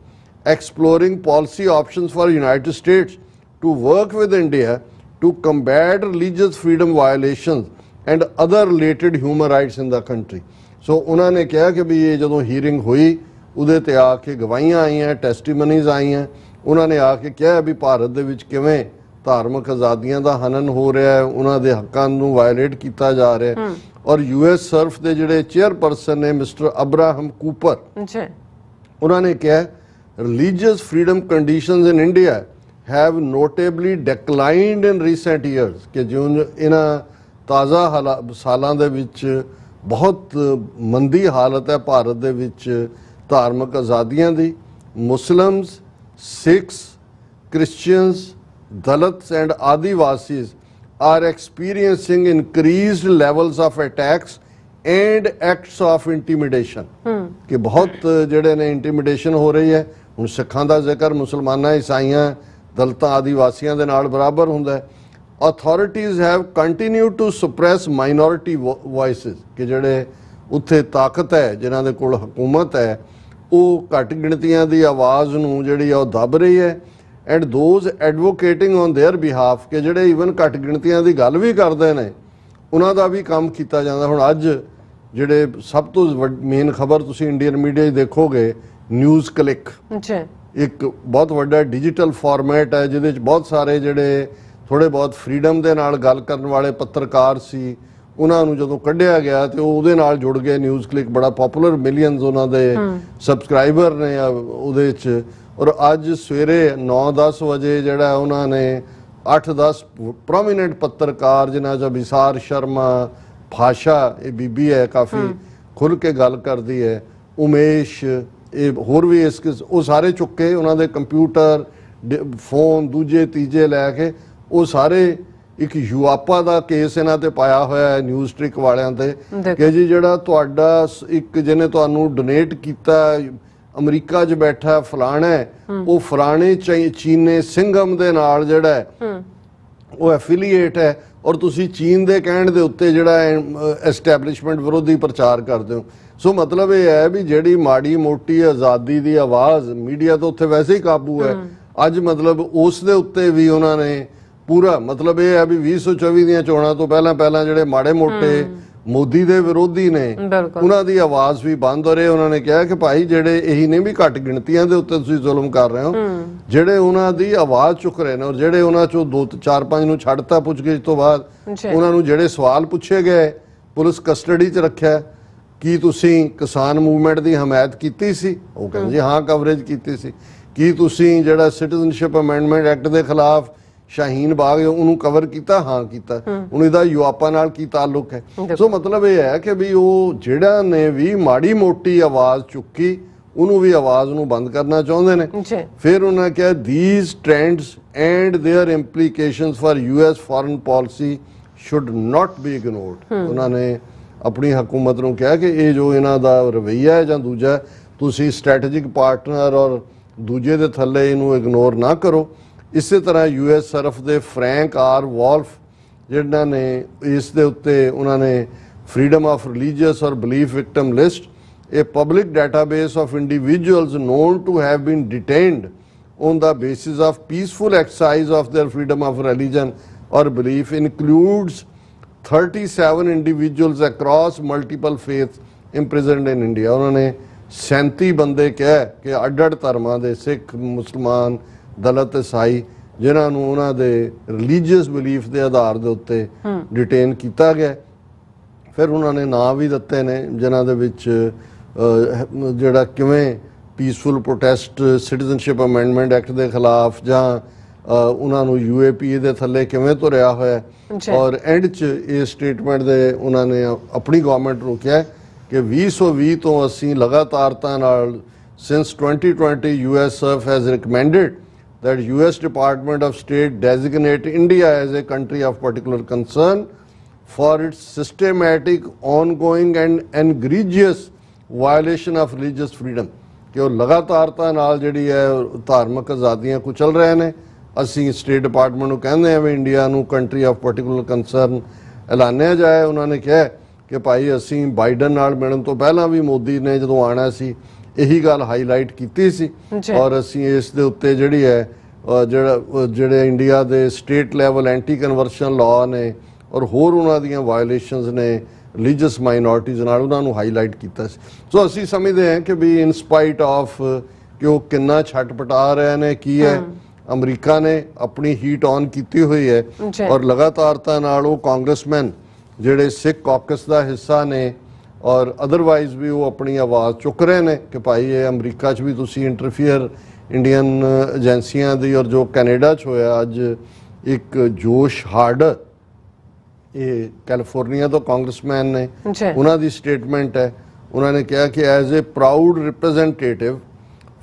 exploring policy options for United States to work with India to combat religious freedom violations and other related human rights in the country। ਸੋ ਉਹਨਾਂ ਨੇ ਕਿਹਾ ਕਿ ਵੀ ਇਹ ਜਦੋਂ ਹੀਅਰਿੰਗ ਹੋਈ ਉਹਦੇ ਤੇ ਆ ਕੇ ਗਵਾਹੀਆਂ ਆਈਆਂ, ਟੈਸਟੀਮਨੀਜ਼ ਆਈਆਂ, ਉਹਨਾਂ ਨੇ ਆ ਕੇ ਕਿਹਾ ਵੀ ਭਾਰਤ ਦੇ ਵਿੱਚ ਕਿਵੇਂ ਧਾਰਮਿਕ ਆਜ਼ਾਦੀਆਂ ਦਾ ਹਨਨ ਹੋ ਰਿਹਾ ਹੈ, ਉਹਨਾਂ ਦੇ ਹੱਕਾਂ ਨੂੰ ਵਾਇਲੇਟ ਕੀਤਾ ਜਾ ਰਿਹਾ ਹੈ। ਔਰ USCIRF ਦੇ ਜਿਹੜੇ ਚੇਅਰਪਰਸਨ ਨੇ ਮਿਸਟਰ ਅਬਰਾਹਮ ਕੂਪਰ, ਉਹਨਾਂ ਨੇ ਕਿਹਾ religious freedom conditions in India have notably declined in recent years. ਕਿ ਜਿਉਂ ਇਹਨਾਂ ਤਾਜ਼ਾ ਸਾਲਾਂ ਦੇ ਵਿੱਚ ਬਹੁਤ ਮੰਦੀ ਹਾਲਤ ਹੈ ਭਾਰਤ ਦੇ ਵਿੱਚ ਧਾਰਮਿਕ ਆਜ਼ਾਦੀਆਂ ਦੀ। Muslims, Sikhs, Christians, Dalits and Adivasis are experiencing increased levels of attacks and acts of intimidation. ਕਿ ਬਹੁਤ ਜਿਹੜੇ ਨੇ ਇੰਟੀਮੀਡੇਸ਼ਨ ਹੋ ਰਹੀ ਹੈ। ਹੁਣ ਸਿੱਖਾਂ ਦਾ ਜ਼ਿਕਰ ਮੁਸਲਮਾਨਾਂ, ਈਸਾਈਆਂ, ਦਲਿਤਾਂ, ਆਦੀਵਾਸੀਆਂ ਦੇ ਨਾਲ ਬਰਾਬਰ ਹੁੰਦਾ ਹੈ। Authorities have continued to suppress minority voices। ਕਿ ਜਿਹੜੇ ਉੱਥੇ ਤਾਕਤ ਹੈ, ਜਿਨ੍ਹਾਂ ਦੇ ਕੋਲ ਹਕੂਮਤ ਹੈ, ਉਹ ਘੱਟ ਗਿਣਤੀਆਂ ਦੀ ਆਵਾਜ਼ ਨੂੰ ਜਿਹੜੀ ਆ ਉਹ ਦੱਬ ਰਹੀ ਹੈ। And those advocating on their behalf, ਕਿ ਜਿਹੜੇ ਈਵਨ ਘੱਟ ਗਿਣਤੀਆਂ ਦੀ ਗੱਲ ਵੀ ਕਰਦੇ ਨੇ, ਉਹਨਾਂ ਦਾ ਵੀ ਕੰਮ ਕੀਤਾ ਜਾਂਦਾ। ਹੁਣ ਅੱਜ ਜਿਹੜੇ ਸਭ ਤੋਂ ਮੇਨ ਖਬਰ ਤੁਸੀਂ ਇੰਡੀਅਨ ਮੀਡੀਆ 'ਚ ਦੇਖੋਗੇ, ਨਿਊਜ਼ ਕਲਿੱਕ, ਇੱਕ ਬਹੁਤ ਵੱਡਾ ਡਿਜੀਟਲ ਫਾਰਮੈਟ ਹੈ ਜਿਹਦੇ 'ਚ ਬਹੁਤ ਸਾਰੇ ਜਿਹੜੇ ਥੋੜ੍ਹੇ ਬਹੁਤ ਫਰੀडम ਦੇ ਨਾਲ ਗੱਲ ਕਰਨ ਵਾਲੇ ਪੱਤਰਕਾਰ ਸੀ, ਉਹਨਾਂ ਨੂੰ ਜਦੋਂ ਕੱਢਿਆ ਗਿਆ ਤੇ ਉਹ ਉਹਦੇ ਨਾਲ ਜੁੜ ਗਏ। ਨਿਊਜ਼ ਕਲਿੱਕ ਬੜਾ ਪਪੂਲਰ, ਮਿਲੀਅਨਸ ਉਹਨਾਂ ਦੇ ਸਬਸਕ੍ਰਾਈਬਰ ਨੇ ਉਹਦੇ 'ਚ। ਔਰ ਅੱਜ ਸਵੇਰੇ 9-10 ਵਜੇ ਜਿਹੜਾ ਉਹਨਾਂ ਨੇ 8-10 ਪ੍ਰੋਮੀਨੈਂਟ ਪੱਤਰਕਾਰ, ਜਿਨ੍ਹਾਂ 'ਚ ਅਭਿਸਾਰ ਸ਼ਰਮਾ, ਭਾਸ਼ਾ, ਇਹ ਬੀਬੀ ਹੈ ਕਾਫੀ ਖੁੱਲ੍ਹ ਕੇ ਗੱਲ ਕਰਦੀ ਹੈ, ਉਮੇਸ਼, ਇਹ ਹੋਰ ਵੀ ਉਹ ਸਾਰੇ ਚੁੱਕੇ ਉਹਨਾਂ ਦੇ ਕੰਪਿਊਟਰ, ਫੋਨ, ਦੂਜੇ ਤੀਜੇ ਲੈ ਕੇ ਉਹ ਸਾਰੇ ਇੱਕ ਯੂਆਪਾ ਦਾ ਕੇਸ ਇਹਨਾਂ ਤੇ ਪਾਇਆ ਹੋਇਆ ਹੈ ਨਿਊਜ਼ ਟ੍ਰਿਕ ਵਾਲਿਆਂ ਤੇ ਕਿ ਜੀ ਜਿਹੜਾ ਤੁਹਾਡਾ ਇੱਕ ਜਿਹਨੇ ਤੁਹਾਨੂੰ ਡੋਨੇਟ ਕੀਤਾ ਅਮਰੀਕਾ 'ਚ ਬੈਠਾ ਫਲਾਣਾ, ਉਹ ਫਲਾਣੇ ਚੀਨੇ ਸਿੰਘਮ ਦੇ ਨਾਲ ਜਿਹੜਾ ਉਹ ਐਫੀਲੀਏਟ ਹੈ ਔਰ ਤੁਸੀਂ ਚੀਨ ਦੇ ਕਹਿਣ ਦੇ ਉੱਤੇ ਜਿਹੜਾ ਐਸਟੈਬਲਿਸ਼ਮੈਂਟ ਵਿਰੋਧੀ ਪ੍ਰਚਾਰ ਕਰਦੇ ਹੋ। ਸੋ ਮਤਲਬ ਇਹ ਹੈ ਵੀ ਜਿਹੜੀ ਮਾੜੀ ਮੋਟੀ ਆਜ਼ਾਦੀ ਦੀ ਆਵਾਜ਼ ਮੀਡੀਆ ਤੋਂ ਉੱਥੇ ਵੈਸੇ ਹੀ ਕਾਬੂ ਹੈ, ਅੱਜ ਮਤਲਬ ਉਸ ਦੇ ਉੱਤੇ ਵੀ ਉਹਨਾਂ ਨੇ ਪੂਰਾ, ਮਤਲਬ ਇਹ ਹੈ ਵੀ 2024 ਦੀਆਂ ਚੋਣਾਂ ਤੋਂ ਪਹਿਲਾਂ ਜਿਹੜੇ ਮਾੜੇ ਮੋਟੇ ਮੋਦੀ ਦੇ ਵਿਰੋਧੀ ਨੇ ਉਹਨਾਂ ਦੀ ਆਵਾਜ਼ ਵੀ ਬੰਦ ਹੋ ਰਹੀ। ਉਹਨਾਂ ਨੇ ਕਿਹਾ ਕਿ ਭਾਈ ਜਿਹੜੇ ਇਹੀ ਨੇ ਵੀ ਘੱਟ ਗਿਣਤੀਆਂ ਦੇ ਉੱਤੇ ਤੁਸੀਂ ਜ਼ੁਲਮ ਕਰ ਰਹੇ ਹੋ, ਜਿਹੜੇ ਉਹਨਾਂ ਦੀ ਆਵਾਜ਼ ਚੁੱਕ ਰਹੇ ਨੇ ਔਰ ਜਿਹੜੇ ਉਹਨਾਂ ਚੋਂ 2-4-5 ਨੂੰ ਛੱਡਤਾ ਪੁੱਛਗਿੱਛ ਤੋਂ ਬਾਅਦ, ਉਹਨਾਂ ਨੂੰ ਜਿਹੜੇ ਸਵਾਲ ਪੁੱਛੇ ਗਏ, ਪੁਲਿਸ ਕਸਟਡੀ 'ਚ ਰੱਖਿਆ, ਕੀ ਤੁਸੀਂ ਕਿਸਾਨ ਮੂਵਮੈਂਟ ਦੀ ਹਮਾਇਤ ਕੀਤੀ ਸੀ? ਉਹ ਕਹਿੰਦੇ ਜੀ ਹਾਂ, ਕਵਰੇਜ ਕੀਤੀ ਸੀ। ਕੀ ਤੁਸੀਂ ਜਿਹੜਾ ਸਿਟੀਜ਼ਨਸ਼ਿਪ ਅਮੈਂਡਮੈਂਟ ਐਕਟ ਦੇ ਖਿਲਾਫ ਸ਼ਾਹੀਨ ਬਾਗ ਉਹਨੂੰ ਕਵਰ ਕੀਤਾ? ਹਾਂ ਕੀਤਾ। ਹੁਣ ਇਹਦਾ ਯੂਆਪਾ ਨਾਲ ਕੀ ਤਾਲੁਕ ਹੈ? ਸੋ ਮਤਲਬ ਇਹ ਹੈ ਕਿ ਵੀ ਉਹ ਜਿਹੜਾ ਨੇ ਵੀ ਮਾੜੀ ਮੋਟੀ ਆਵਾਜ਼ ਚੁੱਕੀ ਉਹਨੂੰ ਵੀ ਆਵਾਜ਼ ਨੂੰ ਬੰਦ ਕਰਨਾ ਚਾਹੁੰਦੇ ਨੇ। ਫਿਰ ਉਹਨਾਂ ਕਿਹਾ these trends and their implications for US foreign policy should not be ignored। ਉਹਨਾਂ ਨੇ ਆਪਣੀ ਹਕੂਮਤ ਨੂੰ ਕਿਹਾ ਕਿ ਇਹ ਜੋ ਇਹਨਾਂ ਦਾ ਰਵੱਈਆ ਹੈ ਜਾਂ ਦੂਜਾ, ਤੁਸੀਂ ਸਟ੍ਰੈਟੇਜਿਕ ਪਾਰਟਨਰ ਔਰ ਦੂਜੇ ਦੇ ਥੱਲੇ ਇਹਨੂੰ ਇਗਨੋਰ ਨਾ ਕਰੋ। ਇਸੇ ਤਰ੍ਹਾਂ US ਸਰਫ ਦੇ ਫਰੈਂਕ ਆਰ ਵੋਲਫ ਜਿਹਨਾਂ ਨੇ ਇਸ ਦੇ ਉੱਤੇ ਉਹਨਾਂ ਨੇ ਫਰੀडम ऑफ रिलीजियस और belief victim list, a public database of individuals known to have been detained on the basis of peaceful exercise of their freedom of religion or belief, includes 37 individuals across multiple faiths imprisoned in India। उन्होंने 37 बंदे कह कि अड्ड धर्मां दे सिख मुसलमान दलित ईसाई जिन्हां नूं उन्हां दे religious belief के आधार के उत्ते डिटेन किया गया। फिर उन्होंने नाम भी दिते ने जिन्हां दे विच ਜਿਹੜਾ ਕਿਵੇਂ peaceful protest citizenship amendment act ਦੇ ਖਿਲਾਫ ਜਾਂ ਉਹਨਾਂ ਨੂੰ UAPA ਦੇ ਥੱਲੇ ਕਿਵੇਂ ਤੁਰਿਆ ਹੋਇਆ। ਔਰ ਐਂਡ 'ਚ ਇਹ ਸਟੇਟਮੈਂਟ ਦੇ ਉਹਨਾਂ ਨੇ ਆਪਣੀ ਗਵਰਨਮੈਂਟ ਨੂੰ ਕਿਹਾ ਕਿ 2020 ਤੋਂ ਅਸੀਂ ਲਗਾਤਾਰਤਾ ਨਾਲ since 2020 US SURF has recommended that US Department of State designate India as a country of particular concern for its systematic, ongoing and egregious violation of religious freedom ਕਿ ਉਹ ਲਗਾਤਾਰਤਾ ਨਾਲ ਜਿਹੜੀ ਹੈ ਧਾਰਮਿਕ ਆਜ਼ਾਦੀਆਂ ਕੁਚਲ ਰਹੇ ਨੇ। ਅਸੀਂ ਸਟੇਟ ਡਿਪਾਰਟਮੈਂਟ ਨੂੰ ਕਹਿੰਦੇ ਹਾਂ ਵੀ ਇੰਡੀਆ ਨੂੰ ਕੰਟਰੀ ਆਫ ਪਾਰਟਿਕੂਲਰ ਕੰਸਰਨ ਐਲਾਨਿਆ ਜਾਏ। ਉਹਨਾਂ ਨੇ ਕਿਹਾ ਕਿ ਭਾਈ ਅਸੀਂ ਬਾਈਡਨ ਨਾਲ ਮਿਲਣ ਤੋਂ ਪਹਿਲਾਂ ਵੀ ਮੋਦੀ ਨੇ ਜਦੋਂ ਆਉਣਾ ਸੀ ਇਹੀ ਗੱਲ ਹਾਈਲਾਈਟ ਕੀਤੀ ਸੀ ਔਰ ਅਸੀਂ ਇਸ ਦੇ ਉੱਤੇ ਜਿਹੜੀ ਹੈ ਜਿਹੜੇ ਇੰਡੀਆ ਦੇ state level anti conversion law ਨੇ ਔਰ ਹੋਰ ਉਹਨਾਂ ਦੀਆਂ ਵਾਇਲੇਸ਼ਨਸ ਨੇ ਰਿਲੀਜੀਅਸ ਮਾਈਨੋਰਟੀਜ਼ ਨਾਲ ਉਹਨਾਂ ਨੂੰ ਹਾਈਲਾਈਟ ਕੀਤਾ ਸੀ। ਸੋ ਅਸੀਂ ਸਮਝਦੇ ਹਾਂ ਕਿ ਵੀ ਇਨ ਸਪਾਈਟ ਆਫ ਕਿ ਉਹ ਕਿੰਨਾ ਛਟਪਟਾ ਰਹੇ ਨੇ ਕੀ ਹੈ, ਅਮਰੀਕਾ ਨੇ ਆਪਣੀ ਹੀਟ ਔਨ ਕੀਤੀ ਹੋਈ ਹੈ ਔਰ ਲਗਾਤਾਰਤਾ ਨਾਲ ਉਹ ਕਾਂਗਰਸਮੈਨ ਜਿਹੜੇ ਸਿੱਖ ਕਾਕਸ ਦਾ ਹਿੱਸਾ ਨੇ ਔਰ ਅਦਰਵਾਈਜ਼ ਵੀ ਉਹ ਆਪਣੀ ਆਵਾਜ਼ ਚੁੱਕ ਰਹੇ ਨੇ ਕਿ ਭਾਈ ਇਹ ਅਮਰੀਕਾ 'ਚ ਵੀ ਤੁਸੀਂ ਇੰਟਰਫੀਅਰ ਇੰਡੀਅਨ ਏਜੰਸੀਆਂ ਦੀ ਔਰ ਜੋ ਕੈਨੇਡਾ 'ਚ ਹੋਇਆ। ਅੱਜ ਇੱਕ ਜੋਸ਼ ਹਾਰਡਰ ਇਹ ਕੈਲੀਫੋਰਨੀਆ ਤੋਂ ਕਾਂਗਰਸਮੈਨ ਨੇ ਉਹਨਾਂ ਦੀ ਸਟੇਟਮੈਂਟ ਹੈ। ਉਹਨਾਂ ਨੇ ਕਿਹਾ ਕਿ as a proud representative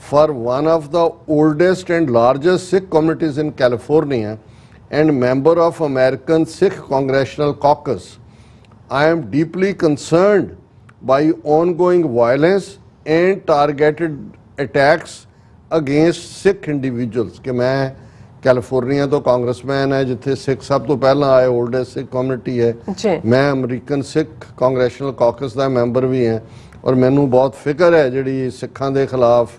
for one of the oldest and largest Sikh communities in California and member of American Sikh Congressional Caucus, I am deeply concerned by ongoing violence and targeted attacks against Sikh individuals। कि मैं California तो congressman है जिथे सिख सब तो पहला आए oldest Sikh community है। मैं अमरीकन सिख कांग्रेशनल कॉकस का मैंबर भी हैं और मैनू बहुत फिक्र है जी सिखां के खिलाफ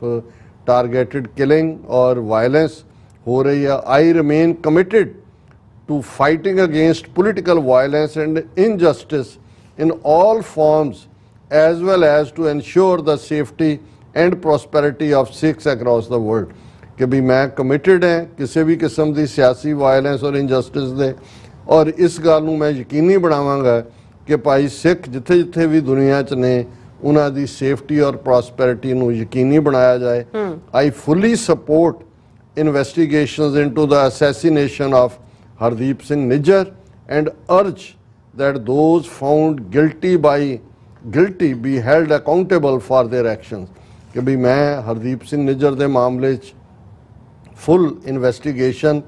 टारगेटेड किलिंग और वायलेंस हो रही है। I remain committed to fighting against political violence and injustice in all forms as well as to ensure the safety and prosperity of Sikhs across the world. कि भी मैं कमिटेड है किसी भी किस्म की सियासी वायलेंस और इनजस्टिस दे और इस गल नूं मैं यकीनी बनावांगा कि भाई सिख जिथे जिथे भी दुनिया च ने उन्हां दी सेफ्टी और प्रॉस्पेरिटी नूं यकीनी बनाया जाए। I fully support investigations into the assassination of Hardeep Singh Nijjar and अर्ज that those found guilty be held accountable for their actions. कि भी मैं हरदीप सिंह निज्जर के मामले फुल इन्वेस्टिगेशन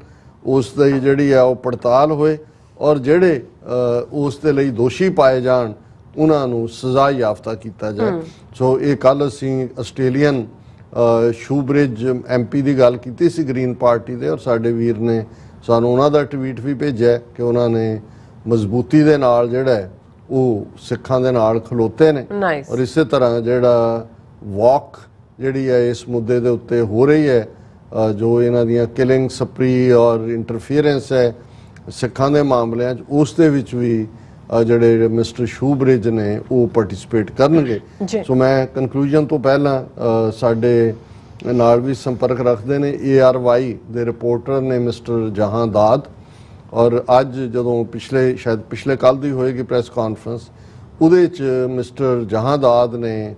उस दी जिहड़ी है वो पड़ताल होए और जिहड़े उस दे लई दोषी पाए जाण उन्हां नूं सज़ा याफ्ता किया जाए। सो ये कल असीं आस्ट्रेलियन शूब्रिज MP की गल की सी ग्रीन पार्टी दे और साडे वीर ने सानूं उन्हां दा ट्वीट भी भेजिया कि उन्हां ने मजबूती दे नाल जिहड़ा है वो सिखां दे नाल खलोते ने और इस तरह जिहड़ा वॉक जिहड़ी है इस मुद्दे दे उत्ते हो रही है जो इन्हां दियां किलिंग सप्री और इंटरफीयरेंस है सिखां दे मामलिਆਂ 'ਚ ਉਸ ਦੇ ਵਿੱਚ ਵੀ ਜਿਹੜੇ ਮਿਸਟਰ ਸ਼ੂਬਰਿਜ ਨੇ ਉਹ ਪਾਰਟਿਸਿਪੇਟ ਕਰਨਗੇ। ਸੋ ਮੈਂ ਕਨਕਲੂਜਨ ਤੋਂ ਪਹਿਲਾਂ ਸਾਡੇ ਨਾਲ ਵੀ ਸੰਪਰਕ ਰੱਖਦੇ ਨੇ ARY ਦੇ ਰਿਪੋਰਟਰ ਨੇ ਮਿਸਟਰ ਜਹਾਂਦਾਦ ਔਰ ਅੱਜ ਜਦੋਂ ਸ਼ਾਇਦ ਪਿਛਲੇ ਕੱਲ ਦੀ ਹੋਏਗੀ ਪ੍ਰੈਸ ਕਾਨਫਰੰਸ ਉਹਦੇ 'ਚ ਮਿਸਟਰ ਜਹਾਂਦਾਦ ਨੇ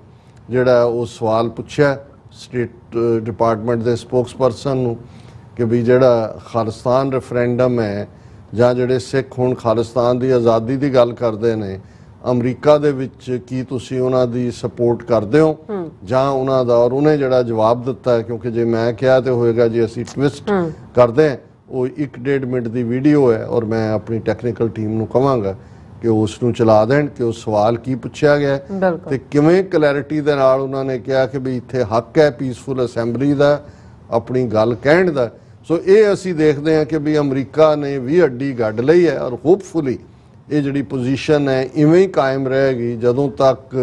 ਜਿਹੜਾ ਉਹ ਸਵਾਲ ਪੁੱਛਿਆ ਸਟੇਟ ਡਿਪਾਰਟਮੈਂਟ ਦੇ ਸਪੋਕਸਪਰਸਨ ਨੂੰ ਕਿ ਵੀ ਜਿਹੜਾ ਖਾਲਿਸਤਾਨ ਰੈਫਰੈਂਡਮ ਹੈ ਜਾਂ ਜਿਹੜੇ ਸਿੱਖ ਹੁਣ ਖਾਲਿਸਤਾਨ ਦੀ ਆਜ਼ਾਦੀ ਦੀ ਗੱਲ ਕਰਦੇ ਨੇ, ਅਮਰੀਕਾ ਦੇ ਵਿੱਚ ਕੀ ਤੁਸੀਂ ਉਹਨਾਂ ਦੀ ਸਪੋਰਟ ਕਰਦੇ ਹੋ ਜਾਂ ਉਹਨਾਂ ਦਾ? ਔਰ ਉਹਨੇ ਜਿਹੜਾ ਜਵਾਬ ਦਿੱਤਾ ਹੈ, ਕਿਉਂਕਿ ਜੇ ਮੈਂ ਕਿਹਾ ਤੇ ਹੋਏਗਾ ਜੀ ਅਸੀਂ ਟਵਿਸਟ ਕਰਦੇ ਹਾਂ, ਉਹ 1.5 ਮਿੰਟ ਦੀ ਵੀਡੀਓ ਹੈ ਔਰ ਮੈਂ ਆਪਣੀ ਟੈਕਨੀਕਲ ਟੀਮ ਨੂੰ ਕਹਾਂਗਾ ਕਿ ਉਸ ਨੂੰ ਚਲਾ ਦੇਣ ਕਿ ਉਹ ਸਵਾਲ ਕੀ ਪੁੱਛਿਆ ਗਿਆ ਤੇ ਕਿਵੇਂ ਕਲੈਰਿਟੀ ਦੇ ਨਾਲ ਉਹਨਾਂ ਨੇ ਕਿਹਾ ਕਿ ਵੀ ਇੱਥੇ ਹੱਕ ਹੈ ਪੀਸਫੁਲ ਅਸੈਂਬਲੀ ਦਾ, ਆਪਣੀ ਗੱਲ ਕਹਿਣ ਦਾ। ਸੋ ਇਹ ਅਸੀਂ ਦੇਖਦੇ ਹਾਂ ਕਿ ਵੀ ਅਮਰੀਕਾ ਨੇ ਵੀ ਅੱਡੀ ਗੱਡ ਲਈ ਹੈ ਔਰ ਹੋਪਫੁਲੀ ਇਹ ਜਿਹੜੀ ਪੋਜੀਸ਼ਨ ਹੈ ਇਵੇਂ ਹੀ ਕਾਇਮ ਰਹੇਗੀ ਜਦੋਂ ਤੱਕ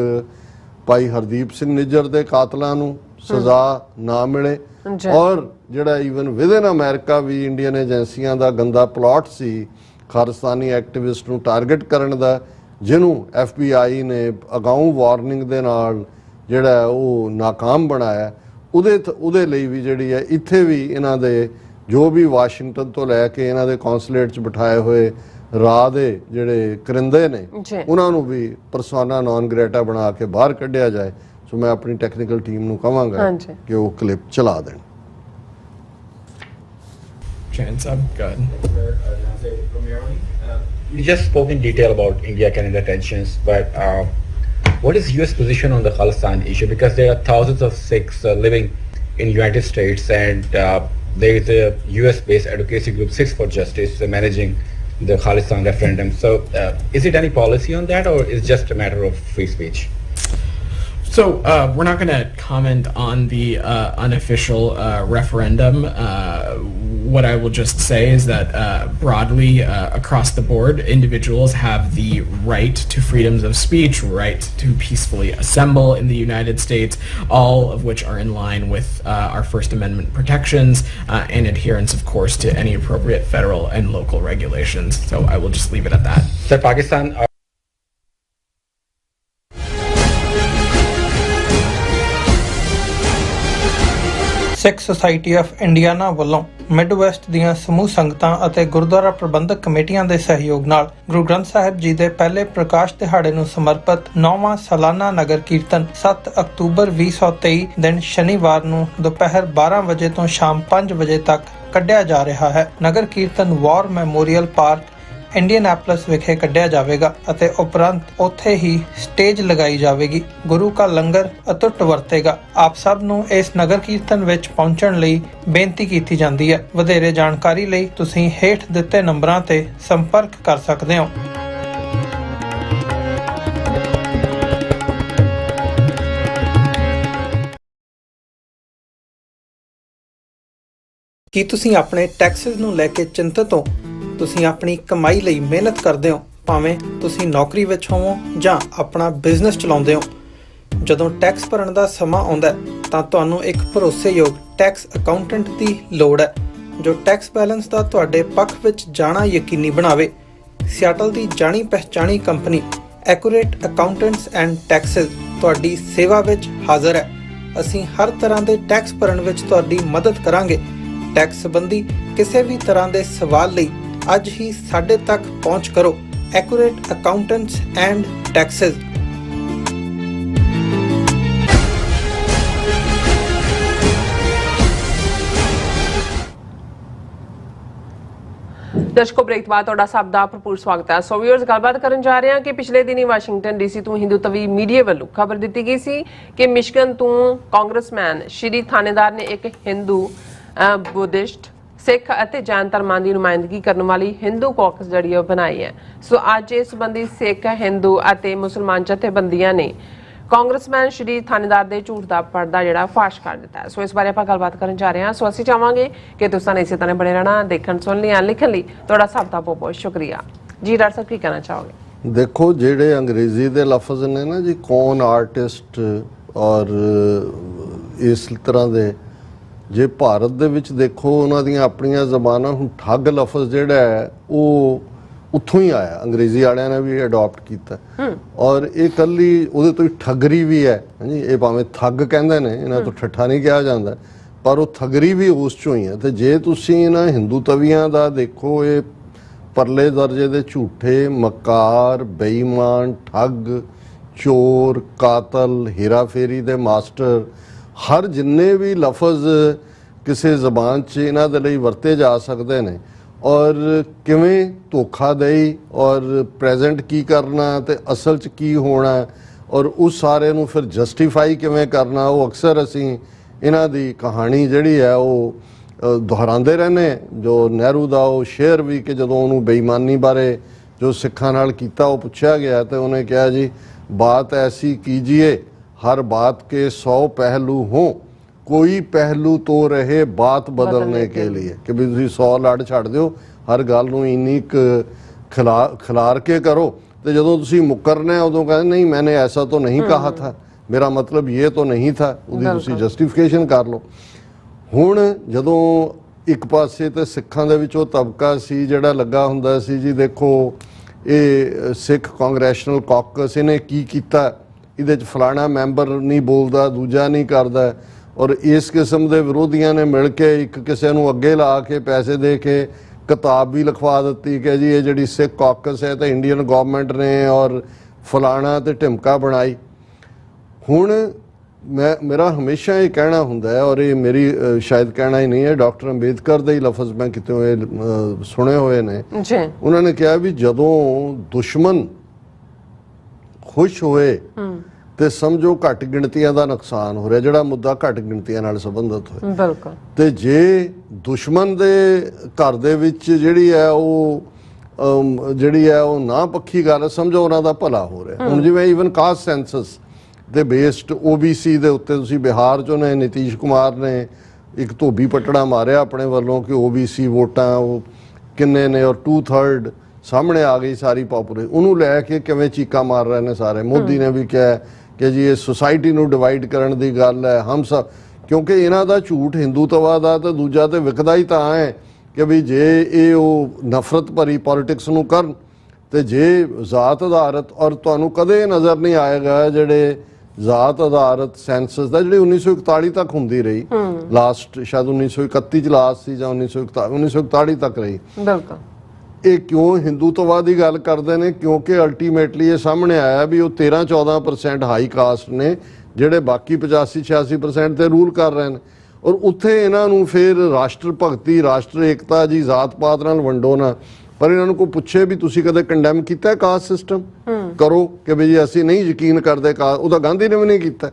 ਭਾਈ ਹਰਦੀਪ ਸਿੰਘ ਨਿੱਜਰ ਦੇ ਕਾਤਲਾਂ ਨੂੰ ਸਜ਼ਾ ਨਾ ਮਿਲੇ। ਔਰ ਜਿਹੜਾ ਈਵਨ ਵਿਦਨ ਅਮਰੀਕਾ ਵੀ ਇੰਡੀਅਨ ਏਜੰਸੀਆਂ ਦਾ ਗੰਦਾ ਪਲਾਟ ਸੀ ਖਾਲਿਸਤਾਨੀ ਐਕਟਿਵਿਸਟ ਨੂੰ ਟਾਰਗੇਟ ਕਰਨ ਦਾ, ਜਿਹਨੂੰ FBI ਨੇ ਅਗਾਊਂ ਵਾਰਨਿੰਗ ਦੇ ਨਾਲ ਜਿਹੜਾ ਉਹ ਨਾਕਾਮ ਬਣਾਇਆ, ਉਹਦੇ ਲਈ ਵੀ ਜਿਹੜੀ ਹੈ ਇੱਥੇ ਵੀ ਇਹਨਾਂ ਦੇ ਜੋ ਵੀ ਵਾਸ਼ਿੰਗਟਨ ਤੋਂ ਲੈ ਕੇ ਇਹਨਾਂ ਦੇ ਕੌਂਸੂਲੇਟ 'ਚ ਬਿਠਾਏ ਹੋਏ ਰਾਹ ਦੇ ਜਿਹੜੇ ਕਰਿੰਦੇ ਨੇ ਉਹਨਾਂ ਨੂੰ ਵੀ ਪਰਸੋਨਾ ਨੌਨ ਗ੍ਰੇਟਾ ਬਣਾ ਕੇ ਬਾਹਰ ਕੱਢਿਆ ਜਾਏ। ਸੋ ਮੈਂ ਆਪਣੀ ਟੈਕਨੀਕਲ ਟੀਮ ਨੂੰ ਕਹਾਂਗਾ ਕਿ ਉਹ ਕਲਿੱਪ ਚਲਾ ਦੇਣ। Chance, I'm good. You just spoke in detail about India-Canada tensions, but what is U.S. position on the Khalistan issue? Because there are thousands of Sikhs living in United States, and there is a U.S.-based advocacy group, Sikhs for Justice, managing the Khalistan referendum. So, is it any policy on that, or is it just a matter of free speech? So we're not going to comment on the unofficial referendum. What I will just say is that broadly across the board, individuals have the right to freedoms of speech, right to peacefully assemble in the United States, all of which are in line with our First Amendment protections and adherence, of course, to any appropriate federal and local regulations. So I will just leave it at that. Sir, Pakistan... Sikh society of Indiana ਵੱਲੋਂ Midwest ਦੀਆਂ ਸਮੂਹ ਸੰਗਤਾਂ ਅਤੇ ਗੁਰਦੁਆਰਾ ਪ੍ਰਬੰਧਕ ਕਮੇਟੀਆਂ ਦੇ ਸਹਿਯੋਗ ਨਾਲ ਗੁਰੂ ਗ੍ਰੰਥ ਸਾਹਿਬ ਜੀ ਦੇ ਪਹਿਲੇ ਪ੍ਰਕਾਸ਼ ਦਿਹਾੜੇ ਨੂੰ ਸਮਰਪਿਤ 9ਵਾਂ ਸਾਲਾਨਾ ਨਗਰ ਕੀਰਤਨ 7 ਅਕਤੂਬਰ 2023 ਦਿਨ ਸ਼ਨੀਵਾਰ ਨੂੰ ਦੁਪਹਿਰ 12 ਵਜੇ ਤੋਂ ਸ਼ਾਮ 5 ਵਜੇ ਤੱਕ ਕੱਢਿਆ ਜਾ ਰਿਹਾ ਹੈ। ਨਗਰ ਕੀਰਤਨ ਵਾਰ ਮੈਮੋਰੀਅਲ ਪਾਰਕ ਇੰਡੀਅਨੈਪਲਸ ਵਿਖੇ ਕੱਢਿਆ ਜਾਵੇਗਾ ਅਤੇ ਉਪਰੰਤ ਉੱਥੇ ਹੀ ਸਟੇਜ ਲਗਾਈ ਜਾਵੇਗੀ। ਗੁਰੂ ਕਾ ਲੰਗਰ ਅਤੁੱਟ ਵਰਤੇਗਾ। ਆਪ ਸਭ ਨੂੰ ਇਸ ਨਗਰ ਕੀਰਤਨ ਵਿੱਚ ਪਹੁੰਚਣ ਲਈ ਬੇਨਤੀ ਕੀਤੀ ਜਾਂਦੀ ਹੈ। ਵਧੇਰੇ ਜਾਣਕਾਰੀ ਲਈ ਤੁਸੀਂ ਹੇਠ ਦਿੱਤੇ ਨੰਬਰਾਂ ਤੇ ਸੰਪਰਕ ਕਰ ਸਕਦੇ ਹੋ। ਕੀ ਤੁਸੀਂ ਆਪਣੇ ਟੈਕਸਸ ਨੂੰ ਲੈ ਕੇ ਚਿੰਤਤ ਹੋ? ਤੁਸੀਂ ਆਪਣੀ ਕਮਾਈ ਲਈ ਮਿਹਨਤ ਕਰਦੇ ਹੋ, ਭਾਵੇਂ ਤੁਸੀਂ ਨੌਕਰੀ ਵਿੱਚ ਹੋਵੋ ਜਾਂ ਆਪਣਾ ਬਿਜ਼ਨਸ ਚਲਾਉਂਦੇ ਹੋ। ਜਦੋਂ ਟੈਕਸ ਭਰਨ ਦਾ ਸਮਾਂ ਆਉਂਦਾ ਹੈ ਤਾਂ ਤੁਹਾਨੂੰ ਇੱਕ ਭਰੋਸੇਯੋਗ ਟੈਕਸ ਅਕਾਊਂਟੈਂਟ ਦੀ ਲੋੜ ਹੈ ਜੋ ਟੈਕਸ ਬੈਲੈਂਸ ਦਾ ਤੁਹਾਡੇ ਪੱਖ ਵਿੱਚ ਜਾਣਾ ਯਕੀਨੀ ਬਣਾਵੇ। ਸਿਆਟਲ ਦੀ ਜਾਣੀ ਪਛਾਣੀ company Accurate Accountants and Taxes ਤੁਹਾਡੀ ਸੇਵਾ ਵਿੱਚ ਹਾਜ਼ਰ ਹੈ। ਅਸੀਂ ਹਰ ਤਰ੍ਹਾਂ ਦੇ ਟੈਕਸ ਭਰਨ ਵਿੱਚ ਤੁਹਾਡੀ ਮਦਦ ਕਰਾਂਗੇ। ਟੈਕਸ ਸੰਬੰਧੀ ਕਿਸੇ ਵੀ ਤਰ੍ਹਾਂ ਦੇ ਸਵਾਲ ਲਈ ਅੱਜ ਹੀ ਸਾਡੇ ਤੱਕ ਪਹੁੰਚ ਕਰੋ। Accurate Accountants and Taxes. ਦਰਸ਼ਕੋ ਬ੍ਰੇਕ ਬਾਅਦ ਤੁਹਾਡਾ ਸਭ ਦਾ ਭਰਪੂਰ ਸਵਾਗਤ ਹੈ। ਸੋ ਵੀਅਰਸ, ਗੱਲਬਾਤ ਕਰਨ ਜਾ ਰਹੇ ਹਾਂ ਕਿ ਪਿਛਲੇ ਦਿਨੀ ਵਾਸ਼ਿੰਗਟਨ ਡੀਸੀ ਤੋਂ ਹਿੰਦੂਤਵੀ ਮੀਡੀਆ ਵੱਲੋਂ ਖਬਰ ਦਿੱਤੀ ਗਈ ਸੀ ਕਿ ਮਿਸ਼ੀਗਨ ਤੋਂ ਕਾਂਗਰਸਮੈਨ ਸ਼੍ਰੀ ਥਾਣੇਦਾਰ ਨੇ ਇੱਕ ਹਿੰਦੂ ਬੁੱਧਿਸਟ ਸਿੱਖ ਅਤੇ ਜੈਨ ਧਰਮਾਂ ਦੀ ਨੁਮਾਇੰਦਗੀ ਕਰਨ ਵਾਲੀ ਹਿੰਦੂ ਕਾਕਸ ਜਿਹੜੀ ਉਹ ਬਣਾਈ ਹੈ। ਸੋ ਅੱਜ ਇਸ ਸੰਬੰਧੀ ਸਿੱਖ ਹਿੰਦੂ ਅਤੇ ਮੁਸਲਮਾਨ ਜਥੇਬੰਦੀਆਂ ਨੇ ਕਾਂਗਰਸਮੈਨ ਸ਼੍ਰੀ ਥਾਣੇਦਾਰ ਦੇ ਝੂਠ ਦਾ ਪਰਦਾ ਜਿਹੜਾ ਫਾਸ਼ ਕਰ ਦਿੱਤਾ ਹੈ। ਸੋ ਇਸ ਬਾਰੇ ਆਪਾਂ ਗੱਲਬਾਤ ਕਰਨ ਜਾ ਰਹੇ ਹਾਂ। ਸੋ ਅਸੀਂ ਚਾਹਾਂਗੇ ਕਿ ਤੁਸੀਂ ਇਸੇ ਤਰ੍ਹਾਂ ਬਣੇ ਰਹਿਣਾ। ਦੇਖਣ ਸੁਣ ਲਿਆ ਲਿਖਣ ਲਈ ਤੁਹਾਡਾ ਸਭ ਦਾ ਬਹੁਤ ਬਹੁਤ ਸ਼ੁਕਰੀਆ ਜੀ। ਡਾਕਟਰ ਸਾਹਿਬ ਕੀ ਕਹਿਣਾ ਚਾਹੋਗੇ? ਦੇਖੋ, ਜਿਹੜੇ ਅੰਗਰੇਜ਼ੀ ਦੇ ਲਫ਼ਜ਼ ਨੇ ਨਾ ਜੀ, ਕੌਨ ਆਰਟਿਸਟ ਔਰ ਇਸ ਤਰ੍ਹਾਂ ਦੇ, ਜੇ ਭਾਰਤ ਦੇ ਵਿੱਚ ਦੇਖੋ ਉਹਨਾਂ ਦੀਆਂ ਆਪਣੀਆਂ ਜ਼ਬਾਨਾਂ, ਹੁਣ ਠੱਗ ਲਫ਼ਜ਼ ਜਿਹੜਾ ਹੈ ਉਹ ਉੱਥੋਂ ਹੀ ਆਇਆ, ਅੰਗਰੇਜ਼ੀ ਵਾਲਿਆਂ ਨੇ ਵੀ ਅਡਾਪਟ ਕੀਤਾ ਔਰ ਇਹ ਇਕੱਲੀ ਉਹਦੇ ਤੋਂ ਹੀ ਠੱਗਰੀ ਵੀ ਹੈ ਹਾਂਜੀ। ਇਹ ਭਾਵੇਂ ਠੱਗ ਕਹਿੰਦੇ ਨੇ, ਇਹਨਾਂ ਤੋਂ ਠੱਠਾ ਨਹੀਂ ਕਿਹਾ ਜਾਂਦਾ, ਪਰ ਉਹ ਠੱਗਰੀ ਵੀ ਉਸ ਚੋਂ ਹੀ ਹੈ। ਤੇ ਜੇ ਤੁਸੀਂ ਇਹਨਾਂ ਹਿੰਦੂ ਤਵੀਆਂ ਦਾ ਦੇਖੋ, ਇਹ ਪਰਲੇ ਦਰਜੇ ਦੇ ਝੂਠੇ, ਮਕਾਰ, ਬੇਈਮਾਨ, ਠੱਗ, ਚੋਰ, ਕਾਤਲ, ਹੇਰਾਫੇਰੀ ਦੇ ਮਾਸਟਰ ਹਰ ਜਿੰਨੇ ਵੀ ਲਫ਼ਜ਼ ਕਿਸੇ ਜ਼ਬਾਨ 'ਚ ਇਹਨਾਂ ਦੇ ਲਈ ਵਰਤੇ ਜਾ ਸਕਦੇ ਨੇ ਔਰ ਕਿਵੇਂ ਧੋਖਾਦਹੀ ਔਰ ਪ੍ਰੈਜ਼ੈਂਟ ਕੀ ਕਰਨਾ ਤੇ ਅਸਲ 'ਚ ਕੀ ਹੋਣਾ ਔਰ ਉਸ ਸਾਰੇ ਨੂੰ ਫਿਰ ਜਸਟੀਫਾਈ ਕਿਵੇਂ ਕਰਨਾ, ਉਹ ਅਕਸਰ ਅਸੀਂ ਇਹਨਾਂ ਦੀ ਕਹਾਣੀ ਜਿਹੜੀ ਹੈ ਉਹ ਦੁਹਰਾਉਂਦੇ ਰਹਿੰਦੇ। ਜੋ ਨਹਿਰੂ ਦਾ ਉਹ ਸ਼ੇਅਰ ਵੀ ਕਿ ਜਦੋਂ ਉਹਨੂੰ ਬੇਈਮਾਨੀ ਬਾਰੇ ਜੋ ਸਿੱਖਾਂ ਨਾਲ ਕੀਤਾ ਉਹ ਪੁੱਛਿਆ ਗਿਆ ਤੇ ਉਹਨੇ ਕਿਹਾ ਜੀ ਬਾਤ ਐਸੀ ਕੀਜੀਏ हर बात के 100 पहलू हों, कोई पहलू तो रहे बात बदलने के लिए कि भी तुसीं 100 लड़ छड़ दिओ, हर गल नूं इन्नी खिलार के करो तो जदों तुसीं मुकरना उदों कहंदे नहीं मैंने ऐसा तो नहीं कहा था, मेरा मतलब ये तो नहीं था, उहदी तुसीं जस्टिफिकेशन कर लो। हुण जदों एक पासे ते सिखां दे विच ओह तबका सी जिहड़ा लगा हुंदा सी जी देखो ये सिख कांग्रेशनल कॉकस इहने की कीता, ਇਹਦੇ 'ਚ ਫਲਾਣਾ ਮੈਂਬਰ ਨਹੀਂ ਬੋਲਦਾ, ਦੂਜਾ ਨਹੀਂ ਕਰਦਾ ਔਰ ਇਸ ਕਿਸਮ ਦੇ ਵਿਰੋਧੀਆਂ ਨੇ ਮਿਲ ਕੇ ਇੱਕ ਕਿਸੇ ਨੂੰ ਅੱਗੇ ਲਾ ਕੇ ਪੈਸੇ ਦੇ ਕੇ ਕਿਤਾਬ ਵੀ ਲਿਖਵਾ ਦਿੱਤੀ ਕਿ ਜੀ ਇਹ ਜਿਹੜੀ ਸਿੱਖ ਕਾਕਸ ਹੈ ਤਾਂ ਇੰਡੀਅਨ ਗਵਰਨਮੈਂਟ ਨੇ ਔਰ ਫਲਾਣਾ ਤੇ ਢਿਮਕਾ ਬਣਾਈ। ਹੁਣ ਮੇਰਾ ਹਮੇਸ਼ਾ ਇਹ ਕਹਿਣਾ ਹੁੰਦਾ ਹੈ ਔਰ ਇਹ ਮੇਰੀ ਸ਼ਾਇਦ ਕਹਿਣਾ ਹੀ ਨਹੀਂ ਹੈ, ਡਾਕਟਰ ਅੰਬੇਦਕਰ ਦੇ ਹੀ ਲਫ਼ਜ਼ ਮੈਂ ਕਿਤੇ ਹੋਏ ਸੁਣੇ ਹੋਏ ਨੇ। ਉਹਨਾਂ ਨੇ ਕਿਹਾ ਵੀ ਜਦੋਂ ਦੁਸ਼ਮਣ खुश होए ते समझो घट गिणतियां दा नुकसान हो रहा, जिहड़ा मुद्दा घट गिणतियां नाल संबंधित होए। बिल्कुल। ते जे दुश्मन दे घर दे विच जिहड़ी है ਉਹ ਨਾ ਪੱਖੀ ਗੱਲ ਸਮਝੋ ਉਹਨਾਂ ਦਾ ਭਲਾ ਹੋ ਰਿਹਾ। ਹੁਣ ਜਿਵੇਂ ਈਵਨ ਕਾਸਟ ਸੈਂਸਸ ਦੇ ਬੇਸਡ OBC ਦੇ ਉੱਤੇ ਤੁਸੀਂ ਬਿਹਾਰ 'ਚੋਂ ਨੇ ਨਿਤੀਸ਼ ਕੁਮਾਰ ਨੇ ਇੱਕ ਧੋਬੀ ਪਟੜਾ ਮਾਰਿਆ ਆਪਣੇ ਵੱਲੋਂ ਕਿ OBC ਵੋਟਾਂ ਉਹ ਕਿੰਨੇ ਨੇ ਔਰ 2/3 ਸਾਹਮਣੇ ਆ ਗਈ ਸਾਰੀ ਪਾਪੂਲੇਸ਼ਨ, ਉਹਨੂੰ ਲੈ ਕੇ ਕਿਵੇਂ ਚੀਕਾਂ ਮਾਰ ਰਹੇ ਨੇ ਸਾਰੇ। ਮੋਦੀ ਨੇ ਵੀ ਕਿਹਾ ਕਿ ਜੀ ਇਹ ਸੁਸਾਇਟੀ ਨੂੰ ਡਿਵਾਈਡ ਕਰਨ ਦੀ ਗੱਲ ਹੈ ਹਮ ਸਭ, ਕਿਉਂਕਿ ਇਹਨਾਂ ਦਾ ਝੂਠ ਹਿੰਦੂਤਵਾ ਦਾ ਤੇ ਦੂਜਾ ਤੇ ਵਿਕਦਾ ਹੀ ਤਾਂ ਹੈ ਕਿ ਵੀ ਜੇ ਇਹ ਉਹ ਨਫ਼ਰਤ ਭਰੀ ਪੋਲਿਟਿਕਸ ਨੂੰ ਕਰਨ ਤੇ ਜੇ ਜ਼ਾਤ ਆਧਾਰਿਤ ਔਰ ਤੁਹਾਨੂੰ ਕਦੇ ਨਜ਼ਰ ਨਹੀਂ ਆਏਗਾ ਜਿਹੜੇ ਜ਼ਾਤ ਆਧਾਰਿਤ ਸੈਂਸਸ ਦਾ ਜਿਹੜੀ 1941 ਤੱਕ ਹੁੰਦੀ ਰਹੀ, ਲਾਸਟ ਸ਼ਾਇਦ 1931 ਚ ਲਾਸਟ ਸੀ ਜਾਂ 1941 ਤੱਕ ਰਹੀ। ਬਿਲਕੁਲ। ਇਹ ਕਿਉਂ ਹਿੰਦੂਤਵਾ ਦੀ ਗੱਲ ਕਰਦੇ ਨੇ? ਕਿਉਂਕਿ ਅਲਟੀਮੇਟਲੀ ਇਹ ਸਾਹਮਣੇ ਆਇਆ ਵੀ ਉਹ 13-14% ਹਾਈ ਕਾਸਟ ਨੇ ਜਿਹੜੇ ਬਾਕੀ 85-86% ਤੇ ਰੂਲ ਕਰ ਰਹੇ ਨੇ ਔਰ ਉੱਥੇ ਇਹਨਾਂ ਨੂੰ ਫਿਰ ਰਾਸ਼ਟਰ ਭਗਤੀ, ਰਾਸ਼ਟਰ ਏਕਤਾ ਜੀ, ਜ਼ਾਤ ਪਾਤ ਨਾਲ ਵੰਡੋ ਨਾ। ਪਰ ਇਹਨਾਂ ਨੂੰ ਕੋਈ ਪੁੱਛੇ ਵੀ ਤੁਸੀਂ ਕਦੇ ਕੰਡੈਮ ਕੀਤਾ ਕਾਸਟ ਸਿਸਟਮ? ਕਰੋ ਕਿ ਵੀ ਜੀ ਅਸੀਂ ਨਹੀਂ ਯਕੀਨ ਕਰਦੇ ਉਹਦਾ ਗਾਂਧੀ ਨੇ ਵੀ ਨਹੀਂ ਕੀਤਾ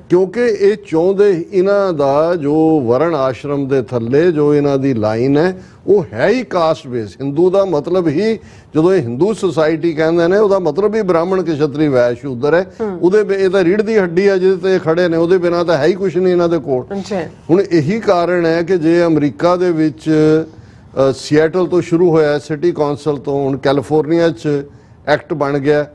ਕਿਉਂਕਿ ਇਹ ਚਾਹੁੰਦੇ ਇਹਨਾਂ ਦਾ ਜੋ ਵਰਣ ਆਸ਼ਰਮ ਦੇ ਥੱਲੇ ਜੋ ਇਹਨਾਂ ਦੀ ਲਾਈਨ ਹੈ ਉਹ ਹੈ ਹੀ ਕਾਸਟ ਬੇਸ। ਹਿੰਦੂ ਦਾ ਮਤਲਬ ਹੀ ਜਦੋਂ ਇਹ ਹਿੰਦੂ ਸੁਸਾਇਟੀ ਕਹਿੰਦੇ ਨੇ ਉਹਦਾ ਮਤਲਬ ਹੀ ਬ੍ਰਾਹਮਣ ਕਸ਼ਤਰੀ ਵੈਸ਼ ਸ਼ੂਦਰ ਹੈ। ਉਹਦੇ ਇਹ ਤਾਂ ਰੀੜ ਦੀ ਹੱਡੀ ਹੈ ਜਿਹਦੇ ਤੇ ਖੜੇ ਨੇ, ਉਹਦੇ ਬਿਨਾਂ ਤਾਂ ਹੈ ਹੀ ਕੁਛ ਨਹੀਂ ਇਹਨਾਂ ਦੇ ਕੋਲ। ਹੁਣ ਇਹੀ ਕਾਰਨ ਹੈ ਕਿ ਜੇ ਅਮਰੀਕਾ ਦੇ ਵਿੱਚ ਸੀਐਟਲ ਤੋਂ ਸ਼ੁਰੂ ਹੋਇਆ ਸਿਟੀ ਕੌਂਸਲ ਤੋਂ ਹੁਣ ਕੈਲੀਫੋਰਨੀਆ 'ਚ ਐਕਟ ਬਣ ਗਿਆ,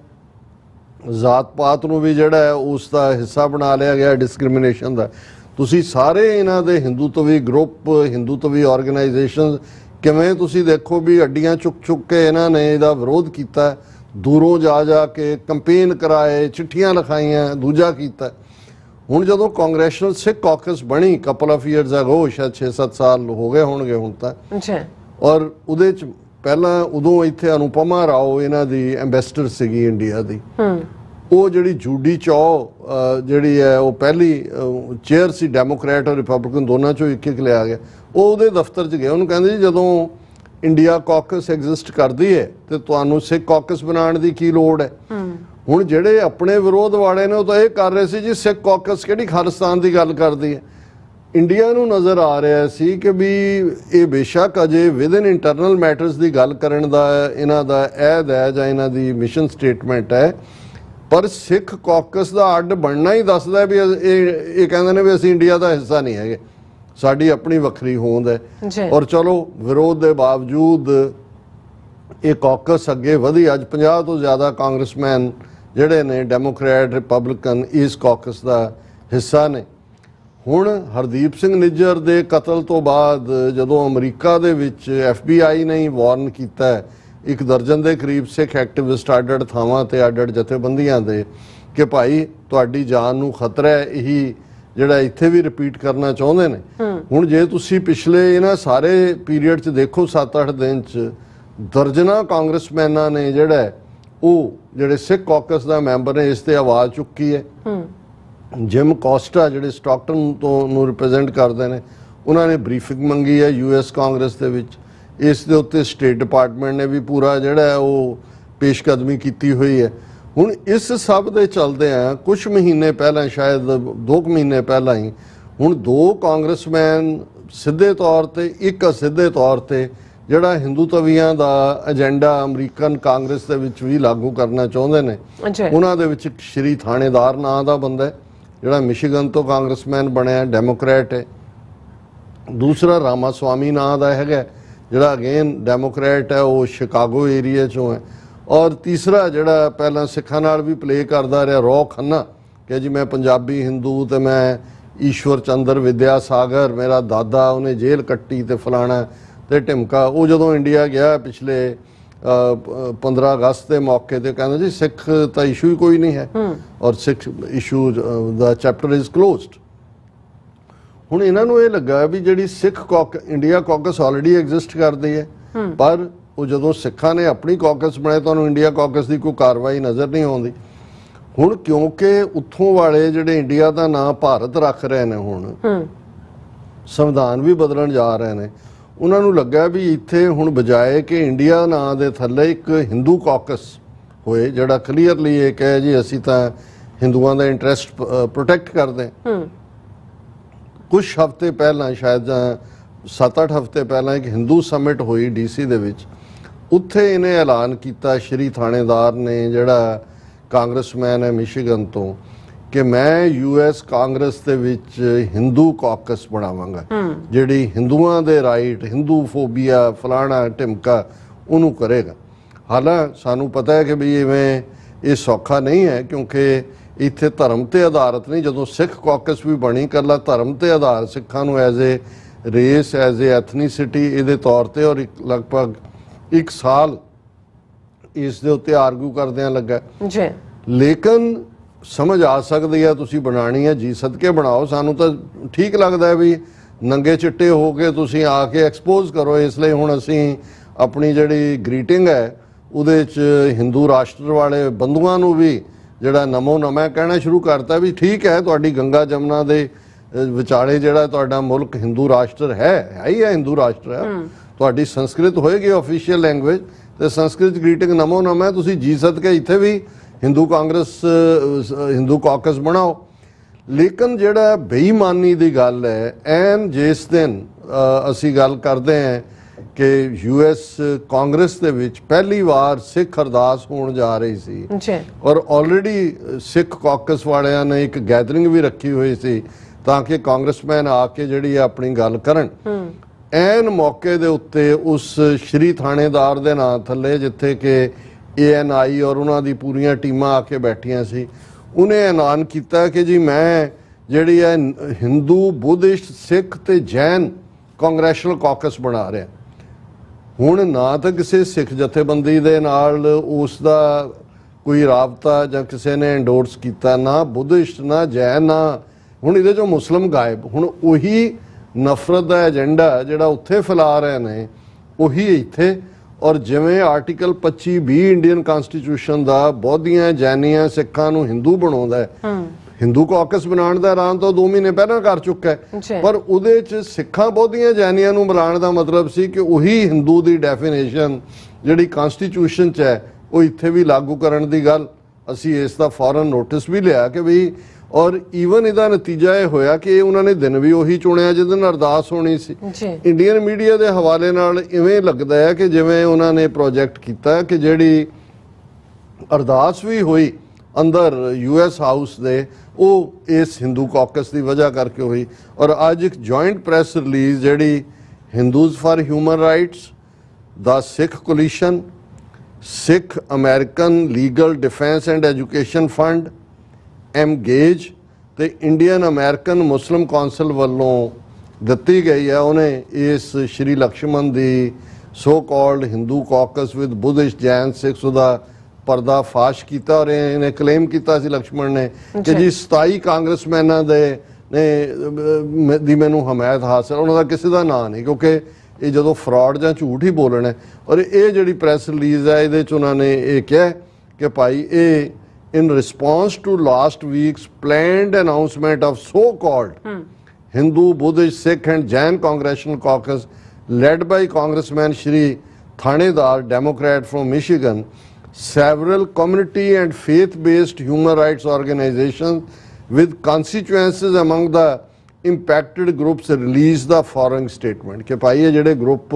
ਜ਼ਾਤ ਪਾਤ ਨੂੰ ਵੀ ਜਿਹੜਾ ਹੈ ਉਸ ਦਾ ਹਿੱਸਾ ਬਣਾ ਲਿਆ ਗਿਆ ਡਿਸਕ੍ਰਿਮੀਨੇਸ਼ਨ ਦਾ। ਤੁਸੀਂ ਸਾਰੇ ਇਹਨਾਂ ਦੇ ਹਿੰਦੂਤਵੀ ਗਰੁੱਪ, ਹਿੰਦੂਤਵੀ ਆਰਗੇਨਾਈਜੇਸ਼ਨ ਕਿਵੇਂ ਤੁਸੀਂ ਦੇਖੋ ਵੀ ਅੱਡੀਆਂ ਚੁੱਕ ਕੇ ਇਹਨਾਂ ਨੇ ਇਹਦਾ ਵਿਰੋਧ ਕੀਤਾ, ਦੂਰੋਂ ਜਾ ਕੇ ਕੰਪੇਨ ਕਰਾਏ, ਚਿੱਠੀਆਂ ਲਿਖਾਈਆਂ, ਦੂਜਾ ਕੀਤਾ। ਹੁਣ ਜਦੋਂ ਕਾਂਗਰੈਸ਼ਨਲ ਸਿੱਖ ਕਾਕਸ ਬਣੀ ਕਪਲ ਆਫ ਈਅਰਸ ਅਗੋ, ਸ਼ਾਇਦ 6-7 ਸਾਲ ਹੋ ਗਏ ਹੋਣਗੇ ਹੁਣ ਤਾਂ, ਔਰ ਉਹਦੇ 'ਚ ਪਹਿਲਾਂ ਉਦੋਂ ਇੱਥੇ ਅਨੁਪਮਾ ਰਾਓ ਇਹਨਾਂ ਦੀ ਐਂਬੈਸਡਰ ਸੀਗੀ ਇੰਡੀਆ ਦੀ, ਉਹ ਜਿਹੜੀ ਜੂਡੀ ਚੌ ਜਿਹੜੀ ਹੈ ਉਹ ਪਹਿਲੀ ਚੇਅਰ ਸੀ, ਡੈਮੋਕ੍ਰੈਟ ਔਰ ਰਿਪਬਲਿਕਨ ਦੋਨਾਂ 'ਚੋਂ ਇੱਕ ਲਿਆ ਗਿਆ। ਉਹ ਉਹਦੇ ਦਫ਼ਤਰ 'ਚ ਗਏ, ਉਹਨੂੰ ਕਹਿੰਦੇ ਜੀ ਜਦੋਂ ਇੰਡੀਆ ਕਾਕਸ ਐਗਜ਼ਿਸਟ ਕਰਦੀ ਹੈ ਤੇ ਤੁਹਾਨੂੰ ਸਿੱਖ ਕਾਕਸ ਬਣਾਉਣ ਦੀ ਕੀ ਲੋੜ ਹੈ? ਹੁਣ ਜਿਹੜੇ ਆਪਣੇ ਵਿਰੋਧ ਵਾਲੇ ਨੇ ਉਹ ਤਾਂ ਇਹ ਕਰ ਰਹੇ ਸੀ ਜੀ ਸਿੱਖ ਕਾਕਸ ਕਿਹੜੀ ਖਾਲਿਸਤਾਨ ਦੀ ਗੱਲ ਕਰਦੀ ਹੈ। ਇੰਡੀਆ ਨੂੰ ਨਜ਼ਰ ਆ ਰਿਹਾ ਸੀ ਕਿ ਵੀ ਇਹ ਬੇਸ਼ੱਕ ਅਜੇ ਵਿਦਨ ਇੰਟਰਨਲ ਮੈਟਰਸ ਦੀ ਗੱਲ ਕਰਨ ਦਾ ਇਹਨਾਂ ਦਾ ਅਹਿਦ ਹੈ ਜਾਂ ਇਹਨਾਂ ਦੀ ਮਿਸ਼ਨ ਸਟੇਟਮੈਂਟ ਹੈ, ਪਰ ਸਿੱਖ ਕਾਕਸ ਦਾ ਅੱਡ ਬਣਨਾ ਹੀ ਦੱਸਦਾ ਵੀ ਇਹ ਕਹਿੰਦੇ ਨੇ ਵੀ ਅਸੀਂ ਇੰਡੀਆ ਦਾ ਹਿੱਸਾ ਨਹੀਂ ਹੈਗੇ, ਸਾਡੀ ਆਪਣੀ ਵੱਖਰੀ ਹੋਂਦ ਹੈ। ਔਰ ਚਲੋ ਵਿਰੋਧ ਦੇ ਬਾਵਜੂਦ ਇਹ ਕਾਕਸ ਅੱਗੇ ਵਧੀ। ਅੱਜ 50 ਤੋਂ ਜ਼ਿਆਦਾ ਕਾਂਗਰਸਮੈਨ ਜਿਹੜੇ ਨੇ ਡੈਮੋਕ੍ਰੈਟ, ਰਿਪਬਲਿਕਨ ਇਸ ਕਾਕਸ ਦਾ ਹਿੱਸਾ ਨੇ। ਹੁਣ ਹਰਦੀਪ ਸਿੰਘ ਨਿੱਜਰ ਦੇ ਕਤਲ ਤੋਂ ਬਾਅਦ ਜਦੋਂ ਅਮਰੀਕਾ ਦੇ ਵਿੱਚ FBI ਨੇ ਹੀ ਵਾਰਨ ਕੀਤਾ 1 ਦਰਜਨ ਦੇ ਕਰੀਬ ਸਿੱਖ ਐਕਟਿਵਿਸਟ ਅੱਡ-ਅੱਡ ਥਾਵਾਂ ਤੇ ਅੱਡ-ਅੱਡ ਜਥੇਬੰਦੀਆਂ ਦੇ ਕਿ ਭਾਈ ਤੁਹਾਡੀ ਜਾਨ ਨੂੰ ਖਤਰਾ ਹੈ, ਇਹੀ ਜਿਹੜਾ ਇੱਥੇ ਵੀ ਰਿਪੀਟ ਕਰਨਾ ਚਾਹੁੰਦੇ ਨੇ। ਹੁਣ ਜੇ ਤੁਸੀਂ ਪਿਛਲੇ ਇਹਨਾਂ ਸਾਰੇ ਪੀਰੀਅਡ 'ਚ ਦੇਖੋ 7-8 ਦਿਨ 'ਚ ਦਰਜਨਾਂ ਕਾਂਗਰਸਮੈਨਾਂ ਨੇ ਜਿਹੜਾ ਉਹ ਜਿਹੜੇ ਸਿੱਖ ਕਾਕਸ ਦਾ ਮੈਂਬਰ ਨੇ ਇਸ ਤੇ ਆਵਾਜ਼ ਚੁੱਕੀ ਹੈ। ਜਿਮ ਕੋਸਟਾ ਜਿਹੜੇ ਸਟਾਕਟਨ ਤੋਂ ਨੂੰ ਰਿਪਰੈਜ਼ੈਂਟ ਕਰਦੇ ਨੇ, ਉਹਨਾਂ ਨੇ ਬਰੀਫਿੰਗ ਮੰਗੀ ਹੈ US ਕਾਂਗਰਸ ਦੇ ਵਿੱਚ। ਇਸ ਦੇ ਉੱਤੇ ਸਟੇਟ ਡਿਪਾਰਟਮੈਂਟ ਨੇ ਵੀ ਪੂਰਾ ਜਿਹੜਾ ਹੈ ਉਹ ਪੇਸ਼ਕਦਮੀ ਕੀਤੀ ਹੋਈ ਹੈ। ਹੁਣ ਇਸ ਸਭ ਦੇ ਚੱਲਦੇ ਆ ਕੁਝ ਮਹੀਨੇ ਪਹਿਲਾਂ, ਸ਼ਾਇਦ 2 ਮਹੀਨੇ ਪਹਿਲਾਂ ਹੀ, ਹੁਣ 2 ਕਾਂਗਰਸਮੈਨ ਸਿੱਧੇ ਤੌਰ ਤੇ, ਇੱਕ ਅਸਿੱਧੇ ਤੌਰ ਤੇ ਜਿਹੜਾ ਹਿੰਦੂਤਵੀਆਂ ਦਾ ਏਜੰਡਾ ਅਮਰੀਕਨ ਕਾਂਗਰਸ ਦੇ ਵਿੱਚ ਵੀ ਲਾਗੂ ਕਰਨਾ ਚਾਹੁੰਦੇ ਨੇ। ਉਹਨਾਂ ਦੇ ਵਿੱਚ ਇੱਕ ਸ਼੍ਰੀ ਥਾਣੇਦਾਰ ਨਾਂ ਦਾ ਬੰਦਾ ਹੈ ਜਿਹੜਾ ਮਿਸ਼ੀਗਨ ਤੋਂ ਕਾਂਗਰਸਮੈਨ ਬਣਿਆ, ਡੈਮੋਕ੍ਰੈਟ ਹੈ। ਦੂਸਰਾ ਰਾਮਾ ਸਵਾਮੀ ਨਾਂ ਦਾ ਹੈਗਾ ਜਿਹੜਾ ਅਗੇਨ ਡੈਮੋਕ੍ਰੈਟ ਹੈ, ਉਹ ਸ਼ਿਕਾਗੋ ਏਰੀਆ ਚੋਂ ਹੈ। ਔਰ ਤੀਸਰਾ ਜਿਹੜਾ ਪਹਿਲਾਂ ਸਿੱਖਾਂ ਨਾਲ ਵੀ ਪਲੇ ਕਰਦਾ ਰਿਹਾ, ਰੌ ਖੰਨਾ, ਕਿ ਜੀ ਮੈਂ ਪੰਜਾਬੀ ਹਿੰਦੂ ਤੇ ਮੈਂ ਈਸ਼ਵਰ ਚੰਦਰ ਵਿਦਿਆ ਸਾਗਰ, ਮੇਰਾ ਦਾਦਾ ਉਹਨੇ ਜੇਲ੍ਹ ਕੱਟੀ ਤੇ ਫਲਾਣਾ ਤੇ ਢਿਮਕਾ। ਉਹ ਜਦੋਂ ਇੰਡੀਆ ਗਿਆ ਪਿਛਲੇ 15 ਅਗਸਤ ਦੇ ਮੌਕੇ ਤੇ ਕਹਿੰਦਾ ਜੀ ਸਿੱਖ ਤਾਂ ਇਸ਼ੂ ਹੀ ਕੋਈ ਨਹੀਂ ਹੈ ਔਰ ਸਿੱਖ ਇਸ਼ੂ ਦਾ ਚੈਪਟਰ ਇਜ਼ ਕਲੋਜ਼ਡ। ਹੁਣ ਇਹਨਾਂ ਨੂੰ ਇਹ ਲੱਗਾ ਵੀ ਜਿਹੜੀ Sikh India caucus already exist ਕਰਦੀ ਹੈ, ਪਰ ਉਹ ਜਦੋਂ ਸਿੱਖਾਂ ਨੇ ਆਪਣੀ ਕਾਕਸ ਬਣਾਏ ਤੁਹਾਨੂੰ ਇੰਡੀਆ ਕਾਕਸ ਦੀ ਕੋਈ ਕਾਰਵਾਈ ਨਜ਼ਰ ਨਹੀਂ ਆਉਂਦੀ। ਹੁਣ ਕਿਉਂਕਿ ਉੱਥੋਂ ਵਾਲੇ ਜਿਹੜੇ ਇੰਡੀਆ ਦਾ ਨਾਂ ਭਾਰਤ ਰੱਖ ਰਹੇ ਨੇ, ਹੁਣ ਸੰਵਿਧਾਨ ਵੀ ਬਦਲਣ ਜਾ ਰਹੇ ਨੇ, ਉਹਨਾਂ ਨੂੰ ਲੱਗਾ ਵੀ ਇੱਥੇ ਹੁਣ ਬਜਾਏ ਕਿ ਇੰਡੀਆ ਨਾਂ ਦੇ ਥੱਲੇ ਇੱਕ ਹਿੰਦੂ ਕਾਕਸ ਹੋਏ ਜਿਹੜਾ ਕਲੀਅਰਲੀ ਇਹ ਕਹੇ ਜੀ ਅਸੀਂ ਤਾਂ ਹਿੰਦੂਆਂ ਦਾ ਇੰਟਰਸਟ ਪ੍ਰੋਟੈਕਟ ਕਰਦੇ। ਕੁਝ ਹਫ਼ਤੇ ਪਹਿਲਾਂ, ਸ਼ਾਇਦ 7-8 ਹਫ਼ਤੇ ਪਹਿਲਾਂ, ਇੱਕ ਹਿੰਦੂ ਸਮਿਟ ਹੋਈ DC ਦੇ ਵਿੱਚ। ਉੱਥੇ ਇਹਨੇ ਐਲਾਨ ਕੀਤਾ, ਸ਼੍ਰੀ ਥਾਣੇਦਾਰ ਨੇ ਜਿਹੜਾ ਕਾਂਗਰਸਮੈਨ ਹੈ ਮਿਸ਼ੀਗਨ ਤੋਂ, ਕਿ ਮੈਂ US ਕਾਂਗਰਸ ਦੇ ਵਿੱਚ ਹਿੰਦੂ ਕਾਕਸ ਬਣਾਵਾਂਗਾ ਜਿਹੜੀ ਹਿੰਦੂਆਂ ਦੇ ਰਾਈਟ, ਹਿੰਦੂ ਫੋਬੀਆ ਫਲਾਣਾ ਢਿਮਕਾ ਉਹਨੂੰ ਕਰੇਗਾ। ਹਾਲਾਂਕਿ ਸਾਨੂੰ ਪਤਾ ਹੈ ਕਿ ਵੀ ਇਵੇਂ ਇਹ ਸੌਖਾ ਨਹੀਂ ਹੈ, ਕਿਉਂਕਿ ਇੱਥੇ ਧਰਮ ਤੇ ਆਧਾਰਿਤ ਨਹੀਂ। ਜਦੋਂ ਸਿੱਖ ਕਾਕਸ ਵੀ ਬਣੀ, ਇਕੱਲਾ ਧਰਮ ਤੇ ਆਧਾਰ ਸਿੱਖਾਂ ਨੂੰ as a race, as a ethnicity ਇਹਦੇ ਤੌਰ ਤੇ, ਔਰ ਲਗਭਗ 1 ਸਾਲ ਇਸ ਦੇ ਉੱਤੇ ਆਰਗੂ ਕਰਦਿਆਂ ਲੱਗਾ ਜੀ। ਲੇਕਿਨ ਸਮਝ ਆ ਸਕਦੀ ਹੈ ਤੁਸੀਂ ਬਣਾਣੀ ਹੈ, ਜੀ ਸਦਕੇ ਬਣਾਓ। ਸਾਨੂੰ ਤਾਂ ਠੀਕ ਲੱਗਦਾ ਹੈ ਵੀ ਨੰਗੇ ਚਿੱਟੇ ਹੋ ਕੇ ਤੁਸੀਂ ਆ ਕੇ ਐਕਸਪੋਜ਼ ਕਰੋ। ਇਸ ਲਈ ਹੁਣ ਅਸੀਂ ਆਪਣੀ ਜਿਹੜੀ ਗ੍ਰੀਟਿੰਗ ਹੈ ਉਹਦੇ 'ਚ ਹਿੰਦੂ ਰਾਸ਼ਟਰ ਵਾਲੇ ਬੰਧੂਆਂ ਨੂੰ ਵੀ ਜਿਹੜਾ ਨਮੋ ਨਮः ਕਹਿਣਾ ਸ਼ੁਰੂ ਕਰਤਾ ਵੀ ਠੀਕ ਹੈ, ਤੁਹਾਡੀ ਗੰਗਾ ਜਮਨਾ ਦੇ ਵਿਚਾਲੇ ਜਿਹੜਾ ਤੁਹਾਡਾ ਮੁਲਕ ਹਿੰਦੂ ਰਾਸ਼ਟਰ ਹੈ ਹੀ ਹੈ, ਹਿੰਦੂ ਰਾਸ਼ਟਰ ਹੈ। ਤੁਹਾਡੀ ਸੰਸਕ੍ਰਿਤ ਹੋਏਗੀ ਆਫੀਸ਼ੀਅਲ ਲੈਂਗੁਏਜ, ਤੇ ਸੰਸਕ੍ਰਿਤ ਗ੍ਰੀਟਿੰਗ ਨਮੋ ਨਮः ਤੁਸੀਂ ਜੀ ਸਦਕੇ ਇੱਥੇ ਵੀ ਹਿੰਦੂ ਕਾਂਗਰਸ, ਹਿੰਦੂ ਕਾਕਸ ਬਣਾਓ। ਲੇਕਿਨ ਜਿਹੜਾ ਬੇਈਮਾਨੀ ਦੀ ਗੱਲ ਹੈ, ਐਨ ਜਿਸ ਦਿਨ ਅਸੀਂ ਗੱਲ ਕਰਦੇ ਹਾਂ ਕਿ US ਕਾਂਗਰਸ ਦੇ ਵਿੱਚ ਪਹਿਲੀ ਵਾਰ ਸਿੱਖ ਅਰਦਾਸ ਹੋਣ ਜਾ ਰਹੀ ਸੀ, ਔਰ ਆਲਰੇਡੀ ਸਿੱਖ ਕਾਕਸ ਵਾਲਿਆਂ ਨੇ ਇੱਕ ਗੈਦਰਿੰਗ ਵੀ ਰੱਖੀ ਹੋਈ ਸੀ ਤਾਂ ਕਿ ਕਾਂਗਰਸਮੈਨ ਆ ਕੇ ਜਿਹੜੀ ਆਪਣੀ ਗੱਲ ਕਰਨ। ਐਨ ਮੌਕੇ ਦੇ ਉੱਤੇ ਉਸ ਸ਼੍ਰੀ ਥਾਣੇਦਾਰ ਦੇ ਨਾਂ ਥੱਲੇ, ਜਿੱਥੇ ਕਿ ANI ਔਰ ਉਹਨਾਂ ਦੀ ਪੂਰੀਆਂ ਟੀਮਾਂ ਆ ਕੇ ਬੈਠੀਆਂ ਸੀ, ਉਹਨੇ ਐਲਾਨ ਕੀਤਾ ਕਿ ਜੀ ਮੈਂ ਜਿਹੜੀ ਹੈ ਹਿੰਦੂ, ਬੁੱਧਿਸਟ, ਸਿੱਖ ਤੇ ਜੈਨ ਕਾਂਗਰੈਸ਼ਨਲ ਕਾਕਸ ਬਣਾ ਰਿਹਾ। ਹੁਣ ਨਾ ਤਾਂ ਕਿਸੇ ਸਿੱਖ ਜਥੇਬੰਦੀ ਦੇ ਨਾਲ ਉਸ ਦਾ ਕੋਈ ਰਾਬਤਾ ਜਾਂ ਕਿਸੇ ਨੇ ਐਂਡੋਰਸ ਕੀਤਾ, ਨਾ ਬੁੱਧਿਸਟ, ਨਾ ਜੈਨ, ਨਾ ਹੁਣ ਇਹਦੇ ਚੋਂ ਮੁਸਲਿਮ ਗਾਇਬ। ਹੁਣ ਉਹੀ ਨਫ਼ਰਤ ਦਾ ਏਜੰਡਾ ਜਿਹੜਾ ਉੱਥੇ ਫੈਲਾ ਰਹੇ ਨੇ ਉਹੀ ਇੱਥੇ। ਔਰ ਜਿਵੇਂ ਆਰਟੀਕਲ 25B ਇੰਡੀਅਨ ਕਨਸਟੀਟਿਊਸ਼ਨ ਦਾ ਬੌਧੀਆਂ, ਜੈਨੀਆਂ, ਸਿੱਖਾਂ ਨੂੰ ਹਿੰਦੂ ਬਣਾਉਂਦਾ ਹੈ, ਹਿੰਦੂ ਕਾਕਸ ਬਣਾਉਣ ਦਾ ਐਲਾਨ ਤਾਂ 2 ਮਹੀਨੇ ਪਹਿਲਾਂ ਕਰ ਚੁੱਕਾ ਹੈ, ਪਰ ਉਹਦੇ 'ਚ ਸਿੱਖਾਂ, ਬੌਧੀਆਂ, ਜੈਨੀਆਂ ਨੂੰ ਬੁਲਾਉਣ ਦਾ ਮਤਲਬ ਸੀ ਕਿ ਉਹੀ ਹਿੰਦੂ ਦੀ ਡੈਫੀਨੇਸ਼ਨ ਜਿਹੜੀ ਕਨਸਟੀਟਿਊਸ਼ਨ 'ਚ ਹੈ ਉਹ ਇੱਥੇ ਵੀ ਲਾਗੂ ਕਰਨ ਦੀ ਗੱਲ। ਅਸੀਂ ਇਸ ਦਾ ਫੌਰਨ ਨੋਟਿਸ ਵੀ ਲਿਆ ਕਿ ਵੀ, ਔਰ ਈਵਨ ਇਹਦਾ ਨਤੀਜਾ ਇਹ ਹੋਇਆ ਕਿ ਉਹਨਾਂ ਨੇ ਦਿਨ ਵੀ ਉਹੀ ਚੁਣਿਆ ਜਿਸ ਦਿਨ ਅਰਦਾਸ ਹੋਣੀ ਸੀ। ਇੰਡੀਅਨ ਮੀਡੀਆ ਦੇ ਹਵਾਲੇ ਨਾਲ ਇਵੇਂ ਲੱਗਦਾ ਹੈ ਕਿ ਜਿਵੇਂ ਉਹਨਾਂ ਨੇ ਪ੍ਰੋਜੈਕਟ ਕੀਤਾ ਕਿ ਜਿਹੜੀ ਅਰਦਾਸ ਵੀ ਹੋਈ ਅੰਦਰ US ਹਾਊਸ ਦੇ, ਉਹ ਇਸ ਹਿੰਦੂ ਕਾਕਸ ਦੀ ਵਜ੍ਹਾ ਕਰਕੇ ਹੋਈ। ਔਰ ਅੱਜ ਇੱਕ ਜੁਆਇੰਟ ਪ੍ਰੈਸ ਰਿਲੀਜ਼ ਜਿਹੜੀ Hindus for human rights, the Sikh coalition, Sikh American legal defense and education fund Emgage ਤੇ ਇੰਡੀਅਨ ਅਮਰੀਕਨ ਮੁਸਲਿਮ ਕੌਂਸਲ ਵੱਲੋਂ ਦਿੱਤੀ ਗਈ ਹੈ, ਉਹਨੇ ਇਸ ਸ਼੍ਰੀ ਲਕਸ਼ਮਣ ਦੀ so called Hindu caucus with Buddhist, Jain, Sikh ਦਾ ਪਰਦਾ ਫਾਸ਼ ਕੀਤਾ। ਔਰ ਇਹਨੇ ਕਲੇਮ ਕੀਤਾ ਸੀ ਲਕਸ਼ਮਣ ਨੇ ਕਿ ਜੀ 27 ਕਾਂਗਰਸਮੈਨਾਂ ਦੀ ਮੈਨੂੰ ਹਮਾਇਤ ਹਾਸਲ, ਉਹਨਾਂ ਦਾ ਕਿਸੇ ਦਾ ਨਾਂ ਨਹੀਂ, ਕਿਉਂਕਿ ਇਹ ਜਦੋਂ ਫਰਾਡ ਜਾਂ ਝੂਠ ਹੀ ਬੋਲਣਾ। ਔਰ ਇਹ ਜਿਹੜੀ ਪ੍ਰੈਸ ਰਿਲੀਜ਼ ਹੈ ਇਹਦੇ 'ਚ ਉਹਨਾਂ ਨੇ ਇਹ ਕਿਹਾ ਕਿ ਭਾਈ in response to last week's planned announcement of so-called Hindu, Buddhist, Sikh and Jain Congressional Caucus led by Congressman Shri Thanedar, Democrat from Michigan, several community and faith-based human rights organizations with constituencies among the impacted groups released the following statement ਕਿ ਭਾਈ ਇਹ ਜਿਹੜੇ group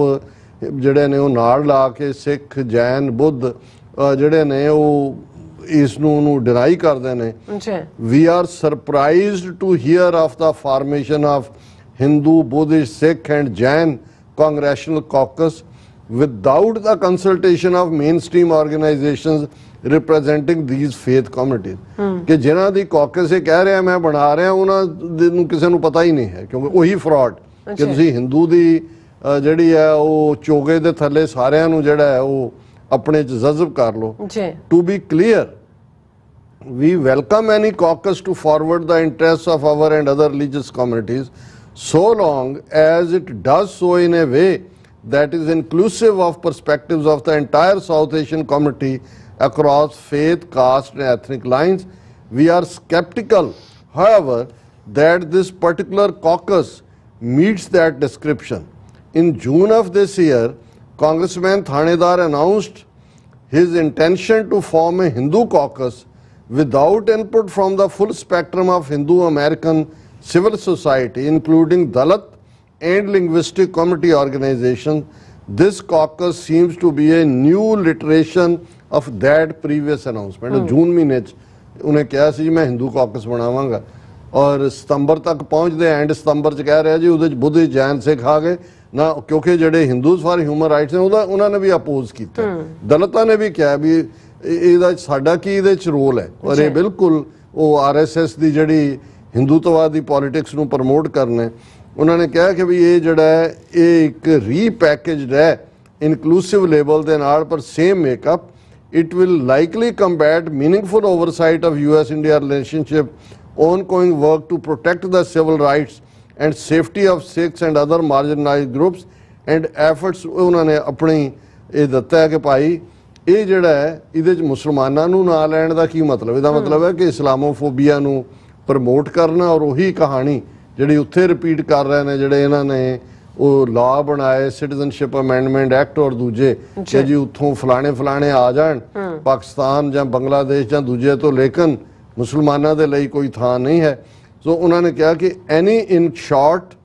ਜਿਹੜੇ ਨੇ ਉਹ ਨਾਲ ਲਾ ਕੇ ਸਿੱਖ ਜੈਨ ਬੁੱਧ ਜਿਹੜੇ ਨੇ ਉਹ ਇਸ ਨੂੰ ਡਿਨਾਈ ਕਰਦੇ ਨੇ we are surprised to hear of the formation of Hindu, Buddhist, Sikh and Jain Congressional Caucus without the consultation of mainstream organizations representing these faith communities ਕਿ ਜਿਨ੍ਹਾਂ ਦੀ ਕਾਕਸ ਇਹ ਕਹਿ ਰਿਹਾ ਮੈਂ ਬਣਾ ਰਿਹਾ ਉਹਨਾਂ ਨੂੰ ਕਿਸੇ ਨੂੰ ਪਤਾ ਹੀ ਨਹੀਂ ਹੈ ਕਿਉਂਕਿ ਉਹੀ ਫਰਾਡ ਕਿ ਤੁਸੀਂ ਹਿੰਦੂ ਦੀ ਜਿਹੜੀ ਹੈ ਉਹ ਚੋਗੇ ਦੇ ਥੱਲੇ ਸਾਰਿਆਂ ਨੂੰ ਜਿਹੜਾ ਹੈ ਉਹ ਆਪਣੇ ਚ ਜਜ਼ਬ ਕਰ ਲਓ to be clear we welcome any caucus to forward the interests of our and other religious communities so long as it does so in a way that is inclusive of perspectives of the entire South Asian community across faith, caste and ethnic lines. We are skeptical, however, that this particular caucus meets that description. In June of this year, Congressman Thanedar announced his intention to form a Hindu caucus without input from the full spectrum of Hindu American civil society, including Dalit and linguistic community organizations. This caucus seems to be a new iteration of that previous announcement. जून महीने उन्हें कहा ਸੀ मैं Hindu caucus बनावांगा और सितंबर तक पहुंचते and सितंबर च कह रहा जी उहदे बुद्ध जैन सिख आ गए ना क्योंकि ਜਿਹੜੇ ਹਿੰਦੂਜ਼ ਫਾਰ ਹਿਊਮਨ ਰਾਈਟਸ ਨੇ ਉਹਨਾਂ ਨੇ ਵੀ ਅਪੋਜ਼ ਕੀਤਾ ਦਲਿਤਾਂ ਨੇ ਵੀ ਕਿਹਾ ਵੀ ਇਹਦਾ ਸਾਡਾ ਕੀ ਇਹਦੇ ਚ ਰੋਲ ਹੈ ਔਰ ਇਹ ਬਿਲਕੁਲ ਉਹ ਆਰਐਸਐਸ ਦੀ ਜਿਹੜੀ ਹਿੰਦੂਤਵਾਦ ਦੀ ਪੋਲਿਟਿਕਸ ਨੂੰ ਪ੍ਰਮੋਟ ਕਰਨਾ ਉਹਨਾਂ ਨੇ ਕਿਹਾ ਕਿ ਵੀ ਇਹ ਜਿਹੜਾ ਹੈ ਇਹ ਇੱਕ ਰੀਪੈਕੇਜਡ ਹੈ ਇਨਕਲੂਸਿਵ ਲੇਬਲ ਦੇ ਨਾਲ ਪਰ same makeup it will likely combat meaningful oversight of US-India relationship, ongoing work to protect the civil rights and safety of Sikhs and other marginalized groups and efforts ਉਹਨਾਂ ਨੇ ਆਪਣੀ ਇਹ ਦਿੱਤਾ ਹੈ ਕਿ ਭਾਈ ਇਹ ਜਿਹੜਾ ਹੈ ਇਹਦੇ ਚ ਮੁਸਲਮਾਨਾਂ ਨੂੰ ਨਾ ਲੈਣ ਦਾ ਕੀ ਮਤਲਬ ਇਹਦਾ ਮਤਲਬ ਹੈ ਕਿ ਇਸਲਾਮੋਫੋਬੀਆ ਨੂੰ ਪ੍ਰਮੋਟ ਕਰਨਾ ਔਰ ਉਹੀ ਕਹਾਣੀ ਜਿਹੜੀ ਉੱਥੇ ਰਿਪੀਟ ਕਰ ਰਹੇ ਨੇ ਜਿਹੜੇ ਇਹਨਾਂ ਨੇ ਉਹ ਲਾ ਬਣਾਏ ਸਿਟੀਜ਼ਨਸ਼ਿਪ ਅਮੈਂਡਮੈਂਟ ਐਕਟ ਔਰ ਦੂਜੇ ਕਿ ਜੀ ਉੱਥੋਂ ਫਲਾਣੇ ਆ ਜਾਣ ਪਾਕਿਸਤਾਨ ਜਾਂ ਬੰਗਲਾਦੇਸ਼ ਜਾਂ ਦੂਜੇ ਤੋਂ ਲੇਕਿਨ ਮੁਸਲਮਾਨਾਂ ਦੇ ਲਈ ਕੋਈ ਥਾਂ ਨਹੀਂ ਹੈ ਸੋ ਉਹਨਾਂ ਨੇ ਕਿਹਾ ਕਿ ਇਨ short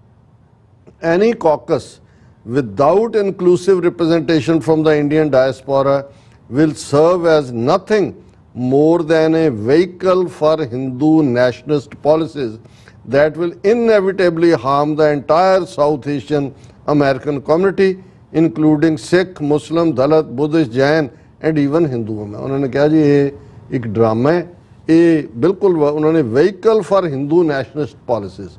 any caucus without inclusive representation from the Indian diaspora will serve as nothing more than a vehicle for Hindu nationalist policies that will inevitably harm the entire South Asian American community, including Sikh, Muslim, Dalit, Buddhist, Jain and even Hindu. उन्होंने कहा जी ये एक drama है ਇਹ ਬਿਲਕੁਲ ਉਹਨਾਂ ਨੇ vehicle for Hindu nationalist policies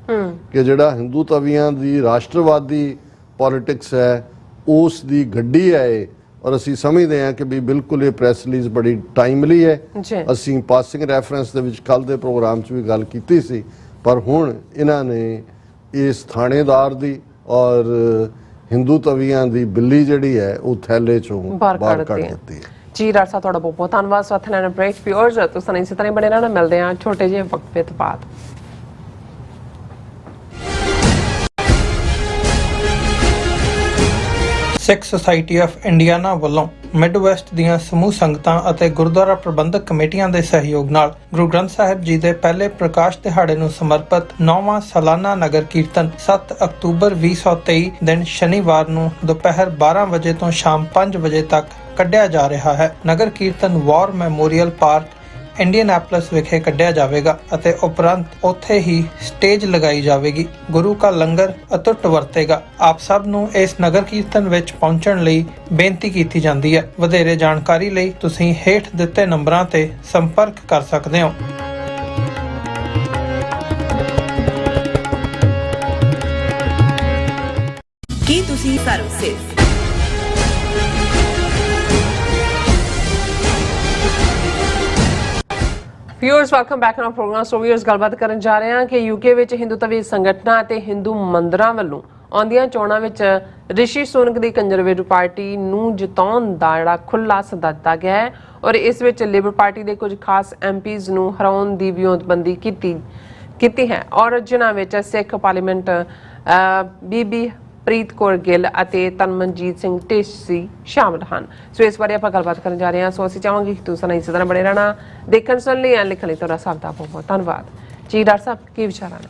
ਕਿ ਜਿਹੜਾ ਹਿੰਦੂ ਤਵੀਆਂ ਦੀ ਰਾਸ਼ਟਰਵਾਦੀ ਪੋਲਿਟਿਕਸ ਹੈ ਉਸ ਦੀ ਗੱਡੀ ਹੈ ਇਹ ਔਰ ਅਸੀਂ ਸਮਝਦੇ ਹਾਂ ਕਿ ਵੀ ਬਿਲਕੁਲ ਇਹ ਪ੍ਰੈਸ ਰਿਲੀਜ਼ ਬੜੀ ਟਾਈਮਲੀ ਹੈ ਅਸੀਂ ਪਾਸਿੰਗ ਰੈਫਰੈਂਸ ਦੇ ਵਿੱਚ ਕੱਲ ਦੇ ਪ੍ਰੋਗਰਾਮ 'ਚ ਵੀ ਗੱਲ ਕੀਤੀ ਸੀ ਪਰ ਹੁਣ ਇਹਨਾਂ ਨੇ ਇਸ ਥਾਣੇਦਾਰ ਦੀ ਔਰ ਹਿੰਦੂ ਤਵੀਆਂ ਦੀ ਬਿੱਲੀ ਜਿਹੜੀ ਹੈ ਉਹ ਥੈਲੇ 'ਚੋਂ ਬਾਹਰ ਕੱਢ ਦਿੱਤੀ ਹੈ ਜੀ ਡਾਕਟਰ ਸਾਹਿਬ ਤੁਹਾਡਾ ਬਹੁਤ ਬਹੁਤ ਧੰਨਵਾਦ ਸਾਥ ਲੈਣ ਬ੍ਰੇਕ ਵਿਊਅਰਸ ਤੁਸੀਂ ਇਸੇ ਤਰ੍ਹਾਂ ਬਣੇ ਰਹਿਣਾ ਮਿਲਦੇ ਹਾਂ ਛੋਟੇ ਜਿਹੇ ਵਕਫੇ ਤੋਂ ਬਾਅਦ ਸਿੱਖ ਸੁਸਾਇਟੀ ਆਫ ਇੰਡੀਆਨਾ ਵੱਲੋਂ ਮਿਡਵੈਸਟ ਦੀਆਂ ਸਮੂਹ ਸੰਗਤਾਂ ਅਤੇ ਗੁਰਦੁਆਰਾ ਪ੍ਰਬੰਧਕ ਕਮੇਟੀਆਂ ਦੇ ਸਹਿਯੋਗ ਨਾਲ ਗੁਰੂ ਗ੍ਰੰਥ ਸਾਹਿਬ ਜੀ ਦੇ ਪਹਿਲੇ ਪ੍ਰਕਾਸ਼ ਦਿਹਾੜੇ ਨੂੰ ਸਮਰਪਿਤ 9ਵਾਂ ਸਾਲਾਨਾ ਨਗਰ ਕੀਰਤਨ 7 ਅਕਤੂਬਰ 2023 ਦਿਨ ਸ਼ਨੀਵਾਰ ਨੂੰ ਦੁਪਹਿਰ 12 ਵਜੇ ਤੋਂ ਸ਼ਾਮ 5 ਵਜੇ ਤੱਕ ਕੱਢਿਆ ਜਾ ਰਿਹਾ ਹੈ। ਨਗਰ ਕੀਰਤਨ ਵਾਰ ਮੈਮੋਰੀਅਲ ਪਾਰਕ ਇੰਡੀਅਨੈਪਲਸ ਵਿਖੇ ਕੱਢਿਆ ਜਾਵੇਗਾ ਅਤੇ ਉਪਰੰਤ ਉੱਥੇ ਹੀ ਸਟੇਜ ਲਗਾਈ ਜਾਵੇਗੀ। ਗੁਰੂ ਕਾ ਲੰਗਰ ਅਟੁੱਟ ਵਰਤੇਗਾ। ਆਪ ਸਭ ਨੂੰ ਇਸ ਨਗਰ ਕੀਰਤਨ ਵਿੱਚ ਪਹੁੰਚਣ ਲਈ ਬੇਨਤੀ ਕੀਤੀ ਜਾਂਦੀ ਹੈ। ਵਧੇਰੇ ਜਾਣਕਾਰੀ ਲਈ ਤੁਸੀਂ ਹੇਠ ਦਿੱਤੇ ਨੰਬਰਾਂ ਤੇ ਸੰਪਰਕ ਕਰ ਸਕਦੇ ਹੋ। ਕੀ ਤੁਸੀਂ service viewers welcome back on programme. So viewers ਗੱਲਬਾਤ ਕਰਨ ਜਾ ਰਹੇ ਹਾਂ ਕਿ ਯੂਕੇ ਵਿੱਚ ਹਿੰਦੂ ਤਵੀ ਸੰਗਠਨਾਂ ਅਤੇ ਹਿੰਦੂ ਮੰਦਰਾਂ ਵੱਲੋਂ ਆਉਂਦੀਆਂ ਚੋਣਾਂ ਵਿੱਚ ਰਿਸ਼ੀ ਸੁਨਕ ਦੀ ਕੰਜ਼ਰਵੇਟਿਵ ਪਾਰਟੀ ਨੂੰ ਜਿਤਾਉਣ ਦਾ ਜਿਹੜਾ ਖੁੱਲ੍ਹਾ ਸੱਦਾ ਦਿੱਤਾ ਗਿਆ ਹੈ ਔਰ ਇਸ ਵਿੱਚ ਲੇਬਰ ਪਾਰਟੀ ਦੇ ਕੁਝ ਖਾਸ ਐਮਪੀਜ਼ ਨੂੰ ਹਰਾਉਣ ਦੀ ਵਿਉਂਤਬੰਦੀ ਕੀਤੀ ਹੈ ਔਰ ਜਿਨ੍ਹਾਂ ਵਿੱਚ ਸਿੱਖ ਪਾਰਲੀਮੈਂਟ ਬੀਬੀ ਪ੍ਰੀਤ ਕੌਰ ਗਿੱਲ ਅਤੇ ਤਨਮਨਜੀਤ ਸਿੰਘ ਢੇਸੀ ਸ਼ਾਮਲ ਹਨ। ਸੋ ਇਸ ਬਾਰੇ ਆਪਾਂ ਗੱਲਬਾਤ ਕਰਨ ਜਾ ਰਹੇ ਹਾਂ। ਸੋ ਅਸੀਂ ਚਾਹਾਂਗੇ ਕਿ ਤੁਸੀਂ ਇਸੇ ਤਰ੍ਹਾਂ ਬਣੇ ਰਹਿਣਾ, ਦੇਖਣ ਸੁਣਨ ਲਈ ਐਂਡ ਲਿਖਣ ਲਈ ਤੁਹਾਡਾ ਸਭ ਦਾ ਬਹੁਤ ਬਹੁਤ ਧੰਨਵਾਦ ਜੀ। ਡਾਕਟਰ ਸਾਹਿਬ ਕੀ ਵਿਚਾਰਾਂ ਨੇ?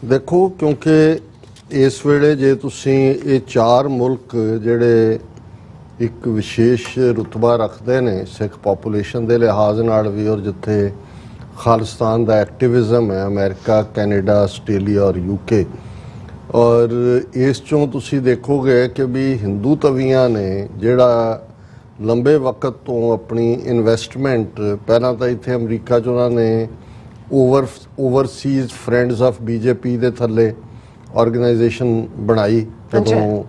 ਦੇਖੋ, ਕਿਉਂਕਿ ਇਸ ਵੇਲੇ ਜੇ ਤੁਸੀਂ ਇਹ 4 ਮੁਲਕ ਜਿਹੜੇ ਇੱਕ ਵਿਸ਼ੇਸ਼ ਰੁਤਬਾ ਰੱਖਦੇ ਨੇ ਸਿੱਖ ਪਾਪੂਲੇਸ਼ਨ ਦੇ ਲਿਹਾਜ਼ ਨਾਲ ਵੀ, ਔਰ ਜਿੱਥੇ ਖਾਲਿਸਤਾਨ ਦਾ ਐਕਟਿਵਿਜ਼ਮ ਹੈ, ਅਮਰੀਕਾ, ਕੈਨੇਡਾ, ਆਸਟ੍ਰੇਲੀਆ ਔਰ UK, ਔਰ ਇਸ ਚੋਂ ਤੁਸੀਂ ਦੇਖੋਗੇ ਕਿ ਵੀ ਹਿੰਦੂ ਤਵੀਆਂ ਨੇ ਜਿਹੜਾ ਲੰਬੇ ਵਕਤ ਤੋਂ ਆਪਣੀ ਇਨਵੈਸਟਮੈਂਟ, ਪਹਿਲਾਂ ਤਾਂ ਇੱਥੇ ਅਮਰੀਕਾ 'ਚ ਉਹਨਾਂ ਨੇ ਓਵਰਸੀਜ਼ ਫਰੈਂਡਸ ਆਫ BJP ਦੇ ਥੱਲੇ ਆਰਗੇਨਾਈਜੇਸ਼ਨ ਬਣਾਈ। ਜਦੋਂ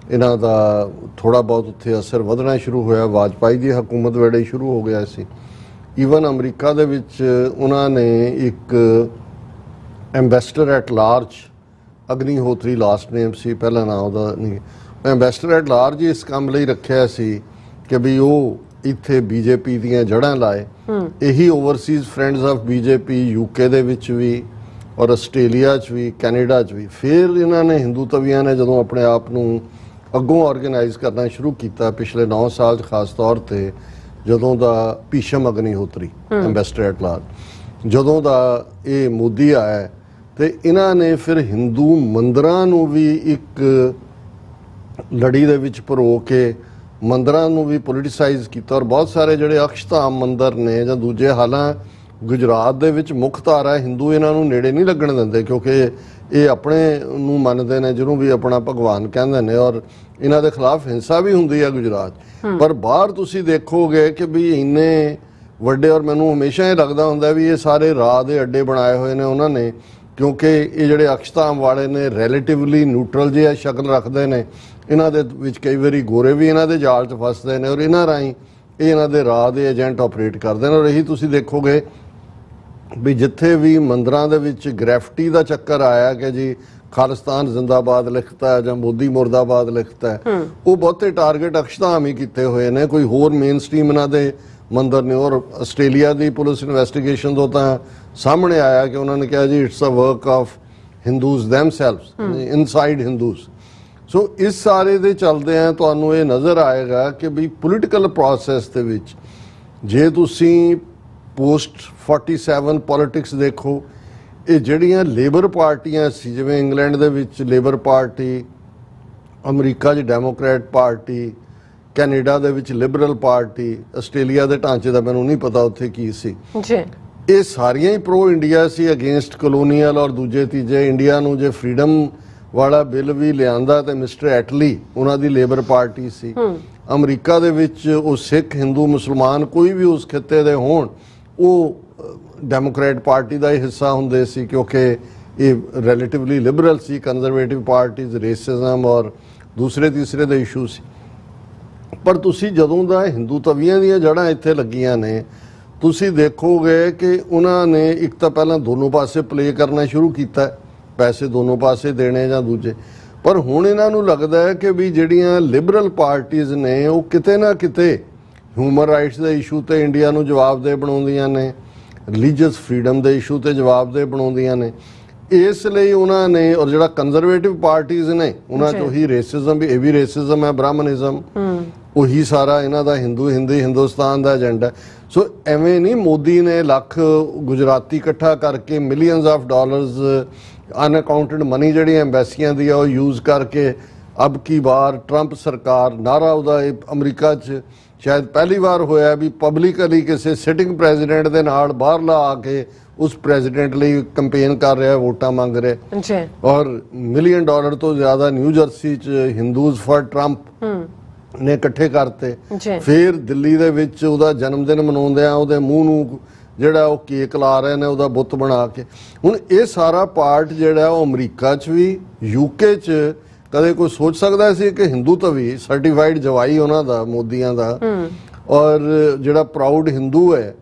ਇਹਨਾਂ ਦਾ ਥੋੜਾ ਬਹੁਤ ਉੱਥੇ ਅਸਰ ਵਧਣਾ ਸ਼ੁਰੂ ਹੋਇਆ, ਵਾਜਪਾਈ ਦੀ ਹਕੂਮਤ ਵੇਲੇ ਸ਼ੁਰੂ ਹੋ ਗਿਆ ਸੀ। ਈਵਨ ਅਮਰੀਕਾ ਦੇ ਵਿੱਚ ਉਹਨਾਂ ਨੇ ਇੱਕ ambassador at large, Agnihotri last name ਸੀ, ਪਹਿਲਾ ਨਾਮ ਉਹਦਾ ਨਹੀਂ, ਐਂਬੈਸਡਰ ਐਟ ਲਾਰਜ ਇਸ ਕੰਮ ਲਈ ਰੱਖਿਆ ਸੀ ਕਿ ਵੀ ਉਹ ਇੱਥੇ BJP ਦੀਆਂ ਜੜ੍ਹਾਂ ਲਾਏ। ਇਹੀ Overseas friends of BJP UK ਦੇ ਵਿੱਚ ਵੀ ਔਰ ਆਸਟ੍ਰੇਲੀਆ 'ਚ ਵੀ, ਕੈਨੇਡਾ 'ਚ ਵੀ। ਫਿਰ ਇਹਨਾਂ ਨੇ ਹਿੰਦੂ ਤਵੀਆਂ ਨੇ ਜਦੋਂ ਆਪਣੇ ਆਪ ਨੂੰ ਅੱਗੋਂ ਆਰਗੇਨਾਈਜ਼ ਕਰਨਾ ਸ਼ੁਰੂ ਕੀਤਾ ਪਿਛਲੇ 9 ਸਾਲ 'ਚ, ਖਾਸ ਤੌਰ ਤੇ ਜਦੋਂ ਦਾ Bhishma Agnihotri ambassador at large, ਜਦੋਂ ਦਾ ਇਹ ਮੋਦੀ ਆਇਆ, ਤੇ ਇਹਨਾਂ ਨੇ ਫਿਰ ਹਿੰਦੂ ਮੰਦਰਾਂ ਨੂੰ ਵੀ ਇੱਕ ਲੜੀ ਦੇ ਵਿੱਚ ਪਰੋ ਕੇ ਮੰਦਰਾਂ ਨੂੰ ਵੀ ਪੋਲੀਟੀਸਾਈਜ਼ ਕੀਤਾ। ਔਰ ਬਹੁਤ ਸਾਰੇ ਜਿਹੜੇ ਅਕਸ਼ਧਾਮ ਮੰਦਰ ਨੇ ਜਾਂ ਦੂਜੇ, ਹਾਲਾਂ ਗੁਜਰਾਤ ਦੇ ਵਿੱਚ ਮੁੱਖ ਧਾਰਾ ਹਿੰਦੂ ਇਹਨਾਂ ਨੂੰ ਨੇੜੇ ਨਹੀਂ ਲੱਗਣ ਦਿੰਦੇ, ਕਿਉਂਕਿ ਇਹ ਆਪਣੇ ਨੂੰ ਮੰਨਦੇ ਨੇ, ਜਿਹਨੂੰ ਵੀ ਆਪਣਾ ਭਗਵਾਨ ਕਹਿੰਦੇ ਨੇ, ਔਰ ਇਹਨਾਂ ਦੇ ਖਿਲਾਫ ਹਿੰਸਾ ਵੀ ਹੁੰਦੀ ਹੈ ਗੁਜਰਾਤ। ਪਰ ਬਾਹਰ ਤੁਸੀਂ ਦੇਖੋਗੇ ਕਿ ਵੀ ਇੰਨੇ ਵੱਡੇ, ਔਰ ਮੈਨੂੰ ਹਮੇਸ਼ਾ ਇਹ ਲੱਗਦਾ ਹੁੰਦਾ ਵੀ ਇਹ ਸਾਰੇ ਰਾਹ ਦੇ ਅੱਡੇ ਬਣਾਏ ਹੋਏ ਨੇ ਉਹਨਾਂ ਨੇ, ਕਿਉਂਕਿ ਇਹ ਜਿਹੜੇ ਅਕਸ਼ਧਾਮ ਵਾਲੇ ਨੇ ਰਿਲੇਟਿਵਲੀ ਨਿਊਟਰਲ ਜਿਹਾ ਸ਼ਕਲ ਰੱਖਦੇ ਨੇ। ਇਹਨਾਂ ਦੇ ਵਿੱਚ ਕਈ ਵਾਰੀ ਗੋਰੇ ਵੀ ਇਹਨਾਂ ਦੇ ਜਾਲ 'ਚ ਫਸਦੇ ਨੇ, ਔਰ ਇਹਨਾਂ ਰਾਹੀਂ ਇਹ ਇਹਨਾਂ ਦੇ ਰਾਹ ਦੇ ਏਜੰਟ ਆਪਰੇਟ ਕਰਦੇ ਨੇ। ਔਰ ਇਹੀ ਤੁਸੀਂ ਦੇਖੋਗੇ ਵੀ ਜਿੱਥੇ ਵੀ ਮੰਦਰਾਂ ਦੇ ਵਿੱਚ ਗ੍ਰੈਫਿਟੀ ਦਾ ਚੱਕਰ ਆਇਆ ਕਿ ਜੀ ਖਾਲਿਸਤਾਨ ਜ਼ਿੰਦਾਬਾਦ ਲਿਖਤਾ ਹੈ ਜਾਂ ਮੋਦੀ ਮੁਰਦਾਬਾਦ ਲਿਖਤਾ ਹੈ, ਉਹ ਬਹੁਤੇ ਟਾਰਗੇਟ ਅਕਸ਼ਧਾਮ ਹੀ ਕੀਤੇ ਹੋਏ ਨੇ, ਕੋਈ ਹੋਰ ਮੇਨ ਸਟ੍ਰੀਮ ਇਹਨਾਂ ਦੇ ਮੰਦਰ ਨੇ। ਔਰ ਆਸਟ੍ਰੇਲੀਆ ਦੀ ਪੁਲਿਸ ਇਨਵੈਸਟੀਗੇਸ਼ਨ ਤੋਂ ਤਾਂ ਸਾਹਮਣੇ ਆਇਆ ਕਿ ਉਹਨਾਂ ਨੇ ਕਿਹਾ ਜੀ it's a work of Hindus themselves, inside Hindus. So ਇਸ ਸਾਰੇ ਦੇ ਚੱਲਦੇ ਆ ਤੁਹਾਨੂੰ ਇਹ ਨਜ਼ਰ ਆਏਗਾ ਕਿ ਵੀ ਪੋਲੀਟੀਕਲ ਪ੍ਰੋਸੈਸ ਦੇ ਵਿੱਚ ਜੇ ਤੁਸੀਂ ਪੋਸਟ 47 ਪੋਲਿਟਿਕਸ ਦੇਖੋ, ਇਹ ਜਿਹੜੀਆਂ ਲੇਬਰ ਪਾਰਟੀਆਂ ਸੀ, ਜਿਵੇਂ ਇੰਗਲੈਂਡ ਦੇ ਵਿੱਚ ਲੇਬਰ ਪਾਰਟੀ, ਅਮਰੀਕਾ 'ਚ ਡੈਮੋਕ੍ਰੈਟ ਪਾਰਟੀ, ਕੈਨੇਡਾ ਦੇ ਵਿੱਚ ਲਿਬਰਲ ਪਾਰਟੀ, ਆਸਟ੍ਰੇਲੀਆ ਦੇ ਢਾਂਚੇ ਦਾ ਮੈਨੂੰ ਨਹੀਂ ਪਤਾ ਉੱਥੇ ਕੀ ਸੀ ਜੀ, ਇਹ ਸਾਰੀਆਂ ਹੀ ਪ੍ਰੋ ਇੰਡੀਆ ਸੀ, ਅਗੇਂਸਟ ਕਲੋਨੀਅਲ ਔਰ ਦੂਜੇ ਤੀਜੇ। ਇੰਡੀਆ ਨੂੰ ਜੇ ਫਰੀडम ਵਾਲਾ ਬਿੱਲ ਵੀ ਲਿਆਂਦਾ ਤੇ ਮਿਸਟਰ ਐਟਲੀ ਉਹਨਾਂ ਦੀ ਲੇਬਰ ਪਾਰਟੀ ਸੀ। ਅਮਰੀਕਾ ਦੇ ਵਿੱਚ ਉਹ ਸਿੱਖ, ਹਿੰਦੂ, ਮੁਸਲਮਾਨ ਕੋਈ ਵੀ ਉਸ ਖਿੱਤੇ ਦੇ ਹੋਣ, ਉਹ ਡੈਮੋਕ੍ਰੇਟ ਪਾਰਟੀ ਦਾ ਹੀ ਹਿੱਸਾ ਹੁੰਦੇ ਸੀ, ਕਿਉਂਕਿ ਇਹ ਰਿਲੇਟਿਵਲੀ ਲਿਬਰਲ ਸੀ। ਕੰਜ਼ਰਵੇਟਿਵ ਪਾਰਟੀਜ਼ ਰੇਸਿਜ਼ਮ ਔਰ ਦੂਸਰੇ ਤੀਸਰੇ ਦੇ ਇਸ਼ੂ ਸੀ। ਪਰ ਤੁਸੀਂ ਜਦੋਂ ਦਾ ਹਿੰਦੂ ਤਵੀਆਂ ਦੀਆਂ ਜੜ੍ਹਾਂ ਇੱਥੇ ਲੱਗੀਆਂ ਨੇ, ਤੁਸੀਂ ਦੇਖੋਗੇ ਕਿ ਉਹਨਾਂ ਨੇ ਇੱਕ ਤਾਂ ਪਹਿਲਾਂ ਦੋਨੋਂ ਪਾਸੇ ਪਲੇ ਕਰਨਾ ਸ਼ੁਰੂ ਕੀਤਾ, ਪੈਸੇ ਦੋਨੋਂ ਪਾਸੇ ਦੇਣੇ ਜਾਂ ਦੂਜੇ। ਪਰ ਹੁਣ ਇਹਨਾਂ ਨੂੰ ਲੱਗਦਾ ਹੈ ਕਿ ਵੀ ਜਿਹੜੀਆਂ ਲਿਬਰਲ ਪਾਰਟੀਆਂ ਨੇ ਉਹ ਕਿਤੇ ਨਾ ਕਿਤੇ ਹਿਊਮਨ ਰਾਈਟਸ ਦੇ ਇਸ਼ੂ ਤੇ ਇੰਡੀਆ ਨੂੰ ਜਵਾਬਦੇਹ ਬਣਾਉਂਦੀਆਂ ਨੇ, ਰਿਲੀਜੀਅਸ ਫਰੀडम ਦੇ ਇਸ਼ੂ ਤੇ ਜਵਾਬਦੇਹ ਬਣਾਉਂਦੀਆਂ ਨੇ। ਇਸ ਲਈ ਉਹਨਾਂ ਨੇ, ਔਰ ਜਿਹੜਾ ਕੰਜ਼ਰਵੇਟਿਵ ਪਾਰਟੀਆਂ ਨੇ ਉਹਨਾਂ 'ਚ ਉਹੀ ਰੇਸਿਜ਼ਮ ਵੀ, ਇਹ ਵੀ ਰੇਸਿਜ਼ਮ ਹੈ, ਬ੍ਰਾਹਮਣਿਜ਼ਮ, ਉਹੀ ਸਾਰਾ ਇਹਨਾਂ ਦਾ ਹਿੰਦੁਸਤਾਨ ਦਾ ਏਜੰਡਾ। ਸੋ ਐਵੇਂ ਨਹੀਂ ਮੋਦੀ ਨੇ ਲੱਖ ਗੁਜਰਾਤੀ ਇਕੱਠਾ ਕਰਕੇ ਮਿਲੀਅਨਸ ਆਫ ਡਾਲਰਸ ਅਨਅਕਾਊਂਟਡ ਮਨੀ ਜਿਹੜੀਆਂ ਐਮਬੈਸੀਆਂ ਦੀ ਆ ਉਹ ਯੂਜ਼ ਕਰਕੇ ਅਬ ਕੀ ਵਾਰ ਟਰੰਪ ਸਰਕਾਰ, ਨਾਰਾ ਉਹਦਾ ਅਮਰੀਕਾ 'ਚ ਸ਼ਾਇਦ ਪਹਿਲੀ ਵਾਰ ਹੋਇਆ ਵੀ ਪਬਲਿਕਲੀ ਕਿਸੇ ਸਿਟਿੰਗ ਪ੍ਰੈਜ਼ੀਡੈਂਟ ਦੇ ਨਾਲ ਬਾਹਰਲਾ ਆ ਕੇ ਉਸ ਪ੍ਰੈਜ਼ੀਡੈਂਟ ਲਈ ਕੰਪੇਨ ਕਰ ਰਿਹਾ, ਵੋਟਾਂ ਮੰਗ ਰਿਹਾ ਜੀ। ਔਰ $1 ਮਿਲੀਅਨ ਤੋਂ ਜ਼ਿਆਦਾ ਨਿਊ ਜਰਸੀ 'ਚ ਹਿੰਦੂਜ਼ ਫॉर ਟਰੰਪ ਨੇ ਇਕੱਠੇ ਕਰਤੇ। ਫਿਰ ਦਿੱਲੀ ਦੇ ਵਿੱਚ ਉਹਦਾ ਜਨਮ ਦਿਨ ਮਨਾਉਂਦੇ ਆ, ਉਹਦੇ ਮੂੰਹ ਨੂੰ ਜਿਹੜਾ ਉਹ ਕੇਕ ਲਾ ਰਹੇ ਨੇ ਉਹਦਾ ਬੁੱਤ ਬਣਾ ਕੇ। ਹੁਣ ਇਹ ਸਾਰਾ ਪਾਰਟ ਜਿਹੜਾ ਉਹ ਅਮਰੀਕਾ 'ਚ ਵੀ, UK 'ਚ ਕਦੇ ਕੋਈ ਸੋਚ ਸਕਦਾ ਸੀ ਕਿ ਹਿੰਦੂ ਤਵੀ ਸਰਟੀਫਾਈਡ ਜਵਾਈ ਉਹਨਾਂ ਦਾ, ਮੋਦੀਆਂ ਦਾ, ਔਰ ਜਿਹੜਾ ਪ੍ਰਾਊਡ ਹਿੰਦੂ ਹੈ,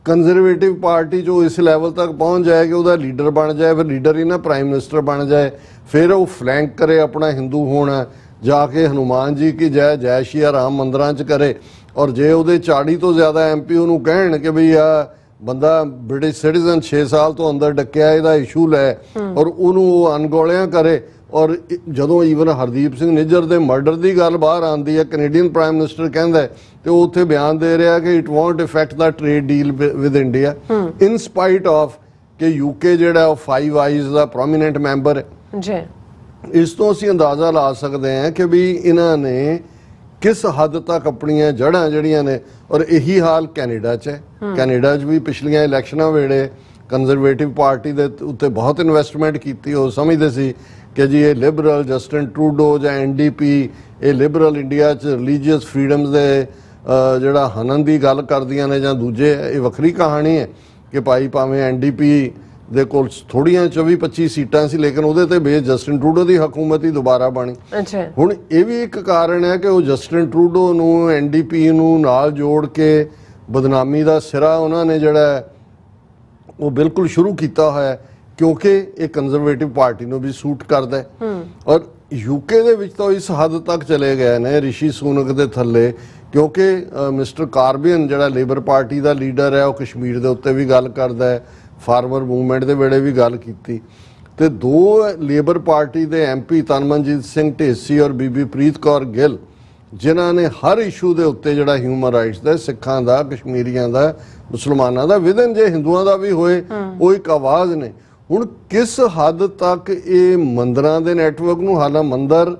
ਕੰਜ਼ਰਵੇਟਿਵ ਪਾਰਟੀ ਜੋ ਇਸ ਲੈਵਲ ਤੱਕ ਪਹੁੰਚ ਜਾਏ ਕਿ ਉਹਦਾ ਲੀਡਰ ਬਣ ਜਾਏ, ਫਿਰ ਲੀਡਰ ਹੀ ਨਾ ਪ੍ਰਾਈਮ ਮਿਨਿਸਟਰ ਬਣ ਜਾਏ, ਫਿਰ ਉਹ ਫਲੈਂਕ ਕਰੇ ਆਪਣਾ ਹਿੰਦੂ ਹੋਣਾ, ਜਾ ਕੇ ਹਨੂਮਾਨ ਜੀ ਕੀ ਜੈ ਜੈ ਸ਼੍ਰੀ ਰਾਮ ਮੰਦਰਾਂ 'ਚ ਕਰੇ, ਔਰ ਜੇ ਉਹਦੇ 40 ਤੋਂ ਜ਼ਿਆਦਾ MP ਉਹਨੂੰ ਕਹਿਣ ਕਿ ਬਈ ਆ ਬੰਦਾ ਬ੍ਰਿਟਿਸ਼ ਸਿਟੀਜ਼ਨ 6 ਸਾਲ ਤੋਂ ਅੰਦਰ ਡੱਕਿਆ, ਇਹਦਾ ਇਸ਼ੂ ਲੈ, ਔਰ ਉਹਨੂੰ ਉਹ ਅਣਗੌਲਿਆਂ ਕਰੇ। ਔਰ ਜਦੋਂ ਈਵਨ ਹਰਦੀਪ ਸਿੰਘ ਨਿੱਜਰ ਦੇ ਮਰਡਰ ਦੀ ਗੱਲ ਬਾਹਰ ਆਉਂਦੀ ਹੈ, ਕੈਨੇਡੀਅਨ ਪ੍ਰਾਈਮ ਮਿਨਿਸਟਰ ਕਹਿੰਦਾ ਤੇ ਉਹ ਉੱਥੇ ਬਿਆਨ ਦੇ ਰਿਹਾ ਕਿ it won't effect the trade deal with India in ਸਪਾਈਟ of ਕਿ UK ਜਿਹੜਾ ਉਹ 5 ਆਈਜ਼ ਦਾ ਪ੍ਰੋਮੀਨੈਂਟ ਮੈਂਬਰ ਹੈ ਜੀ। ਇਸ ਤੋਂ ਅਸੀਂ ਅੰਦਾਜ਼ਾ ਲਾ ਸਕਦੇ ਹਾਂ ਕਿ ਵੀ ਇਹਨਾਂ ਨੇ ਕਿਸ ਹੱਦ ਤੱਕ ਆਪਣੀਆਂ ਜੜ੍ਹਾਂ ਜਿਹੜੀਆਂ ਨੇ, ਔਰ ਇਹੀ ਹਾਲ ਕੈਨੇਡਾ 'ਚ ਹੈ। ਕੈਨੇਡਾ 'ਚ ਵੀ ਪਿਛਲੀਆਂ ਇਲੈਕਸ਼ਨਾਂ ਵੇਲੇ ਕੰਜ਼ਰਵੇਟਿਵ ਪਾਰਟੀ ਦੇ ਉੱਤੇ ਬਹੁਤ ਇਨਵੈਸਟਮੈਂਟ ਕੀਤੀ। ਉਹ ਸਮਝਦੇ ਸੀ ਕਿ ਜੀ ਇਹ ਲਿਬਰਲ ਜਸਟਿਨ ਟਰੂਡੋ ਜਾਂ NDP ਇਹ ਲਿਬਰਲ ਇੰਡੀਆ 'ਚ ਰਿਲੀਜੀਅਸ ਫਰੀडम्स ਦੇ ਜਿਹੜਾ ਹਨਨ ਦੀ ਗੱਲ ਕਰਦੀਆਂ ਨੇ ਜਾਂ ਦੂਜੇ, ਇਹ ਵੱਖਰੀ ਕਹਾਣੀ ਹੈ ਕਿ ਭਾਈ ਭਾਵੇਂ NDP ਦੇ ਕੋਲ ਥੋੜੀਆਂ 24-25 ਸੀਟਾਂ ਸੀ, ਲੇਕਿਨ ਉਹਦੇ ਤੇ ਬੇਸ ਜਸਟਿਨ ਟਰੂਡੋ ਦੀ ਹਕੂਮਤ ਹੀ ਦੁਬਾਰਾ ਬਣੀ। ਹੁਣ ਇਹ ਵੀ ਇੱਕ ਕਾਰਨ ਹੈ ਕਿ ਉਹ ਜਸਟਿਨ ਟਰੂਡੋ ਨੂੰ NDP ਨੂੰ ਨਾਲ ਜੋੜ ਕੇ ਬਦਨਾਮੀ ਦਾ ਸਿਰਾ ਉਹਨਾਂ ਨੇ ਜਿਹੜਾ ਉਹ ਬਿਲਕੁਲ ਸ਼ੁਰੂ ਕੀਤਾ ਹੋਇਆ, ਕਿਉਂਕਿ ਇਹ ਕੰਜ਼ਰਵੇਟਿਵ ਪਾਰਟੀ ਨੂੰ ਵੀ ਸੂਟ ਕਰਦਾ ਹੈ। ਔਰ UK ਦੇ ਵਿੱਚ ਤਾਂ ਇਸ ਹੱਦ ਤੱਕ ਚਲੇ ਗਏ ਨੇ ਰਿਸ਼ੀ ਸੁਨਕ ਦੇ ਥੱਲੇ, ਕਿਉਂਕਿ ਮਿਸਟਰ ਕਾਰਬੀਨ ਜਿਹੜਾ ਲੇਬਰ ਪਾਰਟੀ ਦਾ ਲੀਡਰ ਹੈ, ਉਹ ਕਸ਼ਮੀਰ ਦੇ ਉੱਤੇ ਵੀ ਗੱਲ ਕਰਦਾ ਹੈ, ਫਾਰਮਰ ਮੂਵਮੈਂਟ ਦੇ ਵੇਲੇ ਵੀ ਗੱਲ ਕੀਤੀ, ਤੇ 2 ਲੇਬਰ ਪਾਰਟੀ ਦੇ MP ਤਨਮਨਜੀਤ ਸਿੰਘ ਢੇਸੀ ਔਰ ਬੀਬੀ ਪ੍ਰੀਤ ਕੌਰ ਗਿੱਲ, ਜਿਨ੍ਹਾਂ ਨੇ ਹਰ ਇਸ਼ੂ ਦੇ ਉੱਤੇ ਜਿਹੜਾ ਹਿਊਮਨ ਰਾਈਟਸ ਦਾ, ਸਿੱਖਾਂ ਦਾ, ਕਸ਼ਮੀਰੀਆਂ ਦਾ, ਮੁਸਲਮਾਨਾਂ ਦਾ, ਵਿਦਨ ਜੇ ਹਿੰਦੂਆਂ ਦਾ ਵੀ ਹੋਏ, ਉਹ ਇੱਕ ਆਵਾਜ਼ ਨੇ। ਹੁਣ ਕਿਸ ਹੱਦ ਤੱਕ ਇਹ ਮੰਦਰਾਂ ਦੇ ਨੈਟਵਰਕ ਨੂੰ, ਹਾਲਾਂਕਿ ਮੰਦਰ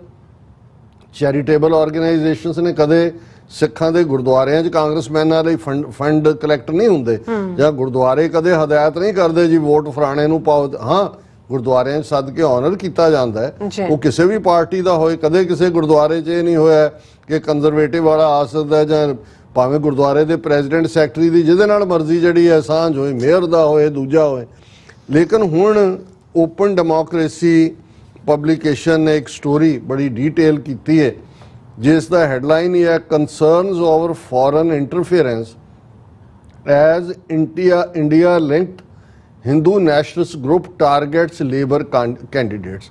ਚੈਰੀਟੇਬਲ ਆਰਗੇਨਾਈਜੇਸ਼ਨਸ ਨੇ, ਕਦੇ ਸਿੱਖਾਂ ਦੇ ਗੁਰਦੁਆਰਿਆਂ 'ਚ ਕਾਂਗਰਸਮੈਨਾਂ ਲਈ ਫੰਡ ਕਲੈਕਟ ਨਹੀਂ ਹੁੰਦੇ, ਜਾਂ ਗੁਰਦੁਆਰੇ ਕਦੇ ਹਦਾਇਤ ਨਹੀਂ ਕਰਦੇ ਜੀ ਵੋਟ ਫਲਾਣੇ ਨੂੰ ਪਾਓ। ਹਾਂ, ਗੁਰਦੁਆਰਿਆਂ 'ਚ ਸੱਦ ਕੇ ਆਨਰ ਕੀਤਾ ਜਾਂਦਾ ਹੈ, ਉਹ ਕਿਸੇ ਵੀ ਪਾਰਟੀ ਦਾ ਹੋਏ। ਕਦੇ ਕਿਸੇ ਗੁਰਦੁਆਰੇ 'ਚ ਇਹ ਨਹੀਂ ਹੋਇਆ ਕਿ ਕੰਜ਼ਰਵੇਟਿਵ ਵਾਲਾ ਆ ਸਕਦਾ, ਜਾਂ ਭਾਵੇਂ ਗੁਰਦੁਆਰੇ ਦੇ ਪ੍ਰੈਜ਼ੀਡੈਂਟ ਸੈਕਟਰੀ ਦੀ ਜਿਹਦੇ ਨਾਲ ਮਰਜ਼ੀ ਜਿਹੜੀ ਹੈ ਸਾਂਝ ਹੋਏ, ਮੇਅਰ ਦਾ ਹੋਏ, ਦੂਜਾ ਹੋਏ। ਲੇਕਿਨ ਹੁਣ ਓਪਨ ਡੈਮੋਕ੍ਰੇਸੀ ਪਬਲੀਕੇਸ਼ਨ ਨੇ ਇੱਕ ਸਟੋਰੀ ਬੜੀ ਡੀਟੇਲ ਕੀਤੀ ਹੈ, ਜਿਸ ਦਾ ਹੈਡਲਾਈਨ ਇਹ ਹੈ, concerns over foreign interference as India linked Hindu nationalist group targets Labour candidates.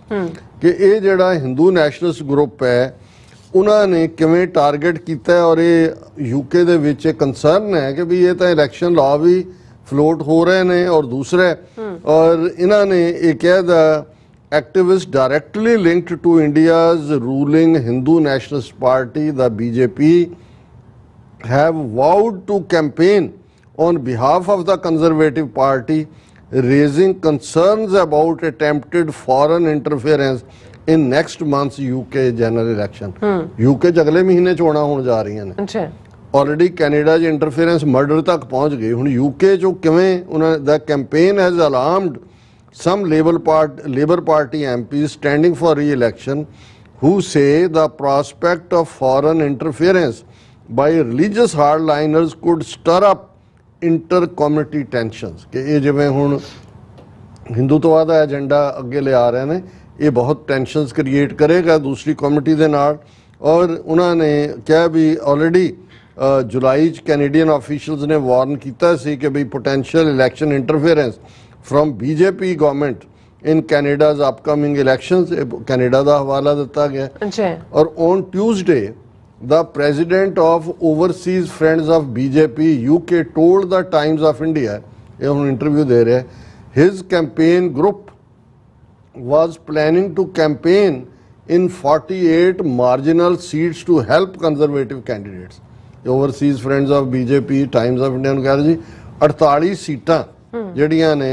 ਕਿ ਇਹ ਜਿਹੜਾ ਹਿੰਦੂ ਨੈਸ਼ਨਲਿਸਟ ਗਰੁੱਪ ਹੈ, ਉਹਨਾਂ ਨੇ ਕਿਵੇਂ ਟਾਰਗੇਟ ਕੀਤਾ, ਔਰ ਇਹ UK ਦੇ ਵਿੱਚ ਕੰਸਰਨ ਹੈ ਕਿ ਵੀ ਇਹ ਤਾਂ ਇਲੈਕਸ਼ਨ ਲਾਅ ਵੀ ਫਲੋਟ ਹੋ ਰਹੇ ਨੇ, ਔਰ ਦੂਸਰਾ ਔਰ ਇਹਨਾਂ ਨੇ ਇਹ ਕਿਹਾ ਦਾ activists directly linked to India's ruling Hindu Nationalist Party, the BJP, have vowed to campaign on behalf of the Conservative Party, raising concerns about attempted foreign interference in next month's UK general election. UK 'ਚ ਅਗਲੇ ਮਹੀਨੇ ਚੋਣਾਂ ਹੋਣ ਜਾ ਰਹੀਆਂ ਨੇ। Already Canada 'ਚ interference murder ਤੱਕ ਪਹੁੰਚ ਗਈ। ਹੁਣ UK 'ਚੋਂ ਕਿਵੇਂ ਉਹਨਾਂ ਦਾ campaign has alarmed some Labour Party MPs standing for re-election who say the prospect of foreign interference by religious hardliners could stir up inter-community tensions। ਕਿ ਇਹ ਜਿਵੇਂ ਹੁਣ ਹਿੰਦੂਤਵਾ ਦਾ ਏਜੰਡਾ ਅੱਗੇ ਲਿਆ ਰਹੇ ਨੇ, ਇਹ ਬਹੁਤ ਟੈਂਸ਼ਨਸ ਕ੍ਰੀਏਟ ਕਰੇਗਾ ਦੂਸਰੀ ਕਮਿਊਨਿਟੀ ਦੇ ਨਾਲ। ਔਰ ਉਹਨਾਂ ਨੇ ਕਿਹਾ ਵੀ ਆਲਰੇਡੀ ਜੁਲਾਈ 'ਚ ਕੈਨੇਡੀਅਨ ਆਫੀਸ਼ੀਅਲਸ ਨੇ ਵਾਰਨ ਕੀਤਾ ਸੀ ਕਿ ਵੀ potential election interference from BJP government in Canada's upcoming elections, Canada ਦਾ ਹਵਾਲਾ ਦਿੱਤਾ ਗਿਆ। ਔਰ on Tuesday the president of Overseas Friends of BJP UK told the Times of India, ਇਹ ਹੁਣ ਇੰਟਰਵਿਊ ਦੇ ਰਿਹਾ, his campaign group was planning to campaign in 48 marginal seats to help conservative candidates। Overseas Friends of BJP Times of India ਨੂੰ ਕਹਿ ਰਿਹਾ ਜੀ 48 ਸੀਟਾਂ ਜਿਹੜੀਆਂ ਨੇ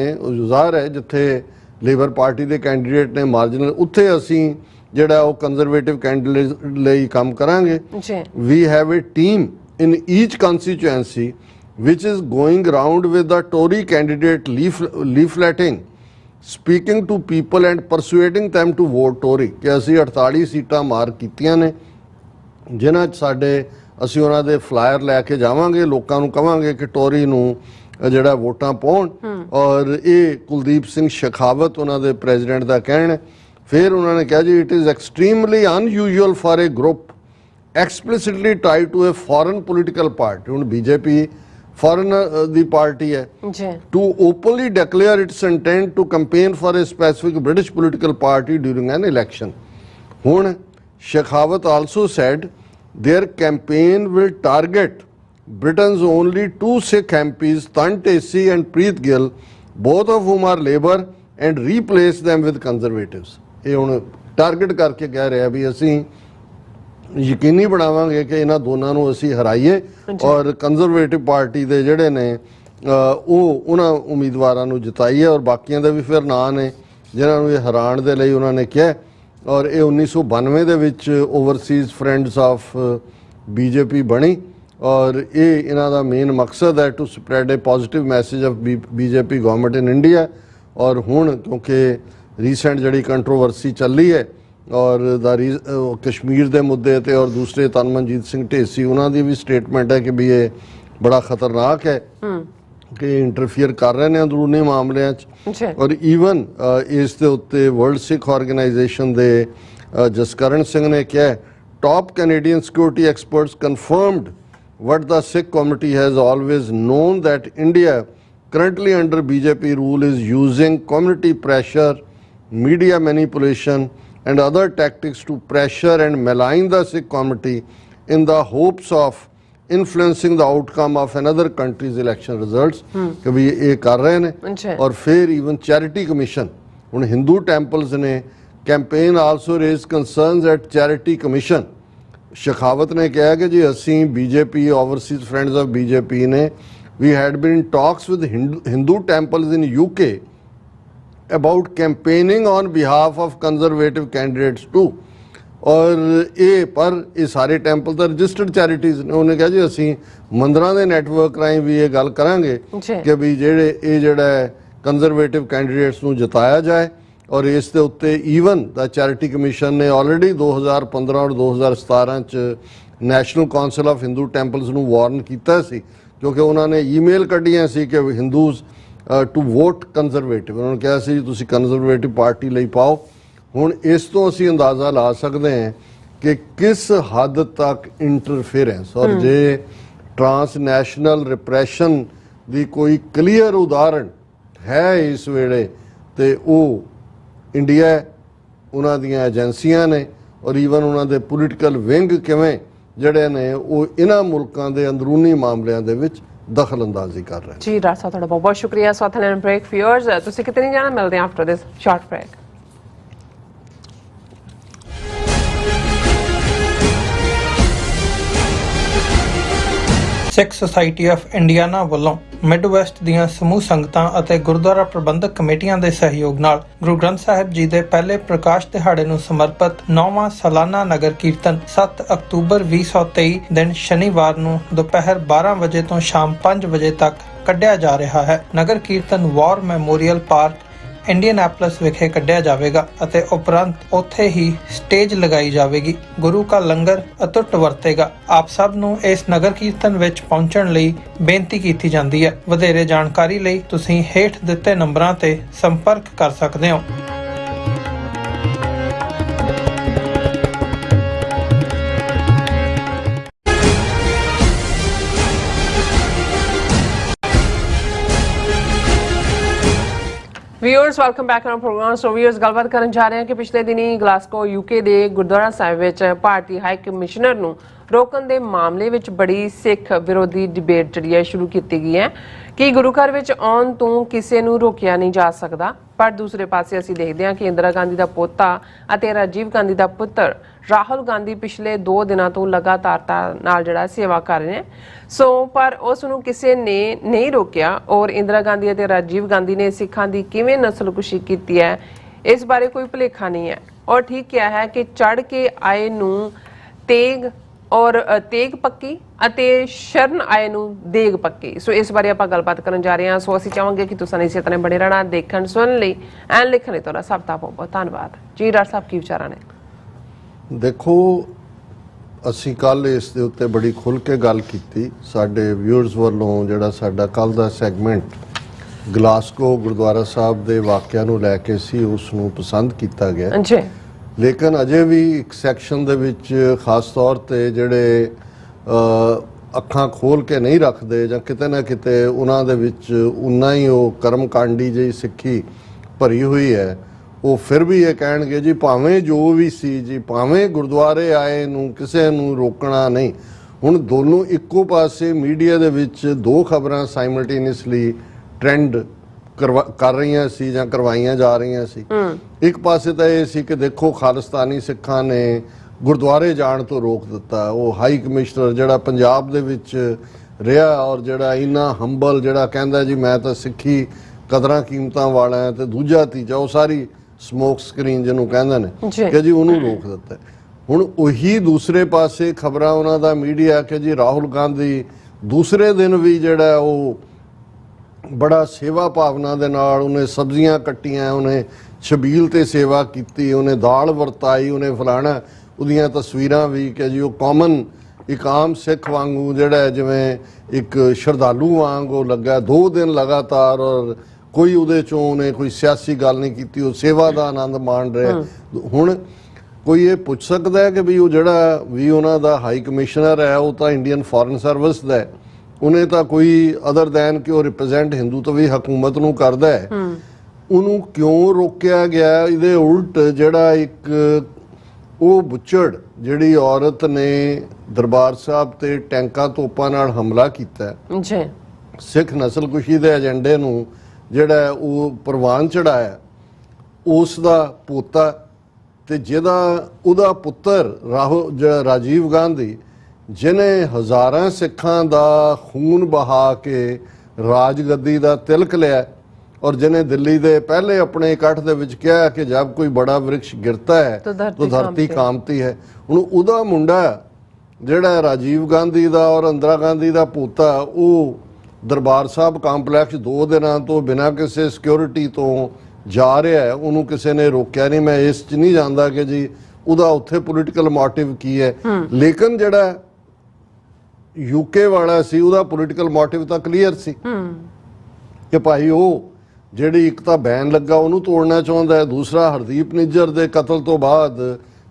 ਜ਼ਾਹਰ ਹੈ ਜਿੱਥੇ ਲੇਬਰ ਪਾਰਟੀ ਦੇ ਕੈਂਡੀਡੇਟ ਨੇ ਮਾਰਜਨਲ, ਉੱਥੇ ਅਸੀਂ ਜਿਹੜਾ ਉਹ ਕੰਜ਼ਰਵੇਟਿਵ ਕੈਂਡੀਡੇਟ ਲਈ ਕੰਮ ਕਰਾਂਗੇ। We have a team in each constituency which is going around with the Tory candidate leafleting, speaking to people and persuading them to vote Tory. ਕਿ ਅਸੀਂ 48 ਸੀਟਾਂ ਮਾਰਕ ਕੀਤੀਆਂ ਨੇ, ਜਿਨ੍ਹਾਂ 'ਚ ਅਸੀਂ ਉਹਨਾਂ ਦੇ ਫਲਾਇਰ ਲੈ ਕੇ ਜਾਵਾਂਗੇ, ਲੋਕਾਂ ਨੂੰ ਕਵਾਂਗੇ ਕਿ ਟੋਰੀ ਨੂੰ ਜਿਹੜਾ ਵੋਟਾਂ ਪਾਉਣ। ਔਰ ਇਹ ਕੁਲਦੀਪ ਸਿੰਘ ਸ਼ੇਖਾਵਤ ਉਹਨਾਂ ਦੇ ਪ੍ਰੈਜ਼ੀਡੈਂਟ ਦਾ ਕਹਿਣਾ। ਫਿਰ ਉਹਨਾਂ ਨੇ ਕਿਹਾ ਜੀ it is extremely unusual for a group explicitly tied to a foreign political party. ਹੁਣ BJP ਫੋਰਨਰ ਦੀ ਪਾਰਟੀ ਹੈ ਜੀ to openly declare its intent to campaign for a specific British political party during an election. ਹੁਣ Shekhawat also said their campaign will target Britain's only two Sikh MPs, Tan Tesi and Preet Gill, both of whom are Labour, and replace them with Conservatives. ਇਹ ਹੁਣ target ਕਰਕੇ ਕਹਿ ਰਿਹਾ ਵੀ ਅਸੀਂ ਯਕੀਨੀ ਬਣਾਵਾਂਗੇ ਕਿ ਇਹਨਾਂ ਦੋਨਾਂ ਨੂੰ ਅਸੀਂ ਹਰਾਈਏ ਔਰ ਕੰਜ਼ਰਵੇਟਿਵ ਪਾਰਟੀ ਦੇ ਜਿਹੜੇ ਨੇ ਉਹ ਉਹਨਾਂ ਉਮੀਦਵਾਰਾਂ ਨੂੰ ਜਿਤਾਈਏ ਔਰ ਬਾਕੀਆਂ ਦੇ ਵੀ ਫਿਰ ਨਾਂ ਨੇ ਜਿਨ੍ਹਾਂ ਨੂੰ ਇਹ ਹਰਾਉਣ ਦੇ ਲਈ ਉਹਨਾਂ ਨੇ ਕਿਹਾ। ਔਰ ਇਹ 1992 ਦੇ ਵਿੱਚ ਓਵਰਸੀਜ਼ ਫਰੈਂਡਸ ਆਫ ਬੀਜੇਪੀ ਬਣੀ ਔਰ ਇਹ ਇਹਨਾਂ ਦਾ ਮੇਨ ਮਕਸਦ ਹੈ to spread a positive message of BJP government in India. ਔਰ ਹੁਣ ਕਿਉਂਕਿ ਰੀਸੈਂਟ ਜਿਹੜੀ ਕੰਟਰੋਵਰਸੀ ਚੱਲੀ ਹੈ ਔਰ ਕਸ਼ਮੀਰ ਦੇ ਮੁੱਦੇ ਤੇ ਔਰ ਦੂਸਰੇ ਤਨਮਨਜੀਤ ਸਿੰਘ ਢੇਸੀ ਉਹਨਾਂ ਦੀ ਵੀ ਸਟੇਟਮੈਂਟ ਹੈ ਕਿ ਵੀ ਇਹ ਬੜਾ ਖਤਰਨਾਕ ਹੈ ਕਿ ਇੰਟਰਫੀਅਰ ਕਰ ਰਹੇ ਨੇ ਅੰਦਰੂਨੀ ਮਾਮਲਿਆਂ 'ਚ। ਔਰ ਈਵਨ ਇਸ ਦੇ ਉੱਤੇ ਵਰਲਡ ਸਿੱਖ ਆਰਗੇਨਾਈਜੇਸ਼ਨ ਦੇ ਜਸਕਰਨ ਸਿੰਘ ਨੇ ਕਿਹਾ top Canadian security experts confirmed what the Sikh committee has always known, that India currently under BJP rule is using community pressure, media manipulation and other tactics to pressure and malign the Sikh committee in the hopes of influencing the outcome of another country's election results. कि भी ये कर रहे हैं। और फिर even charity commission उन Hindu temples ने campaign also raised concerns at charity commission। Shekhawat ने कहा कि जी असी BJP overseas friends of BJP ने we had been in talks with Hindu temples in UK about campaigning on behalf of conservative candidates too. और ये पर ये सारे टैंपल तो रजिस्टर्ड चैरिटीज़ ने उन्हें कहा जी असी मंदिरों के नैटवर्क राही भी ये गल करांगे कि भी जेड़े ये जेड़ा कंजरवेटिव कैंडिडेट्स नूं जिताया जाए। और इस दे उत्ते ईवन द चैरिटी कमीशन ने ऑलरेडी 2015 और 2017 च national council of Hindu temples नूं वार्न कीता सी क्योंकि उन्होंने ईमेल कढ़ियां सी कि हिंदूज टू वोट कंजरवेटिव। उन्होंने कहा सी तुसीं कंजरवेटिव पार्टी लई पाओ। हुण इस तो असीं अंदाज़ा ला सकते हैं कि किस हद तक इंटरफेरेंस और जे ट्रांसनैशनल रिप्रैशन दी कोई क्लीयर उदाहरण है इस वेले ते वो इंडिया उन्हां दीयां एजेंसियां ने और ईवन उन्हां दे पोलीटिकल विंग किवें ਜਿਹੜੇ ਨੇ ਉਹ ਇਹਨਾਂ ਮੁਲਕਾਂ ਦੇ ਅੰਦਰੂਨੀ ਮਾਮਲਿਆਂ ਦੇ ਵਿੱਚ ਦਖਲ ਅੰਦਾਜ਼ੀ ਕਰ ਰਹੇ ਨੇ। ਜੀ ਡਾਕਟਰ ਸਾਹਿਬ ਤੁਹਾਡਾ ਬਹੁਤ ਬਹੁਤ ਸ਼ੁਕਰੀਆ। ਸੋ ਥੈਲੈਂਡ ਬ੍ਰੇਕ ਫਿਊਅਰਸ ਤੁਸੀਂ ਕਿਤੇ ਨਹੀਂ ਜਾਣਾ, ਮਿਲਦੇ ਹਾਂ after this short break. Sikh society of Indiana ਵੱਲੋਂ ਮਿਡਵੈਸਟ ਦੀਆਂ ਸਮੂਹ ਸੰਗਤਾਂ ਅਤੇ ਗੁਰਦੁਆਰਾ ਪ੍ਰਬੰਧਕ ਕਮੇਟੀਆਂ ਦੇ ਸਹਿਯੋਗ ਨਾਲ ਗੁਰੂ ਗ੍ਰੰਥ ਸਾਹਿਬ ਜੀ ਦੇ ਪਹਿਲੇ ਪ੍ਰਕਾਸ਼ ਦਿਹਾੜੇ ਨੂੰ ਸਮਰਪਿਤ 9ਵਾਂ ਸਾਲਾਨਾ ਨਗਰ ਕੀਰਤਨ 7 ਅਕਤੂਬਰ 2023 ਦਿਨ ਸ਼ਨੀਵਾਰ ਨੂੰ ਦੁਪਹਿਰ 12 ਵਜੇ ਤੋਂ ਸ਼ਾਮ 5 ਵਜੇ ਤੱਕ ਕੱਢਿਆ ਜਾ ਰਿਹਾ ਹੈ। ਨਗਰ ਕੀਰਤਨ ਵਾਰ ਮੈਮੋਰੀਅਲ ਪਾਰਕ ਇੰਡੀਅਨੈਪਲਸ ਵਿਖੇ ਕੱਢਿਆ ਜਾਵੇਗਾ ਅਤੇ ਉਪਰੰਤ ਉੱਥੇ ਹੀ ਸਟੇਜ ਲਗਾਈ ਜਾਵੇਗੀ। ਗੁਰੂ ਕਾ ਲੰਗਰ ਅਟੁੱਟ ਵਰਤੇਗਾ। ਆਪ ਸਭ ਨੂੰ ਇਸ ਨਗਰ ਕੀਰਤਨ ਵਿੱਚ ਪਹੁੰਚਣ ਲਈ ਬੇਨਤੀ ਕੀਤੀ ਜਾਂਦੀ ਹੈ। ਵਧੇਰੇ ਜਾਣਕਾਰੀ ਲਈ ਤੁਸੀਂ ਹੇਠ ਦਿੱਤੇ ਨੰਬਰਾਂ ਤੇ ਸੰਪਰਕ ਕਰ ਸਕਦੇ ਹੋ। Viewers welcome back on programme. So viewers गलबात करन जा रहे हैं कि पिछले दिनी ग्लासगो यूके ਦੇ ਗੁਰਦੁਆਰਾ ਸਾਹਿਬ ਵਿੱਚ ਭਾਰਤੀ ਹਾਈ ਕਮਿਸ਼ਨਰ ਨੂੰ ਰੋਕਣ ਦੇ ਮਾਮਲੇ ਵਿੱਚ ਬੜੀ ਸਿੱਖ ਵਿਰੋਧੀ ਡਿਬੇਟ ਜਿਹੜੀ ਹੈ ਸ਼ੁਰੂ ਕੀਤੀ ਗਈ ਹੈ ਕਿ ਗੁਰੂ ਘਰ ਵਿੱਚ ਆਉਣ ਤੋਂ ਕਿਸੇ ਨੂੰ ਰੋਕਿਆ ਨਹੀਂ ਜਾ ਸਕਦਾ। ਪਰ ਦੂਸਰੇ ਪਾਸੇ ਅਸੀਂ ਦੇਖਦੇ ਹਾਂ ਕਿ ਇੰਦਰਾ ਗਾਂਧੀ ਦਾ ਪੋਤਾ ਅਤੇ ਰਾਜੀਵ ਗਾਂਧੀ ਦਾ ਪੁੱਤਰ ਰਾਹੁਲ ਗਾਂਧੀ ਪਿਛਲੇ 2 ਦਿਨਾਂ ਤੋਂ ਲਗਾਤਾਰਤਾ ਨਾਲ ਜਿਹੜਾ ਸੇਵਾ ਕਰ ਰਹੇ ਨੇ। ਸੋ ਪਰ ਉਸ ਨੂੰ ਕਿਸੇ ਨੇ ਨਹੀਂ ਰੋਕਿਆ ਔਰ ਇੰਦਰਾ ਗਾਂਧੀ ਅਤੇ ਰਾਜੀਵ ਗਾਂਧੀ ਨੇ ਸਿੱਖਾਂ ਦੀ ਕਿਵੇਂ ਨਸਲਕੁਸ਼ੀ ਕੀਤੀ ਹੈ ਇਸ ਬਾਰੇ ਕੋਈ ਭੁਲੇਖਾ ਨਹੀਂ ਹੈ। ਔਰ ਠੀਕ ਕਿਹਾ ਹੈ ਕਿ ਚੜ ਕੇ ਆਏ ਨੂੰ ਤੇਗ ਔਰ ਤੇਗ ਪੱਕੀ ਅਤੇ ਸ਼ਰਨ ਆਏ ਨੂੰ ਦੇਗ ਪੱਕੀ। ਸੋ ਇਸ ਬਾਰੇ ਆਪਾਂ ਗੱਲਬਾਤ ਕਰਨ ਜਾ ਰਹੇ ਹਾਂ। ਸੋ ਅਸੀਂ ਚਾਹਾਂਗੇ ਕਿ ਤੁਸੀਂ ਇਸੇ ਤਰ੍ਹਾਂ ਬਣੇ ਰਹਿਣਾ, ਦੇਖਣ ਸੁਣਨ ਲਈ ਐਨ ਲਿਖਣ ਲਈ ਤੁਹਾਡਾ ਸਭ ਦਾ ਬਹੁਤ ਬਹੁਤ ਧੰਨਵਾਦ। ਜੀ ਡਾਕਟਰ ਸਾਹਿਬ ਕੀ ਵਿਚਾਰਾਂ ਨੇ? ਦੇਖੋ ਅਸੀਂ ਕੱਲ ਇਸ ਦੇ ਉੱਤੇ ਬੜੀ ਖੁੱਲ੍ਹ ਕੇ ਗੱਲ ਕੀਤੀ। ਸਾਡੇ ਵਿਊਅਰਸ ਵੱਲੋਂ ਜਿਹੜਾ ਸਾਡਾ ਕੱਲ ਦਾ ਸੈਗਮੈਂਟ ਗਲਾਸਗੋ ਗੁਰਦੁਆਰਾ ਸਾਹਿਬ ਦੇ ਵਾਕਿਆ ਨੂੰ ਲੈ ਕੇ ਸੀ ਉਸ ਨੂੰ ਪਸੰਦ ਕੀਤਾ ਗਿਆ। ਜੀ ਲੇਕਿਨ ਅਜੇ ਵੀ ਇੱਕ ਸੈਕਸ਼ਨ ਦੇ ਵਿੱਚ ਖਾਸ ਤੌਰ ਤੇ ਜਿਹੜੇ ਅੱਖਾਂ ਖੋਲ ਕੇ ਨਹੀਂ ਰੱਖਦੇ ਜਾਂ ਕਿਤੇ ਨਾ ਕਿਤੇ ਉਹਨਾਂ ਦੇ ਵਿੱਚ ਉਨਾ ਹੀ ਉਹ ਕਰਮਕਾਂਡੀ ਜਿਹੀ ਸਿੱਖੀ ਭਰੀ ਹੋਈ ਹੈ, ਉਹ ਫਿਰ ਵੀ ਇਹ ਕਹਿਣਗੇ ਜੀ ਭਾਵੇਂ ਜੋ ਵੀ ਸੀ ਜੀ, ਭਾਵੇਂ ਗੁਰਦੁਆਰੇ ਆਏ ਨੂੰ ਕਿਸੇ ਨੂੰ ਰੋਕਣਾ ਨਹੀਂ। ਹੁਣ ਦੋਨੋਂ ਇੱਕੋ ਪਾਸੇ ਮੀਡੀਆ ਦੇ ਵਿੱਚ ਦੋ ਖਬਰਾਂ ਸਾਈਮਲਟੇਨੀਅਸਲੀ ਟ੍ਰੈਂਡ ਕਰ ਰਹੀਆਂ ਸੀ ਜਾਂ ਕਰਵਾਈਆਂ ਜਾ ਰਹੀਆਂ ਸੀ। ਇੱਕ ਪਾਸੇ ਤਾਂ ਇਹ ਸੀ ਕਿ ਦੇਖੋ ਖਾਲਿਸਤਾਨੀ ਸਿੱਖਾਂ ਨੇ ਗੁਰਦੁਆਰੇ ਜਾਣ ਤੋਂ ਰੋਕ ਦਿੱਤਾ, ਉਹ ਹਾਈ ਕਮਿਸ਼ਨਰ ਜਿਹੜਾ ਪੰਜਾਬ ਦੇ ਵਿੱਚ ਰਿਹਾ ਔਰ ਜਿਹੜਾ ਇੰਨਾ ਹੰਬਲ ਜਿਹੜਾ ਕਹਿੰਦਾ ਜੀ ਮੈਂ ਤਾਂ ਸਿੱਖੀ ਕਦਰਾਂ ਕੀਮਤਾਂ ਵਾਲਾ ਹੈ, ਤੇ ਦੂਜਾ ਤੀਜਾ ਉਹ ਸਾਰੀ ਸਮੋਕ ਸਕਰੀਨ ਜਿਹਨੂੰ ਕਹਿੰਦੇ ਨੇ ਕਿ ਜੀ ਉਹਨੂੰ ਰੋਕ ਦਿੱਤਾ। ਹੁਣ ਉਹੀ ਦੂਸਰੇ ਪਾਸੇ ਖਬਰਾਂ ਉਹਨਾਂ ਦਾ ਮੀਡੀਆ ਕਿ ਜੀ ਰਾਹੁਲ ਗਾਂਧੀ ਦੂਸਰੇ ਦਿਨ ਵੀ ਜਿਹੜਾ ਉਹ ਬੜਾ ਸੇਵਾ ਭਾਵਨਾ ਦੇ ਨਾਲ ਉਹਨੇ ਸਬਜ਼ੀਆਂ ਕੱਟੀਆਂ, ਉਹਨੇ ਛਬੀਲ ਤੇ ਸੇਵਾ ਕੀਤੀ, ਉਹਨੇ ਦਾਲ ਵਰਤਾਈ, ਉਹਨੇ ਫਲਾਣਾ, ਉਹਦੀਆਂ ਤਸਵੀਰਾਂ ਵੀ ਕਿ ਜੀ ਉਹ ਕਾਮਨ ਇੱਕ ਆਮ ਸਿੱਖ ਵਾਂਗੂ ਜਿਹੜਾ ਜਿਵੇਂ ਇੱਕ ਸ਼ਰਧਾਲੂ ਵਾਂਗ ਉਹ ਲੱਗਾ 2 ਦਿਨ ਲਗਾਤਾਰ, ਔਰ ਕੋਈ ਉਹਦੇ ਚੋਂ ਉਹਨੇ ਕੋਈ ਸਿਆਸੀ ਗੱਲ ਨਹੀਂ ਕੀਤੀ, ਉਹ ਸੇਵਾ ਦਾ ਆਨੰਦ ਮਾਣ ਰਿਹਾ। ਹੁਣ ਕੋਈ ਇਹ ਪੁੱਛ ਸਕਦਾ ਹੈ ਕਿ ਵੀ ਉਹ ਜਿਹੜਾ ਵੀ ਉਹਨਾਂ ਦਾ ਹਾਈ ਕਮਿਸ਼ਨਰ ਹੈ ਉਹ ਤਾਂ ਇੰਡੀਅਨ ਫੋਰਨ ਸਰਵਿਸ ਦਾ ਹੈ, ਉਹਨੇ ਤਾਂ ਕੋਈ ਅਦਰ ਦੈਨ ਕਿ ਉਹ ਰਿਪਰੈਜ਼ੈਂਟ ਹਿੰਦੂਤਵੀ ਹਕੂਮਤ ਨੂੰ ਕਰਦਾ ਹੈ, ਉਹਨੂੰ ਕਿਉਂ ਰੋਕਿਆ ਗਿਆ? ਇਹਦੇ ਉਲਟ ਜਿਹੜਾ ਇੱਕ ਉਹ ਬੁੱਚੜ ਜਿਹੜੀ ਔਰਤ ਨੇ ਦਰਬਾਰ ਸਾਹਿਬ ਤੇ ਟੈਂਕਾਂ ਤੋਪਾਂ ਨਾਲ ਹਮਲਾ ਕੀਤਾ ਜੀ, ਸਿੱਖ ਨਸਲਕੁਸ਼ੀ ਦੇ ਏਜੰਡੇ ਨੂੰ ਜਿਹੜਾ ਉਹ ਪ੍ਰਵਾਨ ਚੜਾਇਆ, ਉਸ ਦਾ ਪੋਤਾ ਤੇ ਉਹਦਾ ਪੁੱਤਰ ਰਾਜੀਵ ਗਾਂਧੀ ਜਿਹਨੇ ਹਜ਼ਾਰਾਂ ਸਿੱਖਾਂ ਦਾ ਖੂਨ ਬਹਾ ਕੇ ਰਾਜਗੱਦੀ ਦਾ ਤਿਲਕ ਲਿਆ, ਔਰ ਜਿਹਨੇ ਦਿੱਲੀ ਦੇ ਪਹਿਲੇ ਆਪਣੇ ਇਕੱਠ ਦੇ ਵਿੱਚ ਕਿਹਾ ਕਿ ਜਦ ਕੋਈ ਬੜਾ ਵ੍ਰਿਕਸ਼ ਗਿਰਤਾ ਹੈ ਤਾਂ ਧਰਤੀ ਕਾਂਪਤੀ ਹੈ। ਹੁਣ ਉਹਦਾ ਮੁੰਡਾ ਜਿਹੜਾ ਰਾਜੀਵ ਗਾਂਧੀ ਦਾ ਔਰ ਇੰਦਰਾ ਗਾਂਧੀ ਦਾ ਪੋਤਾ, ਉਹ ਦਰਬਾਰ ਸਾਹਿਬ ਕੰਪਲੈਕਸ 2 ਦਿਨਾਂ ਤੋਂ ਬਿਨਾਂ ਕਿਸੇ ਸਿਕਿਉਰਿਟੀ ਤੋਂ ਜਾ ਰਿਹਾ ਹੈ, ਉਹਨੂੰ ਕਿਸੇ ਨੇ ਰੋਕਿਆ ਨਹੀਂ। ਮੈਂ ਇਸ 'ਚ ਨਹੀਂ ਜਾਣਦਾ ਕਿ ਜੀ ਉਹਦਾ ਉੱਥੇ ਪੋਲੀਟੀਕਲ ਮੋਟਿਵ ਕੀ ਹੈ, ਲੇਕਿਨ ਜਿਹੜਾ ਯੂਕੇ ਵਾਲਾ ਸੀ ਉਹਦਾ ਪੋਲੀਟੀਕਲ ਮੋਟਿਵ ਤਾਂ ਕਲੀਅਰ ਸੀ ਕਿ ਭਾਈ ਉਹ ਜਿਹੜੀ ਇੱਕ ਤਾਂ ਬੈਨ ਲੱਗਾ ਉਹਨੂੰ ਤੋੜਨਾ ਚਾਹੁੰਦਾ ਹੈ, ਦੂਸਰਾ ਹਰਦੀਪ ਨਿੱਜਰ ਦੇ ਕਤਲ ਤੋਂ ਬਾਅਦ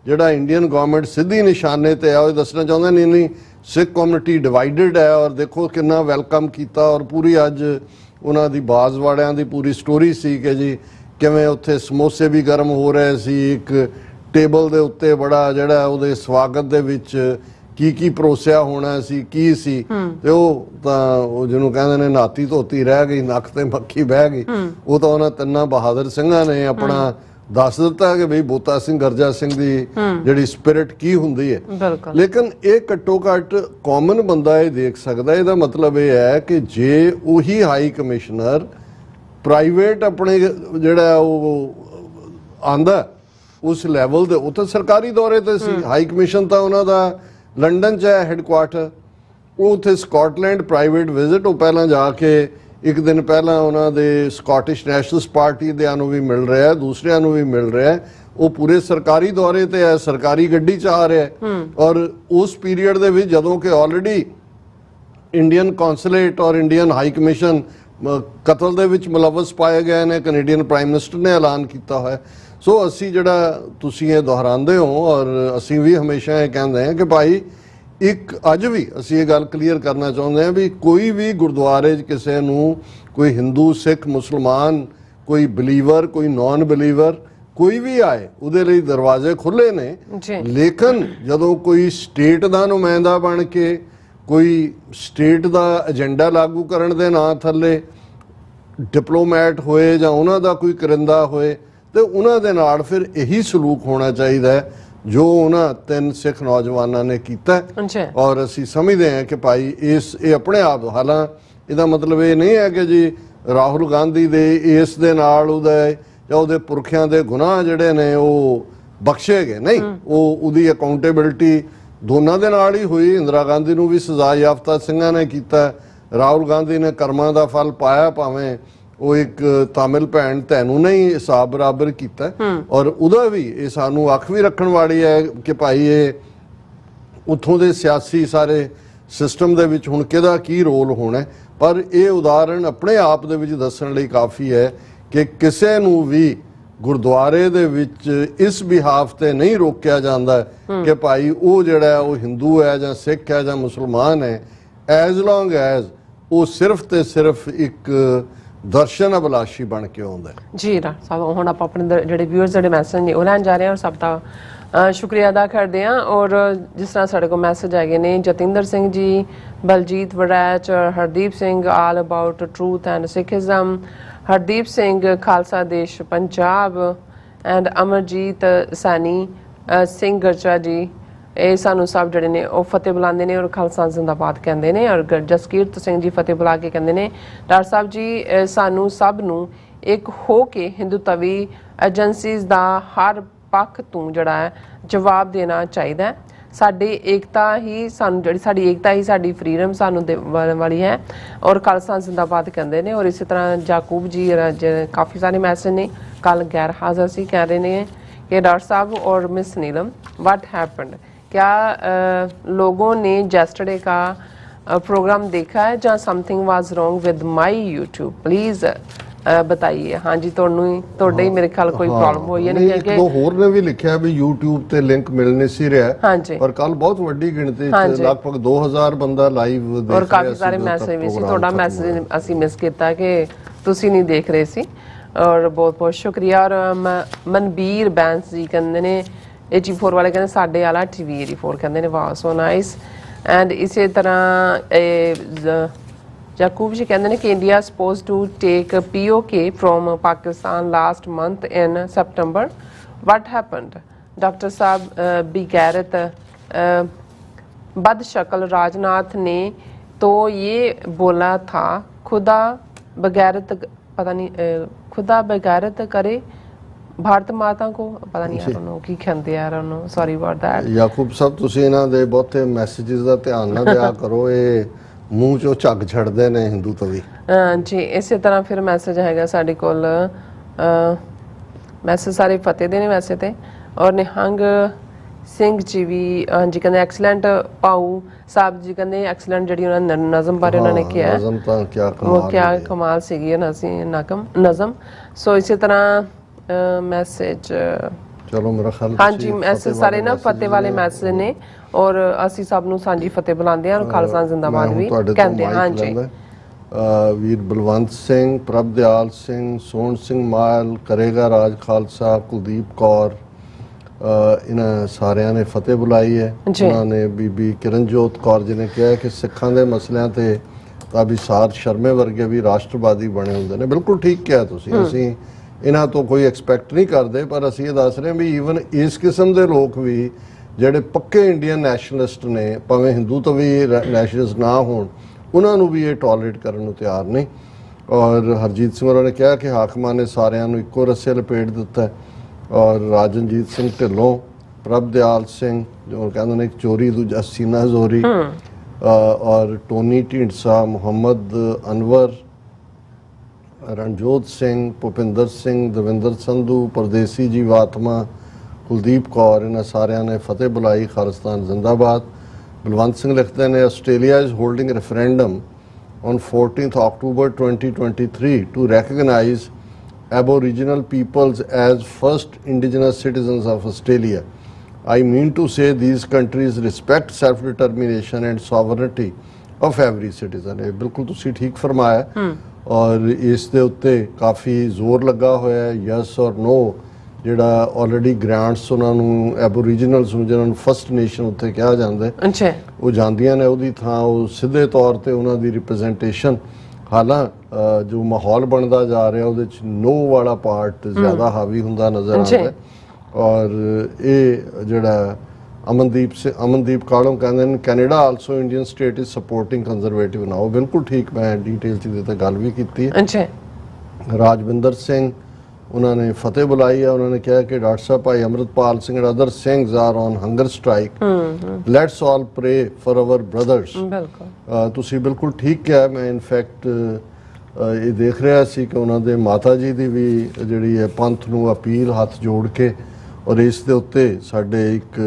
ਜਿਹੜਾ ਇੰਡੀਅਨ ਗਵਰਨਮੈਂਟ ਸਿੱਧੀ ਨਿਸ਼ਾਨੇ ਤੇ ਆ, ਉਹ ਦੱਸਣਾ ਚਾਹੁੰਦਾ ਨਹੀਂ ਸਿੱਖ ਕਮਿਊਨਿਟੀ ਡਿਵਾਈਡਡ ਹੈ, ਔਰ ਦੇਖੋ ਕਿੰਨਾ ਵੈਲਕਮ ਕੀਤਾ, ਔਰ ਪੂਰੀ ਅੱਜ ਉਹਨਾਂ ਦੀ ਬਾਜ਼ਵਾੜਿਆਂ ਦੀ ਪੂਰੀ ਸਟੋਰੀ ਸੀ ਕਿ ਜੀ ਕਿਵੇਂ ਉੱਥੇ ਸਮੋਸੇ ਵੀ ਗਰਮ ਹੋ ਰਹੇ ਸੀ, ਇੱਕ ਟੇਬਲ ਦੇ ਉੱਤੇ ਬੜਾ ਜਿਹੜਾ ਉਹਦੇ ਸਵਾਗਤ ਦੇ ਵਿੱਚ ਕੀ ਪਰੋਸਿਆ ਹੋਣਾ ਸੀ, ਕੀ ਸੀ, ਤੇ ਉਹ ਤਾਂ ਉਹ ਜਿਹਨੂੰ ਕਹਿੰਦੇ ਨੇ ਨਾਤੀ ਧੋਤੀ ਰਹਿ ਗਈ, ਨੱਕ ਤੇ ਮੱਖੀ ਬਹਿ ਗਈ। ਉਹ ਤਾਂ ਉਹਨਾਂ 3 ਬਹਾਦਰ ਸਿੰਘਾਂ ਨੇ ਆਪਣਾ ਦੱਸ ਦਿੱਤਾ ਕਿ ਬਈ ਬੋਤਾ ਸਿੰਘ ਗਰਜਾ ਸਿੰਘ ਦੀ ਜਿਹੜੀ ਸਪਿਰਿਟ ਕੀ ਹੁੰਦੀ ਹੈ। ਲੇਕਿਨ ਇਹ ਘੱਟੋ ਘੱਟ ਕਾਮਨ ਬੰਦਾ ਇਹ ਦੇਖ ਸਕਦਾ। ਇਹਦਾ ਮਤਲਬ ਇਹ ਹੈ ਕਿ ਜੇ ਉਹੀ ਹਾਈ ਕਮਿਸ਼ਨਰ ਪ੍ਰਾਈਵੇਟ ਆਪਣੇ ਜਿਹੜਾ ਉਹ ਆਂਦਾ ਉਸ ਲੈਵਲ ਦੇ, ਉਹ ਤਾਂ ਸਰਕਾਰੀ ਦੌਰੇ ਤੇ ਸੀ, ਹਾਈ ਕਮਿਸ਼ਨ ਤਾਂ ਉਹਨਾਂ ਦਾ ਲੰਡਨ 'ਚ ਹੈ ਹੈਡਕੁਆਟਰ, ਉਹ ਉੱਥੇ ਸਕਾਟਲੈਂਡ ਪ੍ਰਾਈਵੇਟ ਵਿਜ਼ਿਟ, ਉਹ ਪਹਿਲਾਂ ਜਾ ਕੇ ਇੱਕ ਦਿਨ ਪਹਿਲਾਂ ਉਹਨਾਂ ਦੇ ਸਕਾਟਿਸ਼ ਨੈਸ਼ਨਲਿਸਟ ਪਾਰਟੀ ਦਿਆਂ ਨੂੰ ਵੀ ਮਿਲ ਰਿਹਾ, ਦੂਸਰਿਆਂ ਨੂੰ ਵੀ ਮਿਲ ਰਿਹਾ, ਉਹ ਪੂਰੇ ਸਰਕਾਰੀ ਦੌਰੇ ਤੇ ਹੈ, ਸਰਕਾਰੀ ਗੱਡੀ 'ਚ ਆ ਰਿਹਾ। ਔਰ ਉਸ ਪੀਰੀਅਡ ਦੇ ਵਿੱਚ ਜਦੋਂ ਕਿ ਆਲਰੇਡੀ ਇੰਡੀਅਨ ਕੌਂਸੂਲੇਟ ਔਰ ਇੰਡੀਅਨ ਹਾਈ ਕਮਿਸ਼ਨ ਕਤਲ ਦੇ ਵਿੱਚ ਮੁਲਵਸ ਪਾਏ ਗਏ ਨੇ, ਕੈਨੇਡੀਅਨ ਪ੍ਰਾਈਮ ਮਿਨਿਸਟਰ ਨੇ ਐਲਾਨ ਕੀਤਾ ਹੋਇਆ। ਸੋ ਅਸੀਂ ਜਿਹੜਾ ਤੁਸੀਂ ਇਹ ਦੁਹਰਾਉਂਦੇ ਹੋ ਔਰ ਅਸੀਂ ਵੀ ਹਮੇਸ਼ਾ ਇਹ ਕਹਿੰਦੇ ਹਾਂ ਕਿ ਭਾਈ ਇੱਕ ਅੱਜ ਵੀ ਅਸੀਂ ਇਹ ਗੱਲ ਕਲੀਅਰ ਕਰਨਾ ਚਾਹੁੰਦੇ ਹਾਂ ਵੀ ਕੋਈ ਵੀ ਗੁਰਦੁਆਰੇ 'ਚ ਕਿਸੇ ਨੂੰ ਕੋਈ ਹਿੰਦੂ ਸਿੱਖ ਮੁਸਲਮਾਨ ਕੋਈ ਬਲੀਵਰ ਕੋਈ ਨਾਨ ਬਲੀਵਰ ਕੋਈ ਵੀ ਆਏ ਉਹਦੇ ਲਈ ਦਰਵਾਜ਼ੇ ਖੁੱਲੇ ਨੇ। ਲੇਕਿਨ ਜਦੋਂ ਕੋਈ ਸਟੇਟ ਦਾ ਨੁਮਾਇੰਦਾ ਬਣ ਕੇ ਕੋਈ ਸਟੇਟ ਦਾ ਏਜੰਡਾ ਲਾਗੂ ਕਰਨ ਦੇ ਨਾਂ ਥੱਲੇ ਡਿਪਲੋਮੈਟ ਹੋਏ ਜਾਂ ਉਹਨਾਂ ਦਾ ਕੋਈ ਕਰਿੰਦਾ ਹੋਏ ਤੇ ਉਹਨਾਂ ਦੇ ਨਾਲ ਫਿਰ ਇਹੀ ਸਲੂਕ ਹੋਣਾ ਚਾਹੀਦਾ ਹੈ ਜੋ ਉਹਨਾਂ 3 ਸਿੱਖ ਨੌਜਵਾਨਾਂ ਨੇ ਕੀਤਾ। ਔਰ ਅਸੀਂ ਸਮਝਦੇ ਹਾਂ ਕਿ ਭਾਈ ਇਹ ਆਪਣੇ ਆਪ, ਹਾਲਾਂ ਇਹਦਾ ਮਤਲਬ ਇਹ ਨਹੀਂ ਹੈ ਕਿ ਜੀ ਰਾਹੁਲ ਗਾਂਧੀ ਦੇ ਇਸ ਦੇ ਨਾਲ ਉਹਦੇ ਪੁਰਖਿਆਂ ਦੇ ਗੁਨਾਹ ਜਿਹੜੇ ਨੇ ਉਹ ਬਖਸ਼ੇ ਗਏ, ਨਹੀਂ, ਉਹਦੀ ਅਕਾਊਂਟੇਬਿਲਟੀ ਦੋਨਾਂ ਦੇ ਨਾਲ ਹੀ ਹੋਈ। ਇੰਦਰਾ ਗਾਂਧੀ ਨੂੰ ਵੀ ਸਜ਼ਾ ਯਾਫਤਾ ਸਿੰਘਾਂ ਨੇ ਕੀਤਾ, ਰਾਹੁਲ ਗਾਂਧੀ ਨੇ ਕਰਮਾਂ ਦਾ ਫਲ ਪਾਇਆ, ਭਾਵੇਂ ਉਹ ਇੱਕ ਤਾਮਿਲ ਭੈਣ ਤੈਨੂੰ ਨਹੀਂ ਹਿਸਾਬ ਬਰਾਬਰ ਕੀਤਾ। ਔਰ ਉਹਦਾ ਵੀ ਇਹ ਸਾਨੂੰ ਅੱਖ ਵੀ ਰੱਖਣ ਵਾਲੀ ਹੈ ਕਿ ਭਾਈ ਇਹ ਉੱਥੋਂ ਦੇ ਸਿਆਸੀ ਸਾਰੇ ਸਿਸਟਮ ਦੇ ਵਿੱਚ ਹੁਣ ਕਿਹਦਾ ਕੀ ਰੋਲ ਹੋਣਾ। ਪਰ ਇਹ ਉਦਾਹਰਣ ਆਪਣੇ ਆਪ ਦੇ ਵਿੱਚ ਦੱਸਣ ਲਈ ਕਾਫੀ ਹੈ ਕਿ ਕਿਸੇ ਨੂੰ ਵੀ ਗੁਰਦੁਆਰੇ ਦੇ ਵਿੱਚ ਇਸ ਬਿਹਾਫ ਤੇ ਨਹੀਂ ਰੋਕਿਆ ਜਾਂਦਾ ਕਿ ਭਾਈ ਉਹ ਜਿਹੜਾ ਉਹ ਹਿੰਦੂ ਹੈ ਜਾਂ ਸਿੱਖ ਹੈ ਜਾਂ ਮੁਸਲਮਾਨ ਹੈ, ਐਜ਼ ਲੌਂਗ ਐਜ਼ ਉਹ ਸਿਰਫ ਤੇ ਸਿਰਫ ਇੱਕ ਦਰਸ਼ਨ ਅਭਿਲਾਸ਼ੀ ਬਣ ਕੇ ਆਉਂਦਾ ਹੈ। ਜੀ ਡਾਕਟਰ ਸਾਹਿਬ, ਹੁਣ ਆਪਾਂ ਆਪਣੇ ਜਿਹੜੇ ਵਿਊਅਰਸ ਜਿਹੜੇ ਮੈਸੇਜ ਨੇ ਉਹ ਲੈਣ ਜਾ ਰਹੇ ਹਾਂ, ਔਰ ਸਭ ਦਾ ਸ਼ੁਕਰੀਆ ਅਦਾ ਕਰਦੇ ਹਾਂ। ਔਰ ਜਿਸ ਤਰ੍ਹਾਂ ਸਾਡੇ ਕੋਲ ਮੈਸੇਜ ਹੈਗੇ ਨੇ, Jatinder Singh ji, Baljit Waraich, Hardeep Singh, all about truth and Sikhism, Hardeep Singh, Khalsa Desh Punjab, and Amarjit Saini Singh Garcha ji, ਇਹ ਸਾਨੂੰ ਸਭ ਜਿਹੜੇ ਨੇ ਉਹ ਫਤਿਹ ਬੁਲਾਉਂਦੇ ਨੇ ਔਰ ਖਾਲਸਾ ਜ਼ਿੰਦਾਬਾਦ ਕਹਿੰਦੇ ਨੇ। ਔਰ ਜਸਕੀਰਤ ਸਿੰਘ ਜੀ ਫਤਿਹ ਬੁਲਾ ਕੇ ਕਹਿੰਦੇ ਨੇ, ਡਾਕਟਰ ਸਾਹਿਬ ਜੀ ਸਾਨੂੰ ਸਭ ਨੂੰ ਇੱਕ ਹੋ ਕੇ ਹਿੰਦੂਤਵੀ ਏਜੰਸੀਜ਼ ਦਾ ਹਰ ਪੱਖ ਤੋਂ ਜਿਹੜਾ ਹੈ ਜਵਾਬ ਦੇਣਾ ਚਾਹੀਦਾ ਹੈ। ਸਾਡੀ ਏਕਤਾ ਹੀ ਸਾਨੂੰ ਜਿਹੜੀ ਸਾਡੀ ਏਕਤਾ ਹੀ ਸਾਡੀ ਫਰੀडम ਸਾਨੂੰ ਦੇਣ ਵਾਲੀ ਹੈ। ਔਰ ਖਾਲਸਾ ਜ਼ਿੰਦਾਬਾਦ ਕਹਿੰਦੇ ਨੇ। ਔਰ ਇਸੇ ਤਰ੍ਹਾਂ ਜਾਕੂਬ ਜੀ ਕਾਫੀ ਸਾਰੇ ਮੈਸੇਜ ਨੇ, ਕੱਲ गैर हाजिर ਸੀ, कह रहे हैं कि डॉक्टर साहब और मिस नीलम व्हाट हैपेंड, क्या लोगों ने जेस्टरडे का प्रोग्राम देखा है ਜਾਂ something was wrong with my YouTube, please बताइए। हाँ जी, ਤੁਹਾਡੇ ਹੀ ਮੇਰੇ ਖਿਆਲ ਕੋਈ ਪ੍ਰੋਬਲਮ ਹੋਈ ਹੈ। ਨਹੀਂ, ਇੱਕ ਦੋ ਹੋਰ ਨੇ ਵੀ ਲਿਖਿਆ ਵੀ YouTube ਤੇ ਲਿੰਕ ਮਿਲ ਨਹੀਂ ਸੀ ਰਿਹਾ। ਹਾਂਜੀ, ਪਰ ਕੱਲ ਬਹੁਤ ਵੱਡੀ ਗਿਣਤੀ ਚ ਲਗਭਗ 2000 ਬੰਦਾ ਲਾਈਵ ਦੇਖ ਰਿਹਾ ਸੀ। ਔਰ ਕਾਫੀ ਸਾਰੇ ਮੈਸੇਜ ਵੀ ਸੀ, ਤੁਹਾਡਾ ਮੈਸੇਜ ਅਸੀਂ ਮਿਸ ਕੀਤਾ ਕਿ ਤੁਸੀਂ ਨਹੀਂ ਦੇਖ ਰਹੇ ਸੀ। ਔਰ ਬਹੁਤ ਬਹੁਤ ਸ਼ੁਕਰੀਆ। ਔਰ ਮਨਬੀਰ ਬੈਂਸ ਜੀ ਕਹਿੰਦੇ ਨੇ 84 ਵਾਲੇ ਕਹਿੰਦੇ ਸਾਡੇ ਵਾਲਾ TV 84 ਕਹਿੰਦੇ ਨੇ, ਵਾਹ ਸੋ ਨਾਈਸ। ਐਂਡ ਇਸੇ ਤਰ੍ਹਾਂ ਜਾਕੂਬ ਜੀ ਕਹਿੰਦੇ ਨੇ ਕਿ India suppose to take POK from Pakistan last month in September, what happened doctor साहब बेगैरत बदशक्ल राजनाथ ने तो ये बोला था खुदा बगैरत पता नहीं खुदा बगैरत करे ਭਾਰਤ ਮਾਤਾ ਕੋ, ਪਤਾ ਨਹੀਂ ਯਾਰ ਉਹਨੂੰ ਕੀ ਕਹਿੰਦੇ ਯਾਰ ਉਹਨੂੰ, ਸੌਰੀ ਅਬਾਊਟ ਦੈਟ। ਯਾਕੂਬ ਸਾਹਿਬ ਤੁਸੀਂ ਇਹਨਾਂ ਦੇ ਬਹੁਤੇ ਮੈਸੇजेस ਦਾ ਧਿਆਨ ਨਾ ਦਿਆ ਕਰੋ, ਇਹ ਮੂੰਹ ਚੋਂ ਝੱਗ ਛੱਡਦੇ ਨੇ ਹਿੰਦੂ ਤਵੀ ਜੀ। ਇਸੇ ਤਰ੍ਹਾਂ ਫਿਰ ਮੈਸੇਜ ਹੈਗਾ ਸਾਡੇ ਕੋਲ, ਮੈਸੇਜ ਸਾਰੇ ਫਤਿਹ ਦੇ ਨੇ ਵੈਸੇ ਤੇ। ਔਰ ਨਿਹੰਗ ਸਿੰਘ ਜੀ ਵੀ ਹਾਂਜੀ ਕਹਿੰਦੇ ਐਕਸਲੈਂਟ ਪਾਉ ਸਾਹਿਬ ਜੀ ਕਹਿੰਦੇ ਐਕਸਲੈਂਟ ਜਿਹੜੀ ਉਹਨਾਂ ਨੇ ਨਜ਼ਮ ਬਾਰੇ ਉਹਨਾਂ ਨੇ ਕਿਹਾ, ਨਜ਼ਮ ਤਾਂ ਕਿਆ ਕਮਾਲ ਸੀਗੀ ਨਜ਼ਮ। ਸੋ ਇਸੇ ਤਰ੍ਹਾਂ ਮੈਸੇਜ ਚਲੋ ਮੇਰਾ ਖਿਆਲ ਹਾਂਜੀ ਮੈਸੇਜ ਸਾਰੇ ਨਾ ਫਤਿਹ ਵਾਲੇ ਮੈਸੇਜ ਨੇ। ਔਰ ਅਸੀਂ ਸਭ ਨੂੰ ਸਾਂਝੀ ਫਤਿਹ ਬੁਲਾਉਂਦੇ ਹਾਂ, ਖਾਲਸਾ ਜ਼ਿੰਦਾਬਾਦ ਵੀ ਕਹਿੰਦੇ ਹਾਂ। ਹਾਂਜੀ, ਵੀਰ ਬਲਵੰਤ ਸਿੰਘ, ਪ੍ਰਭਦਿਆਲ ਸਿੰਘ, ਸੋਹਣ ਸਿੰਘ ਮਾਲ, ਕਰੇਗਾ ਰਾਜ ਖਾਲਸਾ, ਕੁਲਦੀਪ ਕੌਰ, ਇਹਨਾਂ ਸਾਰਿਆਂ ਨੇ ਫਤਿਹ ਬੁਲਾਈ ਹੈ। ਉਹਨਾਂ ਨੇ ਬੀਬੀ ਕਿਰਨਜੋਤ ਕੌਰ ਜੀ ਨੇ ਕਿਹਾ ਕਿ ਸਿੱਖਾਂ ਦੇ ਮਸਲਿਆਂ ਤੇ ਅਭਿਸਾਰ ਸ਼ਰਮੇ ਵਰਗੇ ਵੀ ਰਾਸ਼ਟਰਵਾਦੀ ਬਣੇ ਹੁੰਦੇ ਨੇ। ਬਿਲਕੁਲ ਠੀਕ ਕਿਹਾ ਤੁਸੀਂ, ਅਸੀਂ ਇਹਨਾਂ ਤੋਂ ਕੋਈ ਐਕਸਪੈਕਟ ਨਹੀਂ ਕਰਦੇ, ਪਰ ਅਸੀਂ ਇਹ ਦੱਸ ਰਹੇ ਹਾਂ ਵੀ ਈਵਨ ਇਸ ਕਿਸਮ ਦੇ ਲੋਕ ਵੀ ਜਿਹੜੇ ਪੱਕੇ ਇੰਡੀਅਨ ਨੈਸ਼ਨਲਿਸਟ ਨੇ, ਭਾਵੇਂ ਹਿੰਦੂ ਤੋਂ ਵੀ ਨੈਸ਼ਨਲਿਸਟ ਨਾ ਹੋਣ, ਉਹਨਾਂ ਨੂੰ ਵੀ ਇਹ ਟੋਲਰੇਟ ਕਰਨ ਨੂੰ ਤਿਆਰ ਨਹੀਂ। ਔਰ ਹਰਜੀਤ ਸਿੰਘ ਹੋਰਾਂ ਨੇ ਕਿਹਾ ਕਿ ਹਾਕਮਾਂ ਨੇ ਸਾਰਿਆਂ ਨੂੰ ਇੱਕੋ ਰੱਸੇ ਲਪੇਟ ਦਿੱਤਾ। ਔਰ ਰਾਜਨਜੀਤ ਸਿੰਘ ਢਿੱਲੋਂ, ਪ੍ਰਭਦਿਆਲ ਸਿੰਘ ਜੋ ਕਹਿੰਦੇ ਨੇ ਚੋਰੀ ਦੂਜਾ ਸੀਨਾ ਜ਼ੋਰੀ, ਔਰ ਟੋਨੀ ਢੀਂਡਸਾ, ਮੁਹੰਮਦ ਅਨਵਰ, ਰਣਜੋਤ ਸਿੰਘ, ਭੁਪਿੰਦਰ ਸਿੰਘ, ਦਵਿੰਦਰ ਸੰਧੂ, ਪਰਦੇਸੀ ਜੀ ਵਾਤਮਾ, ਕੁਲਦੀਪ ਕੌਰ, ਇਹਨਾਂ ਸਾਰਿਆਂ ਨੇ ਫਤਿਹ ਬੁਲਾਈ। ਖਾਲਿਸਤਾਨ ਜ਼ਿੰਦਾਬਾਦ। ਬਲਵੰਤ ਸਿੰਘ ਲਿਖਦੇ ਨੇ Australia is holding referendum on 14th October 2023 to recognize Aboriginal peoples as first indigenous citizens of Australia. I mean to say these countries respect self-determination and sovereignty of every citizen. ਇਹ ਬਿਲਕੁਲ ਤੁਸੀਂ ਠੀਕ ਫਰਮਾਇਆ। ਔਰ ਇਸ ਦੇ ਉੱਤੇ ਕਾਫੀ ਜ਼ੋਰ ਲੱਗਾ ਹੋਇਆ ਹੈ, ਯੈਸ ਔਰ ਨੋ ਜਿਹੜਾ ਆਲਰੇਡੀ ਗ੍ਰਾਂਟਸ ਉਹਨਾਂ ਨੂੰ ਐਬੋਰੀਜਨਲਸ ਨੂੰ ਜਿਹਨਾਂ ਨੂੰ ਫਸਟ ਨੇਸ਼ਨ ਉੱਥੇ ਕਿਹਾ ਜਾਂਦਾ, ਉਹ ਜਾਂਦੀਆਂ ਨੇ, ਉਹਦੀ ਥਾਂ ਉਹ ਸਿੱਧੇ ਤੌਰ ਤੇ ਉਹਨਾਂ ਦੀ ਰਿਪਰੈਜ਼ੈਂਟੇਸ਼ਨ। ਹਾਲਾਂ ਜੋ ਮਾਹੌਲ ਬਣਦਾ ਜਾ ਰਿਹਾ ਉਹਦੇ 'ਚ ਨੋ ਵਾਲਾ ਪਾਰਟ ਜ਼ਿਆਦਾ ਹਾਵੀ ਹੁੰਦਾ ਨਜ਼ਰ ਆਉਂਦਾ। ਔਰ ਇਹ ਜਿਹੜਾ ਅਮਨਦੀਪ ਕਾਲੋਂ ਕਹਿੰਦੇ ਨੇ Canada also Indian state is supporting conservative now. ਬਿਲਕੁਲ ਠੀਕ, ਮੈਂ ਡੀਟੇਲ 'ਚ ਇਹਦੇ 'ਤੇ ਗੱਲ ਵੀ ਕੀਤੀ ਹੈ। ਰਾਜਵਿੰਦਰ ਸਿੰਘ ਉਹਨਾਂ ਨੇ ਫਤਿਹ ਬੁਲਾਈ ਹੈ। ਉਹਨਾਂ ਨੇ ਕਿਹਾ ਕਿ ਡਾਕਟਰ ਸਾਹਿਬ Bhai Amritpal Singh and other Singhs are on hunger strike, let's all pray for our brothers. ਤੁਸੀਂ ਬਿਲਕੁਲ ਠੀਕ ਕਿਹਾ। ਮੈਂ ਇਨਫੈਕਟ ਇਹ ਦੇਖ ਰਿਹਾ ਸੀ ਕਿ ਉਹਨਾਂ ਦੇ ਮਾਤਾ ਜੀ ਦੀ ਵੀ ਜਿਹੜੀ ਹੈ ਪੰਥ ਨੂੰ ਅਪੀਲ ਹੱਥ ਜੋੜ ਕੇ, ਔਰ ਇਸ ਦੇ ਉੱਤੇ ਸਾਡੇ ਇੱਕ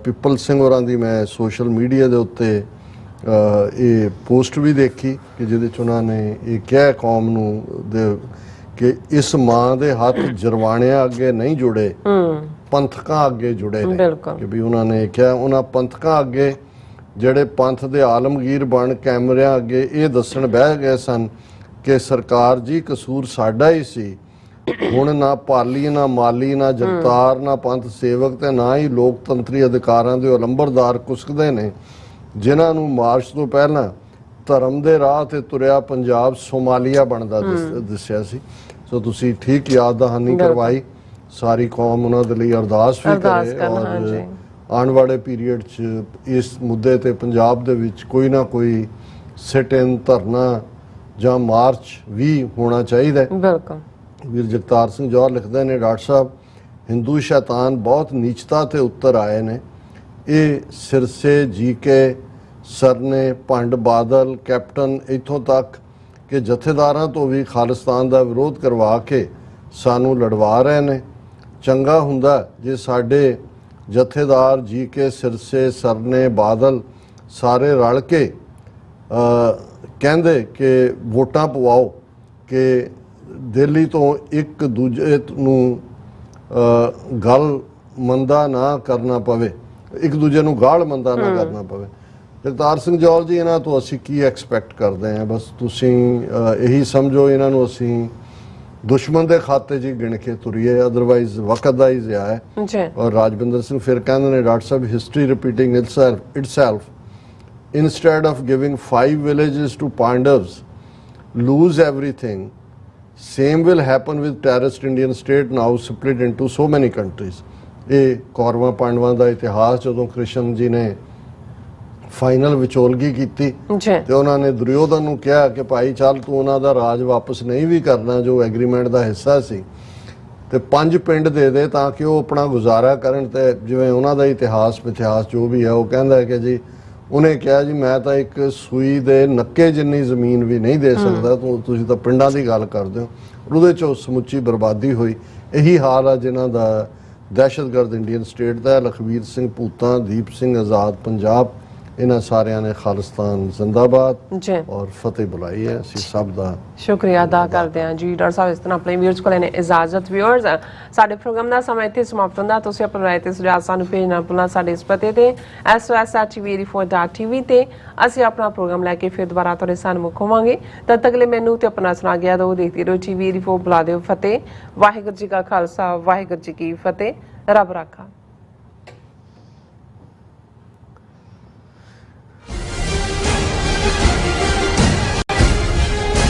ਪਿੱਪਲ ਸਿੰਘ ਹੋਰਾਂ ਦੀ ਮੈਂ ਸੋਸ਼ਲ ਮੀਡੀਆ ਦੇ ਉੱਤੇ ਇਹ ਪੋਸਟ ਵੀ ਦੇਖੀ ਕਿ ਜਿਹਦੇ 'ਚ ਉਹਨਾਂ ਨੇ ਇਹ ਕਿਹਾ ਕੌਮ ਨੂੰ ਕਿ ਇਸ ਮਾਂ ਦੇ ਹੱਥ ਜਰਵਾਣਿਆਂ ਅੱਗੇ ਨਹੀਂ ਜੁੜੇ, ਪੰਥਕਾਂ ਅੱਗੇ ਜੁੜੇ ਨੇ। ਕਿ ਵੀ ਉਹਨਾਂ ਨੇ ਕਿਹਾ ਉਹਨਾਂ ਪੰਥਕਾਂ ਅੱਗੇ ਜਿਹੜੇ ਪੰਥ ਦੇ ਆਲਮਗੀਰ ਬਣ ਕੈਮਰਿਆਂ ਅੱਗੇ ਇਹ ਦੱਸਣ ਬਹਿ ਗਏ ਸਨ ਕਿ ਸਰਕਾਰ ਜੀ ਕਸੂਰ ਸਾਡਾ ਹੀ ਸੀ। ਹੁਣ ਨਾ ਪਾਲੀ ਨਾ ਮਾਲੀ ਨਾ ਜਗਤਾਰ ਨਾ ਪੰਥ ਸੇਵਕ ਤੇ ਨਾ ਹੀ ਲੋਕਤੰਤਰੀ ਅਧਿਕਾਰਾਂ ਦੇ ਉਲੰਬਰਦਾਰ ਕੁਸਕਦੇ ਨੇ, ਜਿਨ੍ਹਾਂ ਨੂੰ ਮਾਰਚ ਤੋਂ ਪਹਿਲਾਂ ਧਰਮ ਦੇ ਰਾਹ ਤੇ ਤੁਰਿਆ ਪੰਜਾਬ ਸੋਮਾਲੀਆ ਬਣਦਾ ਦੱਸਿਆ ਸੀ। ਸੋ ਤੁਸੀਂ ਠੀਕ ਯਾਦ ਦਹਾਨੀ ਕਰਵਾਈ। ਸਾਰੀ ਕੌਮ ਉਹਨਾਂ ਦੇ ਲਈ ਅਰਦਾਸ ਵੀ ਕਰੇ ਔਰ ਆਉਣ ਵਾਲੇ ਪੀਰੀਅਡ 'ਚ ਇਸ ਮੁੱਦੇ ਤੇ ਪੰਜਾਬ ਦੇ ਵਿੱਚ ਕੋਈ ਨਾ ਕੋਈ ਸਿਟ ਇਨ ਧਰਨਾ ਜਾਂ ਮਾਰਚ ਵੀ ਹੋਣਾ ਚਾਹੀਦਾ। ਬਿਲਕੁਲ। ਵੀਰ ਜਗਤਾਰ ਸਿੰਘ ਜੌਹਰ ਲਿਖਦੇ ਨੇ, ਡਾਕਟਰ ਸਾਹਿਬ ਹਿੰਦੂ ਸ਼ੈਤਾਨ ਬਹੁਤ ਨੀਚਤਾ ਤੇ ਉੱਤਰ ਆਏ ਨੇ। ਇਹ ਸਿਰਸੇ ਜੀਕੇ ਸਰਨੇ ਭੰਡ ਬਾਦਲ ਕੈਪਟਨ ਇੱਥੋਂ ਤੱਕ ਕਿ ਜਥੇਦਾਰਾਂ ਤੋਂ ਵੀ ਖਾਲਿਸਤਾਨ ਦਾ ਵਿਰੋਧ ਕਰਵਾ ਕੇ ਸਾਨੂੰ ਲੜਵਾ ਰਹੇ ਨੇ। ਚੰਗਾ ਹੁੰਦਾ ਜੇ ਸਾਡੇ ਜਥੇਦਾਰ ਜੀਕੇ ਸਿਰਸੇ ਸਰਨੇ ਬਾਦਲ ਸਾਰੇ ਰਲ ਕੇ ਕਹਿੰਦੇ ਕਿ ਵੋਟਾਂ ਪਵਾਓ ਕਿ ਦਿੱਲੀ ਤੋਂ ਇੱਕ ਦੂਜੇ ਨੂੰ ਗੱਲ ਮੰਦਾ ਨਾ ਕਰਨਾ ਪਵੇ, ਇੱਕ ਦੂਜੇ ਨੂੰ ਗਾਲ ਮੰਦਾ ਨਾ ਕਰਨਾ ਪਵੇ। ਜਗਤਾਰ ਸਿੰਘ ਜੌਹਰ ਜੀ, ਇਹਨਾਂ ਤੋਂ ਅਸੀਂ ਕੀ ਐਕਸਪੈਕਟ ਕਰਦੇ ਹਾਂ? ਬਸ ਤੁਸੀਂ ਇਹੀ ਸਮਝੋ ਇਹਨਾਂ ਨੂੰ ਅਸੀਂ ਦੁਸ਼ਮਣ ਦੇ ਖਾਤੇ 'ਚ ਗਿਣ ਕੇ ਤੁਰੀਏ, ਅਦਰਵਾਈਜ਼ ਵਕਤ ਦਾ ਹੀ ਜ਼ਿਆ ਹੈ। ਔਰ ਰਾਜਵਿੰਦਰ ਸਿੰਘ ਫਿਰ ਕਹਿੰਦੇ ਨੇ, doctor Sahib history repeating itself instead of giving 5 villages to Pandavas lose everything, same will happen with terrorist Indian state now split into so many countries। ਇਹ ਕੌਰਵਾਂ ਪਾਂਡਵਾਂ ਦਾ ਇਤਿਹਾਸ, ਜਦੋਂ ਕ੍ਰਿਸ਼ਨ ਜੀ ਨੇ ਫਾਈਨਲ ਵਿਚੋਲਗੀ ਕੀਤੀ ਤੇ ਉਹਨਾਂ ਨੇ ਦੁਰਯੋਧਨ ਨੂੰ ਕਿਹਾ ਕਿ ਭਾਈ ਚੱਲ ਤੂੰ ਉਹਨਾਂ ਦਾ ਰਾਜ ਵਾਪਸ ਨਹੀਂ ਵੀ ਕਰਨਾ ਜੋ ਐਗਰੀਮੈਂਟ ਦਾ ਹਿੱਸਾ ਸੀ, ਤੇ 5 ਪਿੰਡ ਦੇ ਦੇ ਤਾਂ ਕਿ ਉਹ ਆਪਣਾ ਗੁਜ਼ਾਰਾ ਕਰਨ। ਤੇ ਜਿਵੇਂ ਉਹਨਾਂ ਦਾ ਇਤਿਹਾਸ ਜੋ ਵੀ ਹੈ, ਉਹ ਕਹਿੰਦਾ ਹੈ ਕਿ ਜੀ ਉਹਨੇ ਕਿਹਾ ਜੀ ਮੈਂ ਤਾਂ ਇੱਕ ਸੂਈ ਦੇ ਨੱਕੇ ਜਿੰਨੀ ਜ਼ਮੀਨ ਵੀ ਨਹੀਂ ਦੇ ਸਕਦਾ, ਤੁਸੀਂ ਤਾਂ ਪਿੰਡਾਂ ਦੀ ਗੱਲ ਕਰਦੇ ਹੋ। ਉਹਦੇ 'ਚੋਂ ਸਮੁੱਚੀ ਬਰਬਾਦੀ ਹੋਈ। ਇਹੀ ਹਾਲ ਆ ਜਿਨ੍ਹਾਂ ਦਾ ਦਹਿਸ਼ਤਗਰਦ ਇੰਡੀਅਨ ਸਟੇਟ ਦਾ। ਲਖਵੀਰ ਸਿੰਘ ਭੂਤਾਂ, ਦੀਪ ਸਿੰਘ ਆਜ਼ਾਦ ਪੰਜਾਬ, ਇਹਨਾਂ ਸਾਰਿਆਂ ਨੇ ਖਾਲਿਸਤਾਨ ਜ਼ਿੰਦਾਬਾਦ ਔਰ ਫਤਿਹ ਬੁਲਾਈ ਹੈ। ਅਸੀਂ ਸਭ ਦਾ ਸ਼ੁਕਰੀਆ ਅਦਾ ਕਰਦੇ ਹਾਂ ਜੀ। ਡਾਕਟਰ ਸਾਹਿਬ ਇਸ ਤਰ੍ਹਾਂ ਆਪਣੇ ਵਿਊਅਰਸ ਕੋਲ ਨੇ ਇਜਾਜ਼ਤ। ਵਿਊਅਰਸ, ਸਾਡੇ ਪ੍ਰੋਗਰਾਮ ਦਾ ਸਮਾਂ ਇੱਥੇ ਸਮਾਪਤ ਹੁੰਦਾ। ਤੁਸੀਂ ਆਪਣੀ ਰਾਏ ਤੇ ਸੁਝਾਅ ਸਾਨੂੰ ਭੇਜਣਾ ਭੁੱਲਣਾ ਸਾਡੇ ਇਸ ਪਤੇ ਤੇ sos@tv84.tv ਤੇ। ਅਸੀਂ ਆਪਣਾ ਪ੍ਰੋਗਰਾਮ ਲੈ ਕੇ ਫਿਰ ਦੁਬਾਰਾ ਤੁਹਾਡੇ ਸਾਹਮਣੇ ਹੋਵਾਂਗੇ। ਤਦ ਤੱਕ ਲਈ ਮੈਨੂੰ ਤੇ ਆਪਣਾ ਸੁਣਾ ਗਿਆ ਦੋ ਦੇਖਦੇ ਰਹੋ TV84। ਬੁਲਾ ਦਿਓ ਫਤਿਹ। ਵਾਹਿਗੁਰੂ ਜੀ ਕਾ ਖਾਲਸਾ, ਵਾਹਿਗੁਰੂ ਜੀ ਕੀ ਫਤਿਹ। ਰੱਬ ਰਾਖਾ।